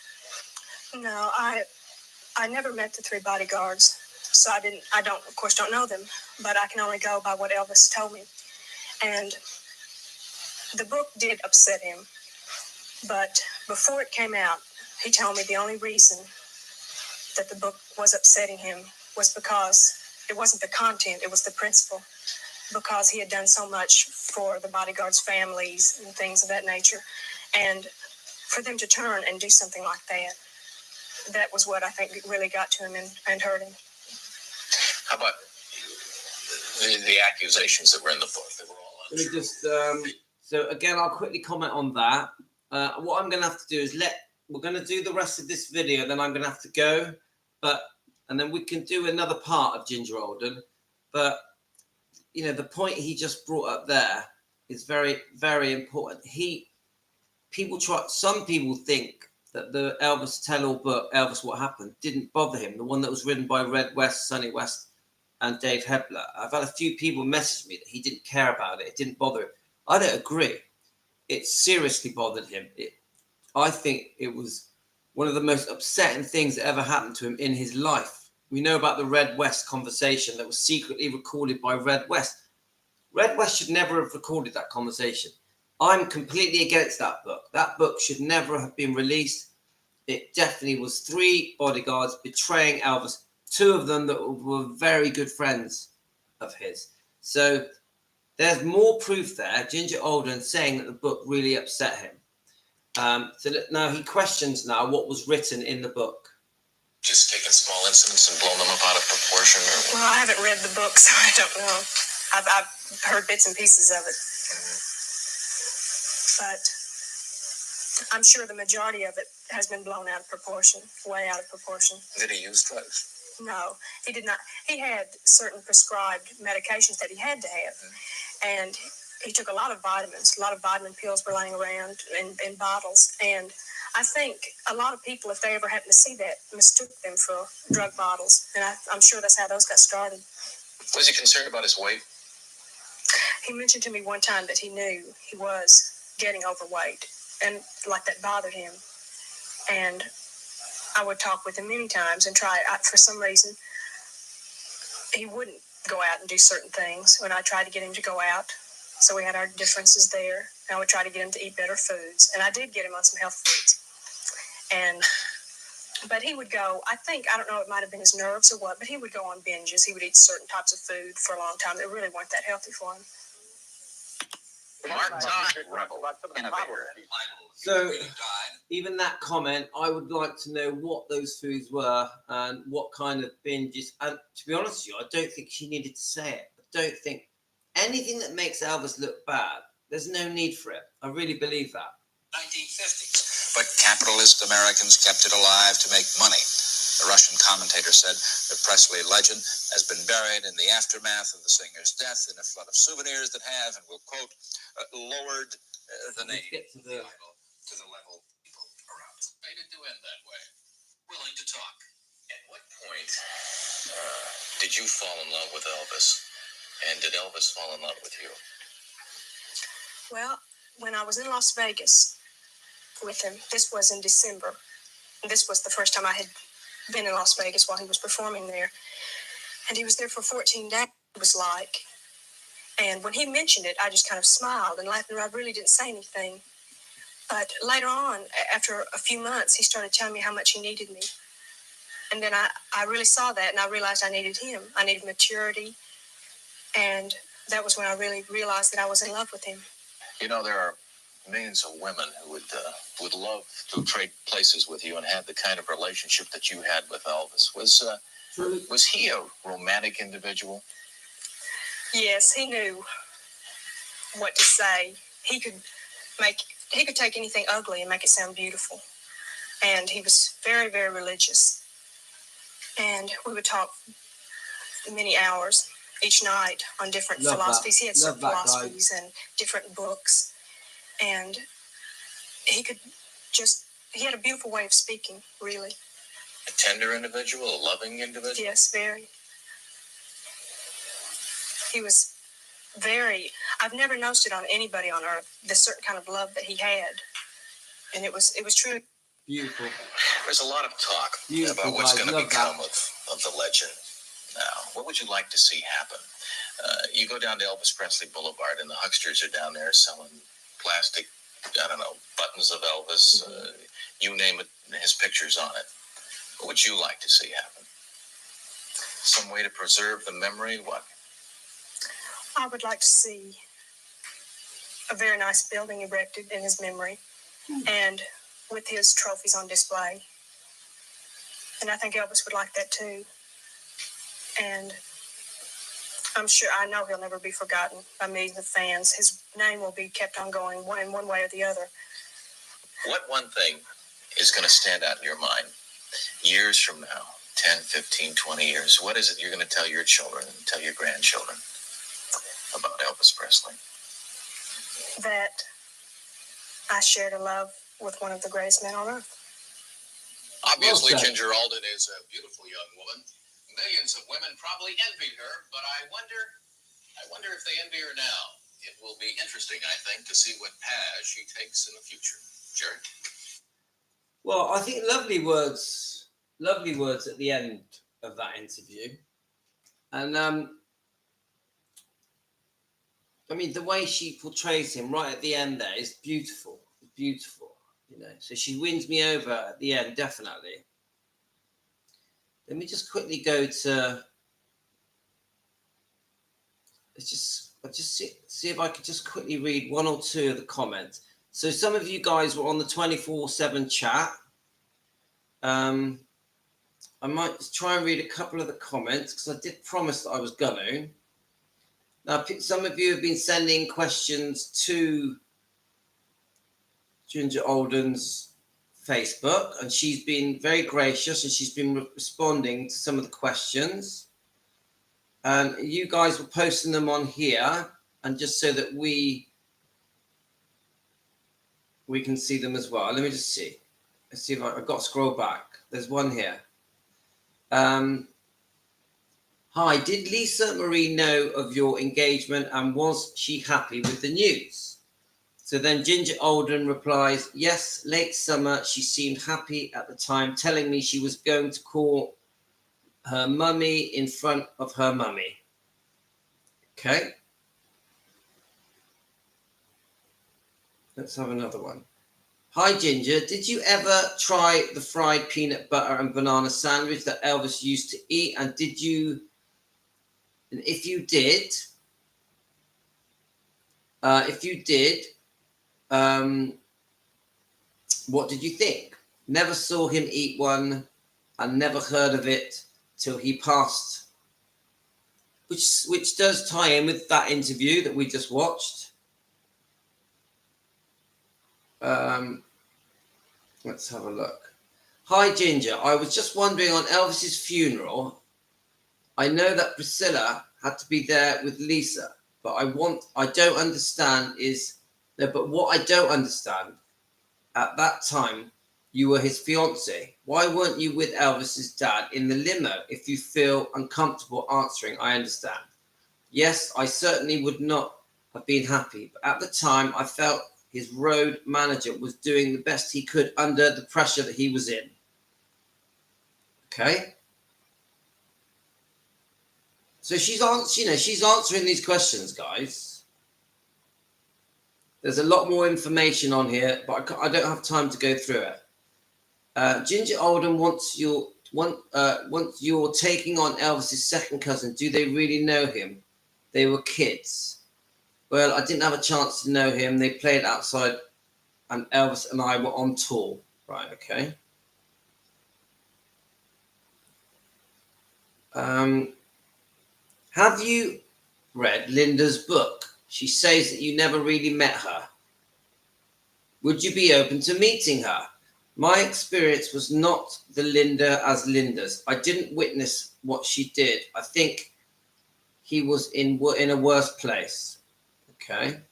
No, I never met the three bodyguards, so I don't, of course, don't know them, but I can only go by what Elvis told me. And the book did upset him, but before it came out, he told me the only reason that the book was upsetting him was because it wasn't the content, it was the principle, because he had done so much for the bodyguards' families and things of that nature. And for them to turn and do something like that, that was what I think really got to him and hurt him. How about the accusations that were in the book? They were all Let me just, so again, I'll quickly comment on that. What I'm going to have to do is we're going to do the rest of this video, then I'm going to have to go, and then we can do another part of Ginger Alden. But, you know, the point he just brought up there is very, very important. Some people think that the Elvis tell-all book, Elvis What Happened, didn't bother him. The one that was written by Red West, Sonny West, and Dave Hebler. I've had a few people message me that he didn't care about it. It didn't bother him. I don't agree. It seriously bothered him. I think it was one of the most upsetting things that ever happened to him in his life. We know about the Red West conversation that was secretly recorded by Red West. Red West should never have recorded that conversation. I'm completely against that book. That book should never have been released. It definitely was 3 bodyguards betraying Elvis, 2 of them that were very good friends of his. So there's more proof there, Ginger Alden saying that the book really upset him. So that now he questions now what was written in the book. Just taking small incidents and blowing them up out of proportion? Or... Well, I haven't read the book, so I don't know. I've heard bits and pieces of it. But I'm sure the majority of it has been blown out of proportion, way out of proportion. Did he use drugs? No, he did not. He had certain prescribed medications that he had to have. And he took a lot of vitamins. A lot of vitamin pills were laying around in bottles. And I think a lot of people, if they ever happened to see that, mistook them for drug bottles. And I'm sure that's how those got started. Was he concerned about his weight? He mentioned to me one time that he knew he was getting overweight, and like that bothered him. And I would talk with him many times and try. For some reason, he wouldn't go out and do certain things when I tried to get him to go out. So we had our differences there. And I would try to get him to eat better foods, and I did get him on some health foods. But he would go, I don't know, it might have been his nerves or what, but he would go on binges. He would eat certain types of food for a long time that really weren't that healthy for him. Mark Todd, rebel, innovator. So even that comment, I would like to know what those foods were and what kind of binges. And to be honest with you, I don't think she needed to say it. I don't think anything that makes Elvis look bad, there's no need for it. I really believe that. 1950s. But capitalist Americans kept it alive to make money. The Russian commentator said the Presley legend has been buried in the aftermath of the singer's death in a flood of souvenirs that have, and we'll quote, lowered the name To the to the level people around. Fated to end that way. Willing to talk. At what point did you fall in love with Elvis? And did Elvis fall in love with you? Well, when I was in Las Vegas with him, this was in December. This was the first time I had been in Las Vegas while he was performing there. And he was there for 14 days, it was like. And when he mentioned it, I just kind of smiled and laughed, and I really didn't say anything. But later on, after a few months, he started telling me how much he needed me. And then I really saw that, and I realized I needed him. I needed maturity. And that was when I really realized that I was in love with him. You know, there are millions of women who would love to trade places with you and have the kind of relationship that you had with Elvis. Was he a romantic individual? Yes, he knew what to say. He could take anything ugly and make it sound beautiful. And he was very, very religious. And we would talk many hours each night on different philosophies. He had certain philosophies and different books. And he had a beautiful way of speaking, really. A tender individual, a loving individual? Yes, very. He was I've never noticed it on anybody on earth, the certain kind of love that he had. And it was true. beautiful. There's a lot of talk about what's going to become of the legend now. What would you like to see happen? You go down to Elvis Presley Boulevard, and the hucksters are down there selling plastic, buttons of Elvis, you name it, his pictures on it. What would you like to see happen? Some way to preserve the memory? What? I would like to see a very nice building erected in his memory and with his trophies on display. And I think Elvis would like that too. And I know he'll never be forgotten by millions of fans. His name will be kept on going in one way or the other. What one thing is going to stand out in your mind years from now, 10, 15, 20 years? What is it you're going to tell your children and tell your grandchildren about Elvis Presley? That I shared a love with one of the greatest men on earth. Obviously, Well said. Ginger Alden is a beautiful young woman. Millions of women probably envied her, but I wonder if they envy her now. It will be interesting, I think, to see what path she takes in the future. Jerry? Well, I think lovely words at the end of that interview. And I mean, the way she portrays him right at the end there is beautiful. Beautiful, you know. So she wins me over at the end, definitely. Let me just quickly go to. I'll just see if I could just quickly read one or two of the comments. So some of you guys were on the 24/7 chat. I might just try and read a couple of the comments because I did promise that I was going to. Now, some of you have been sending questions to Ginger Alden's Facebook, and she's been very gracious and she's been responding to some of the questions. And you guys were posting them on here, and just so that we can see them as well. Let me just see. Let's see if I've got to scroll back. There's one here. Hi, did Lisa Marie know of your engagement and was she happy with the news? So then Ginger Alden replies, yes, late summer, she seemed happy at the time, telling me she was going to call her mummy in front of her mummy. Okay. Let's have another one. Hi, Ginger. Did you ever try the fried peanut butter and banana sandwich that Elvis used to eat? And if you did, what did you think? Never saw him eat one and never heard of it till he passed. Which does tie in with that interview that we just watched. Let's have a look. Hi, Ginger. I was just wondering on Elvis's funeral. I know that Priscilla had to be there with Lisa, but what I don't understand, at that time, you were his fiance. Why weren't you with Elvis's dad in the limo? If you feel uncomfortable answering, I understand. Yes, I certainly would not have been happy, but at the time, I felt his road manager was doing the best he could under the pressure that he was in. Okay. So she's answering these questions, guys. There's a lot more information on here, but I don't have time to go through it. Ginger Alden wants you're taking on Elvis's second cousin. Do they really know him? They were kids. Well, I didn't have a chance to know him. They played outside, and Elvis and I were on tour. Right, okay. Have you read Linda's book? She says that you never really met her. Would you be open to meeting her? My experience was not the Linda as Linda's. I didn't witness what she did. I think he was in a worse place. Okay.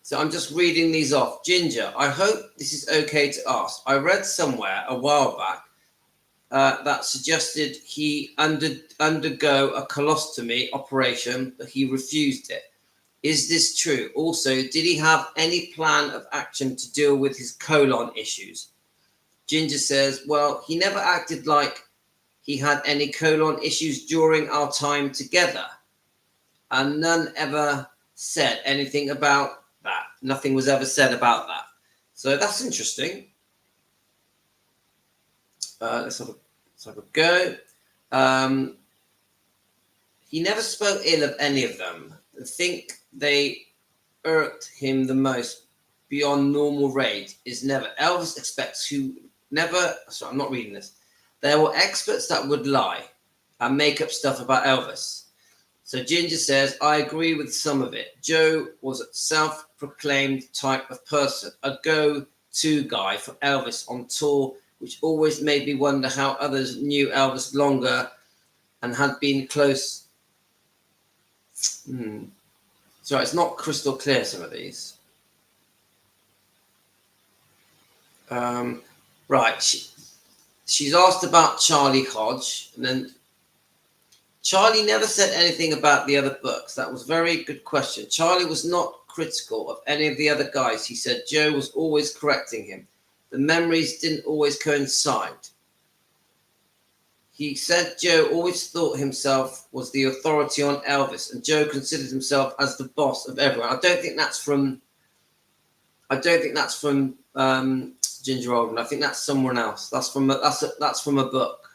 So I'm just reading these off. Ginger, I hope this is okay to ask. I read somewhere a while back that suggested he undergo a colostomy operation, but he refused it. Is this true? Also, did he have any plan of action to deal with his colon issues? Ginger says, well, he never acted like he had any colon issues during our time together, and none ever said anything about that. Nothing was ever said about that. So that's interesting. Let's have a go. He never spoke ill of any of them. I think they irked him the most beyond normal rate is never. Elvis expects who never. Sorry, I'm not reading this. There were experts that would lie and make up stuff about Elvis. So Ginger says, I agree with some of it. Joe was a self-proclaimed type of person, a go-to guy for Elvis on tour, which always made me wonder how others knew Elvis longer and had been close. Sorry, it's not crystal clear, some of these. Right. She's asked about Charlie Hodge, and then Charlie never said anything about the other books. That was a very good question. Charlie was not critical of any of the other guys. He said Joe was always correcting him. The memories didn't always coincide. He said Joe always thought himself was the authority on Elvis, and Joe considered himself as the boss of everyone. I don't think that's from Ginger Alden. I think that's someone else. That's from a book.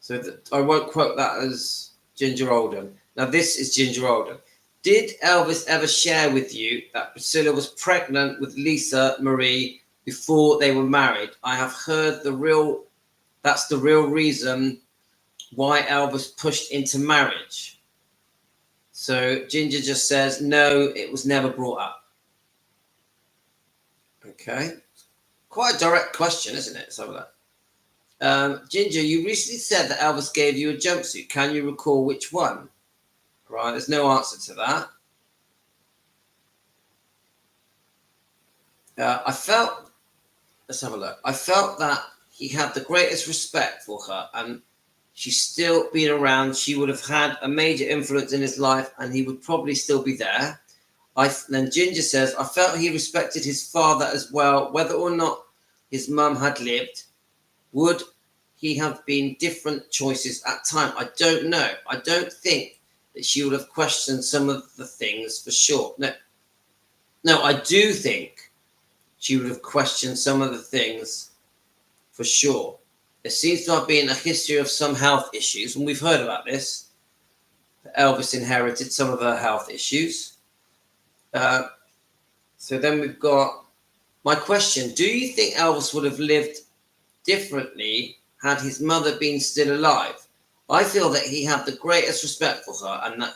So I won't quote that as Ginger Alden. Now this is Ginger Alden. Did Elvis ever share with you that Priscilla was pregnant with Lisa Marie before they were married? I have heard that's the real reason why Elvis pushed into marriage. So Ginger just says, no, it was never brought up. Okay. Quite a direct question, isn't it? Some of that. Ginger, you recently said that Elvis gave you a jumpsuit. Can you recall which one? Right, there's no answer to that. Let's have a look. I felt that he had the greatest respect for her, and she's still been around. She would have had a major influence in his life, and he would probably still be there. Then Ginger says, I felt he respected his father as well. Whether or not his mum had lived, would he have been different choices at time? I don't know. I don't think that she would have questioned some of the things for sure. No, I do think she would have questioned some of the things for sure. There seems to have been a history of some health issues, and we've heard about this. Elvis inherited some of her health issues. So then we've got my question. Do you think Elvis would have lived differently had his mother been still alive? I feel that he had the greatest respect for her, and that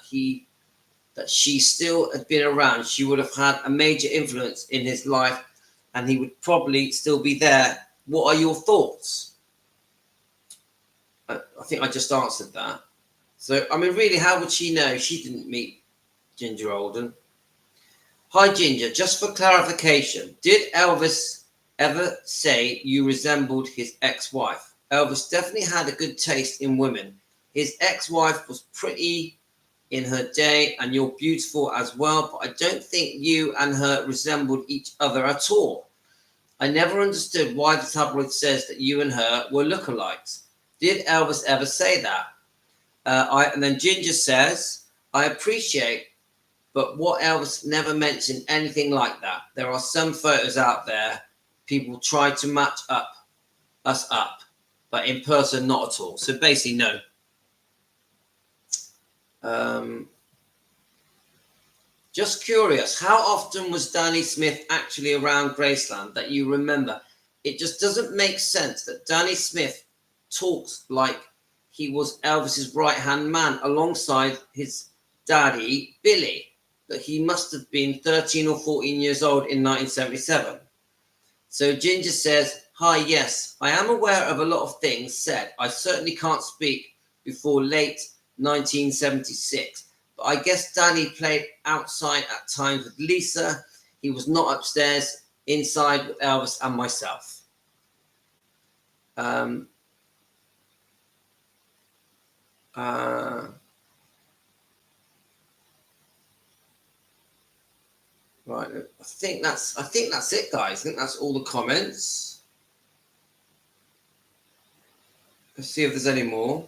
she still had been around. She would have had a major influence in his life, and he would probably still be there. What are your thoughts? I think I just answered that. So, I mean, really, how would she know? She didn't meet Ginger Alden. Hi, Ginger. Just for clarification, did Elvis ever say you resembled his ex-wife? Elvis definitely had a good taste in women. His ex-wife was pretty in her day, and you're beautiful as well, but I don't think you and her resembled each other at all. I never understood why the tabloid says that you and her were lookalikes. Did Elvis ever say that? And then Ginger says, I appreciate, but what Elvis never mentioned anything like that. There are some photos out there. People try to match us up, but in person, not at all. So basically, no. Just curious, how often was Danny Smith actually around Graceland that you remember? It just doesn't make sense that Danny Smith talks like he was Elvis's right-hand man alongside his daddy, Billy, that he must have been 13 or 14 years old in 1977. So Ginger says, hi, yes, I am aware of a lot of things said. I certainly can't speak before late 1976. But I guess Danny played outside at times with Lisa. He was not upstairs, inside with Elvis and myself. Right, I think that's it, guys. I think that's all the comments. Let's see if there's any more.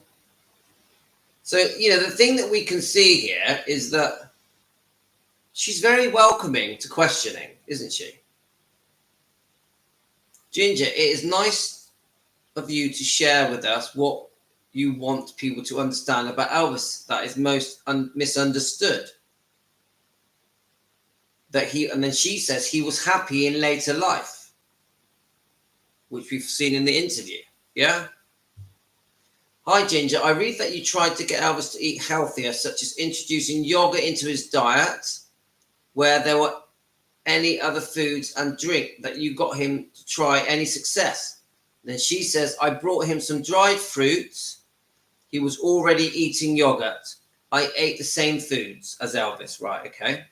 So, the thing that we can see here is that she's very welcoming to questioning, isn't she? Ginger, it is nice of you to share with us what you want people to understand about Elvis that is most misunderstood. And then she says he was happy in later life, which we've seen in the interview. Yeah. Hi, Ginger. I read that you tried to get Elvis to eat healthier, such as introducing yogurt into his diet, where there were any other foods and drink that you got him to try. Any success? Then she says, I brought him some dried fruits. He was already eating yogurt. I ate the same foods as Elvis. Right, okay.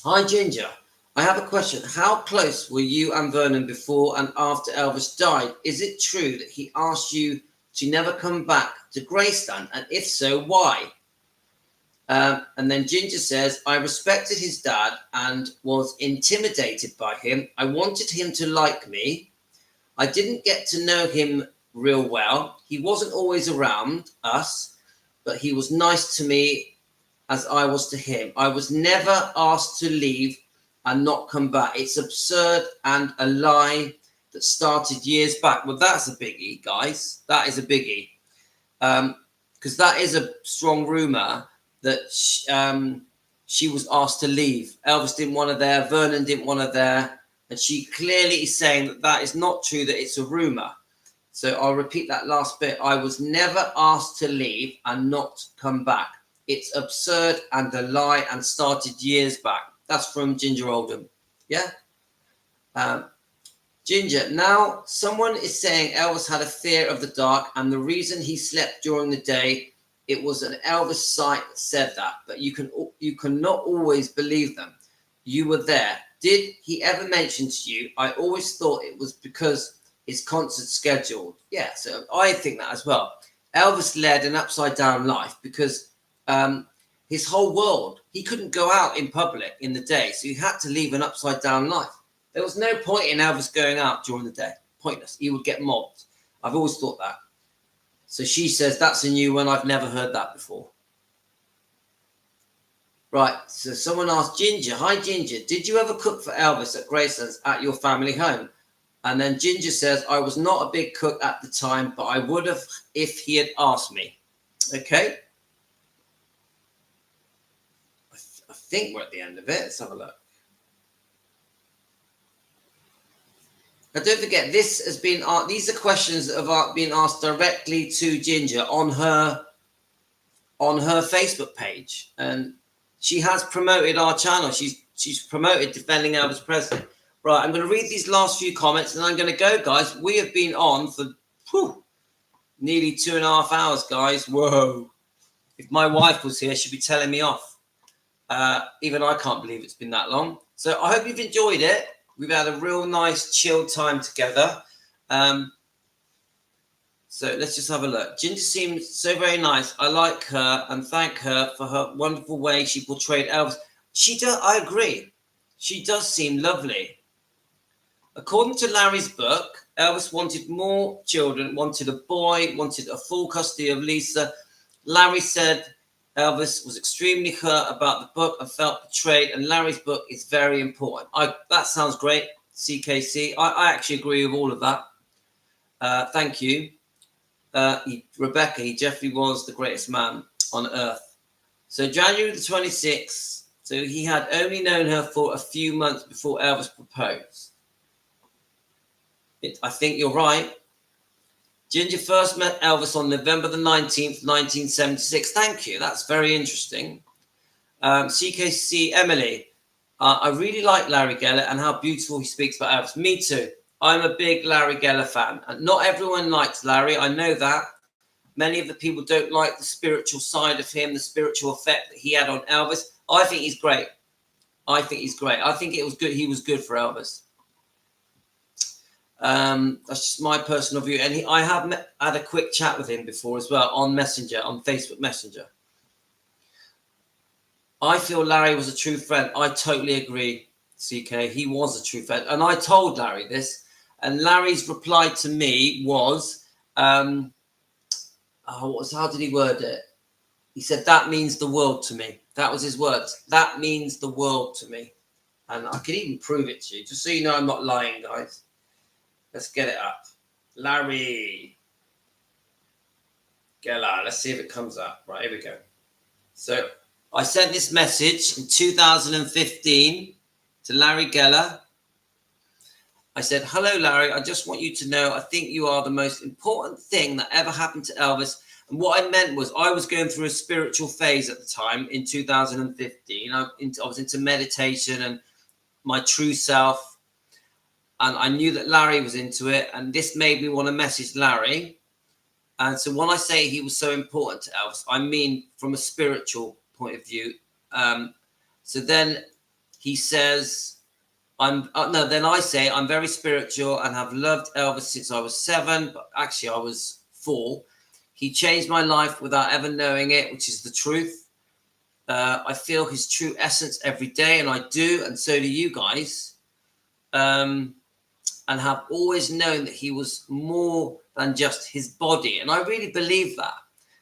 Hi, Ginger. I have a question. How close were you and Vernon before and after Elvis died? Is it true that he asked you to never come back to Graceland? And if so, why? And then Ginger says, I respected his dad and was intimidated by him. I wanted him to like me. I didn't get to know him real well. He wasn't always around us, but he was nice to me as I was to him. I was never asked to leave and not come back. It's absurd and a lie that started years back. Well, that's a biggie, guys. That is a biggie. Because that is a strong rumor that she was asked to leave. Elvis didn't want her there. Vernon didn't want her there. And she clearly is saying that that is not true, that it's a rumor. So I'll repeat that last bit. I was never asked to leave and not come back. It's absurd and a lie and started years back. That's from Ginger Oldham. Yeah? Ginger, now someone is saying Elvis had a fear of the dark and the reason he slept during the day, it was an Elvis site that said that, but you cannot always believe them. You were there. Did he ever mention to you, I always thought it was because his concert scheduled? Yeah, so I think that as well. Elvis led an upside down life because his whole world, he couldn't go out in public in the day, so he had to leave an upside down life. There was no point in Elvis going out during the day. Pointless. He would get mobbed. I've always thought that. So she says, that's a new one. I've never heard that before. Right. So someone asked Ginger, hi, Ginger, did you ever cook for Elvis at Graceland's at your family home? And then Ginger says, I was not a big cook at the time, but I would have if he had asked me. Okay. I think we're at the end of it. Let's have a look. Now, don't forget, this has been these are questions that have been asked directly to Ginger on her Facebook page, and she has promoted our channel. She's promoted Defending Elvis Presley. Right, I'm going to read these last few comments, and I'm going to go, guys. We have been on for nearly 2.5 hours, guys. Whoa! If my wife was here, she'd be telling me off. Even I can't believe it's been that long. So I hope you've enjoyed it. We've had a real nice, chill time together. So let's just have a look. Ginger seems so very nice. I like her and thank her for her wonderful way she portrayed Elvis. She does. I agree. She does seem lovely. According to Larry's book, Elvis wanted more children, wanted a boy, wanted a full custody of Lisa. Larry said Elvis was extremely hurt about the book and felt betrayed, and Larry's book is very important. That sounds great, CKC. I actually agree with all of that. Thank you. Rebecca, he definitely was the greatest man on earth. So January the 26th, so he had only known her for a few months before Elvis proposed. I think you're right. Ginger first met Elvis on November the 19th, 1976. Thank you. That's very interesting. CKC Emily. I really like Larry Geller and how beautiful he speaks about Elvis. Me too. I'm a big Larry Geller fan. And not everyone likes Larry. I know that. Many of the people don't like the spiritual side of him, the spiritual effect that he had on Elvis. I think he's great. I think it was good. He was good for Elvis. That's just my personal view, and I have had a quick chat with him before as well on Messenger, on Facebook Messenger. I feel Larry was a true friend. I totally agree, CK. He was a true friend, and I told Larry this, and Larry's reply to me was, how did he word it? He said, that means the world to me. That was his words. That means the world to me. And I can even prove it to you, just so you know I'm not lying, guys. Let's get it up. Larry Geller. Let's see if it comes up. Right, here we go. So I sent this message in 2015 to Larry Geller. I said, hello, Larry. I just want you to know I think you are the most important thing that ever happened to Elvis. And what I meant was I was going through a spiritual phase at the time in 2015. I was into meditation and my true self. And I knew that Larry was into it. And this made me want to message Larry. And so when I say he was so important to Elvis, I mean from a spiritual point of view. So then he says, Then I say I'm very spiritual and have loved Elvis since I was 7, but actually I was 4. He changed my life without ever knowing it, which is the truth. I feel his true essence every day, and I do, and so do you guys. And have always known that he was more than just his body. And I really believe that.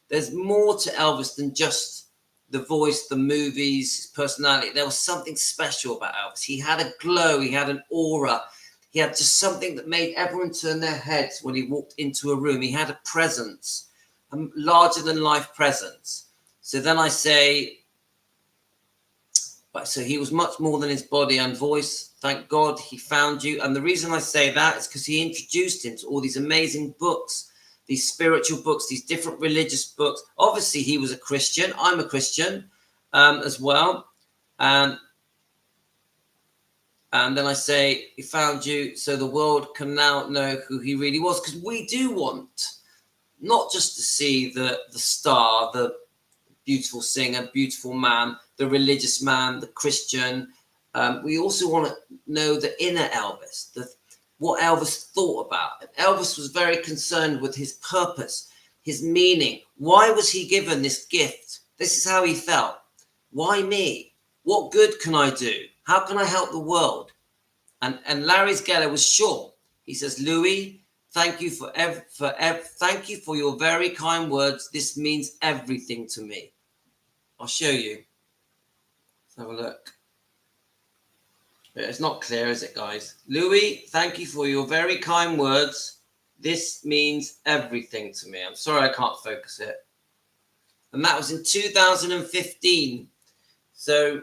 There's more to Elvis than just the voice, the movies, his personality. There was something special about Elvis. He had a glow, he had an aura. He had just something that made everyone turn their heads when he walked into a room. He had a presence, a larger than life presence. So then I say, so he was much more than his body and voice. Thank God he found you. And the reason I say that is because he introduced him to all these amazing books, these spiritual books, these different religious books. Obviously, he was a Christian. I'm a Christian as well. And then I say, he found you so the world can now know who he really was. Because we do want not just to see the star, the beautiful singer, beautiful man, the religious man, the Christian. We also want to know the inner Elvis, what Elvis thought about. And Elvis was very concerned with his purpose, his meaning. Why was he given this gift? This is how he felt. Why me? What good can I do? How can I help the world? And Larry Geller was sure. He says, Louis, thank you thank you for your very kind words. This means everything to me. I'll show you. Let's have a look. It's not clear, is it, guys? Louis, thank you for your very kind words. This means everything to me. I'm sorry I can't focus it. And that was in 2015. So,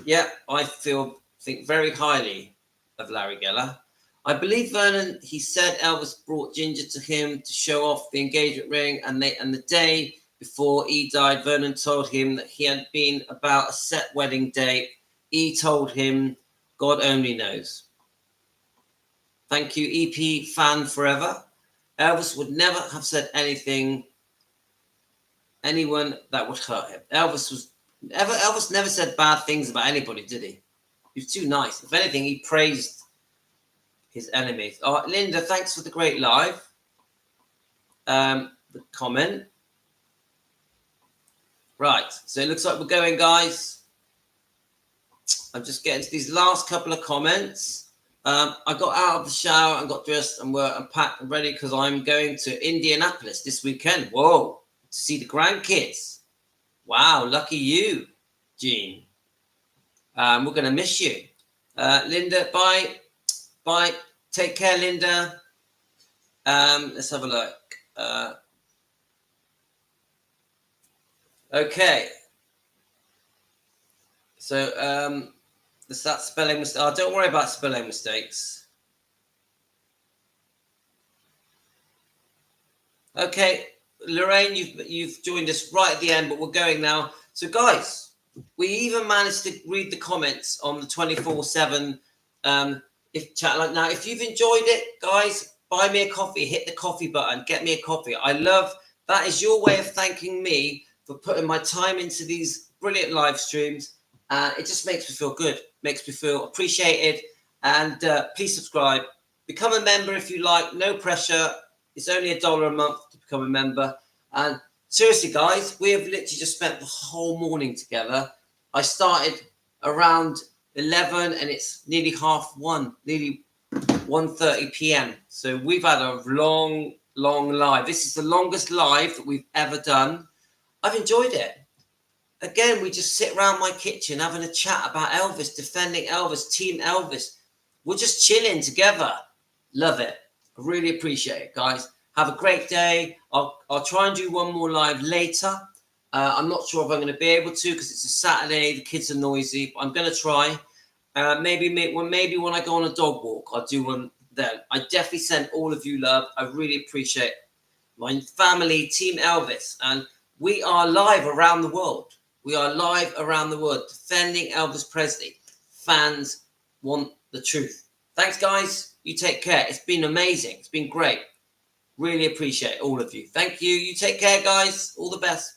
yeah, I think very highly of Larry Geller. I believe Vernon, he said Elvis brought Ginger to him to show off the engagement ring. And the day before he died, Vernon told him that he had been about a set wedding date. He told him, God only knows. Thank you, EP fan forever. Elvis would never have said anyone that would hurt him. Elvis never said bad things about anybody, did he? He was too nice. If anything, he praised his enemies. All right, Linda, thanks for the great live. The comment. Right, so it looks like we're going, guys. I'm just getting to these last couple of comments. I got out of the shower and got dressed and I'm packed and ready because I'm going to Indianapolis this weekend. Whoa, to see the grandkids. Wow, lucky you, Jean. We're going to miss you. Linda, bye. Bye. Take care, Linda. Let's have a look. Okay. So, is that spelling mistake? Oh, don't worry about spelling mistakes. Okay, Lorraine, you've joined us right at the end, but we're going now. So, guys, we even managed to read the comments on the 24/7 chat. Like now, if you've enjoyed it, guys, buy me a coffee. Hit the coffee button. Get me a coffee. I love that. Is your way of thanking me for putting my time into these brilliant live streams. It just makes me feel good, makes me feel appreciated. And please subscribe. Become a member if you like. No pressure. It's only $1 a month to become a member. And seriously, guys, we have literally just spent the whole morning together. I started around 11 and it's nearly 1:30, nearly 1:30 p.m. So we've had a long live. This is the longest live that we've ever done. I've enjoyed it. Again, we just sit around my kitchen having a chat about Elvis, defending Elvis, Team Elvis. We're just chilling together. Love it. I really appreciate it, guys. Have a great day. I'll try and do one more live later. I'm not sure if I'm going to be able to because it's a Saturday. The kids are noisy, but I'm going to try. Maybe when I go on a dog walk, I'll do one then. I definitely send all of you love. I really appreciate my family, Team Elvis. And we are live around the world. We are live around the world defending Elvis Presley. Fans want the truth. Thanks, guys. You take care. It's been amazing. It's been great. Really appreciate all of you. Thank you. You take care, guys. All the best.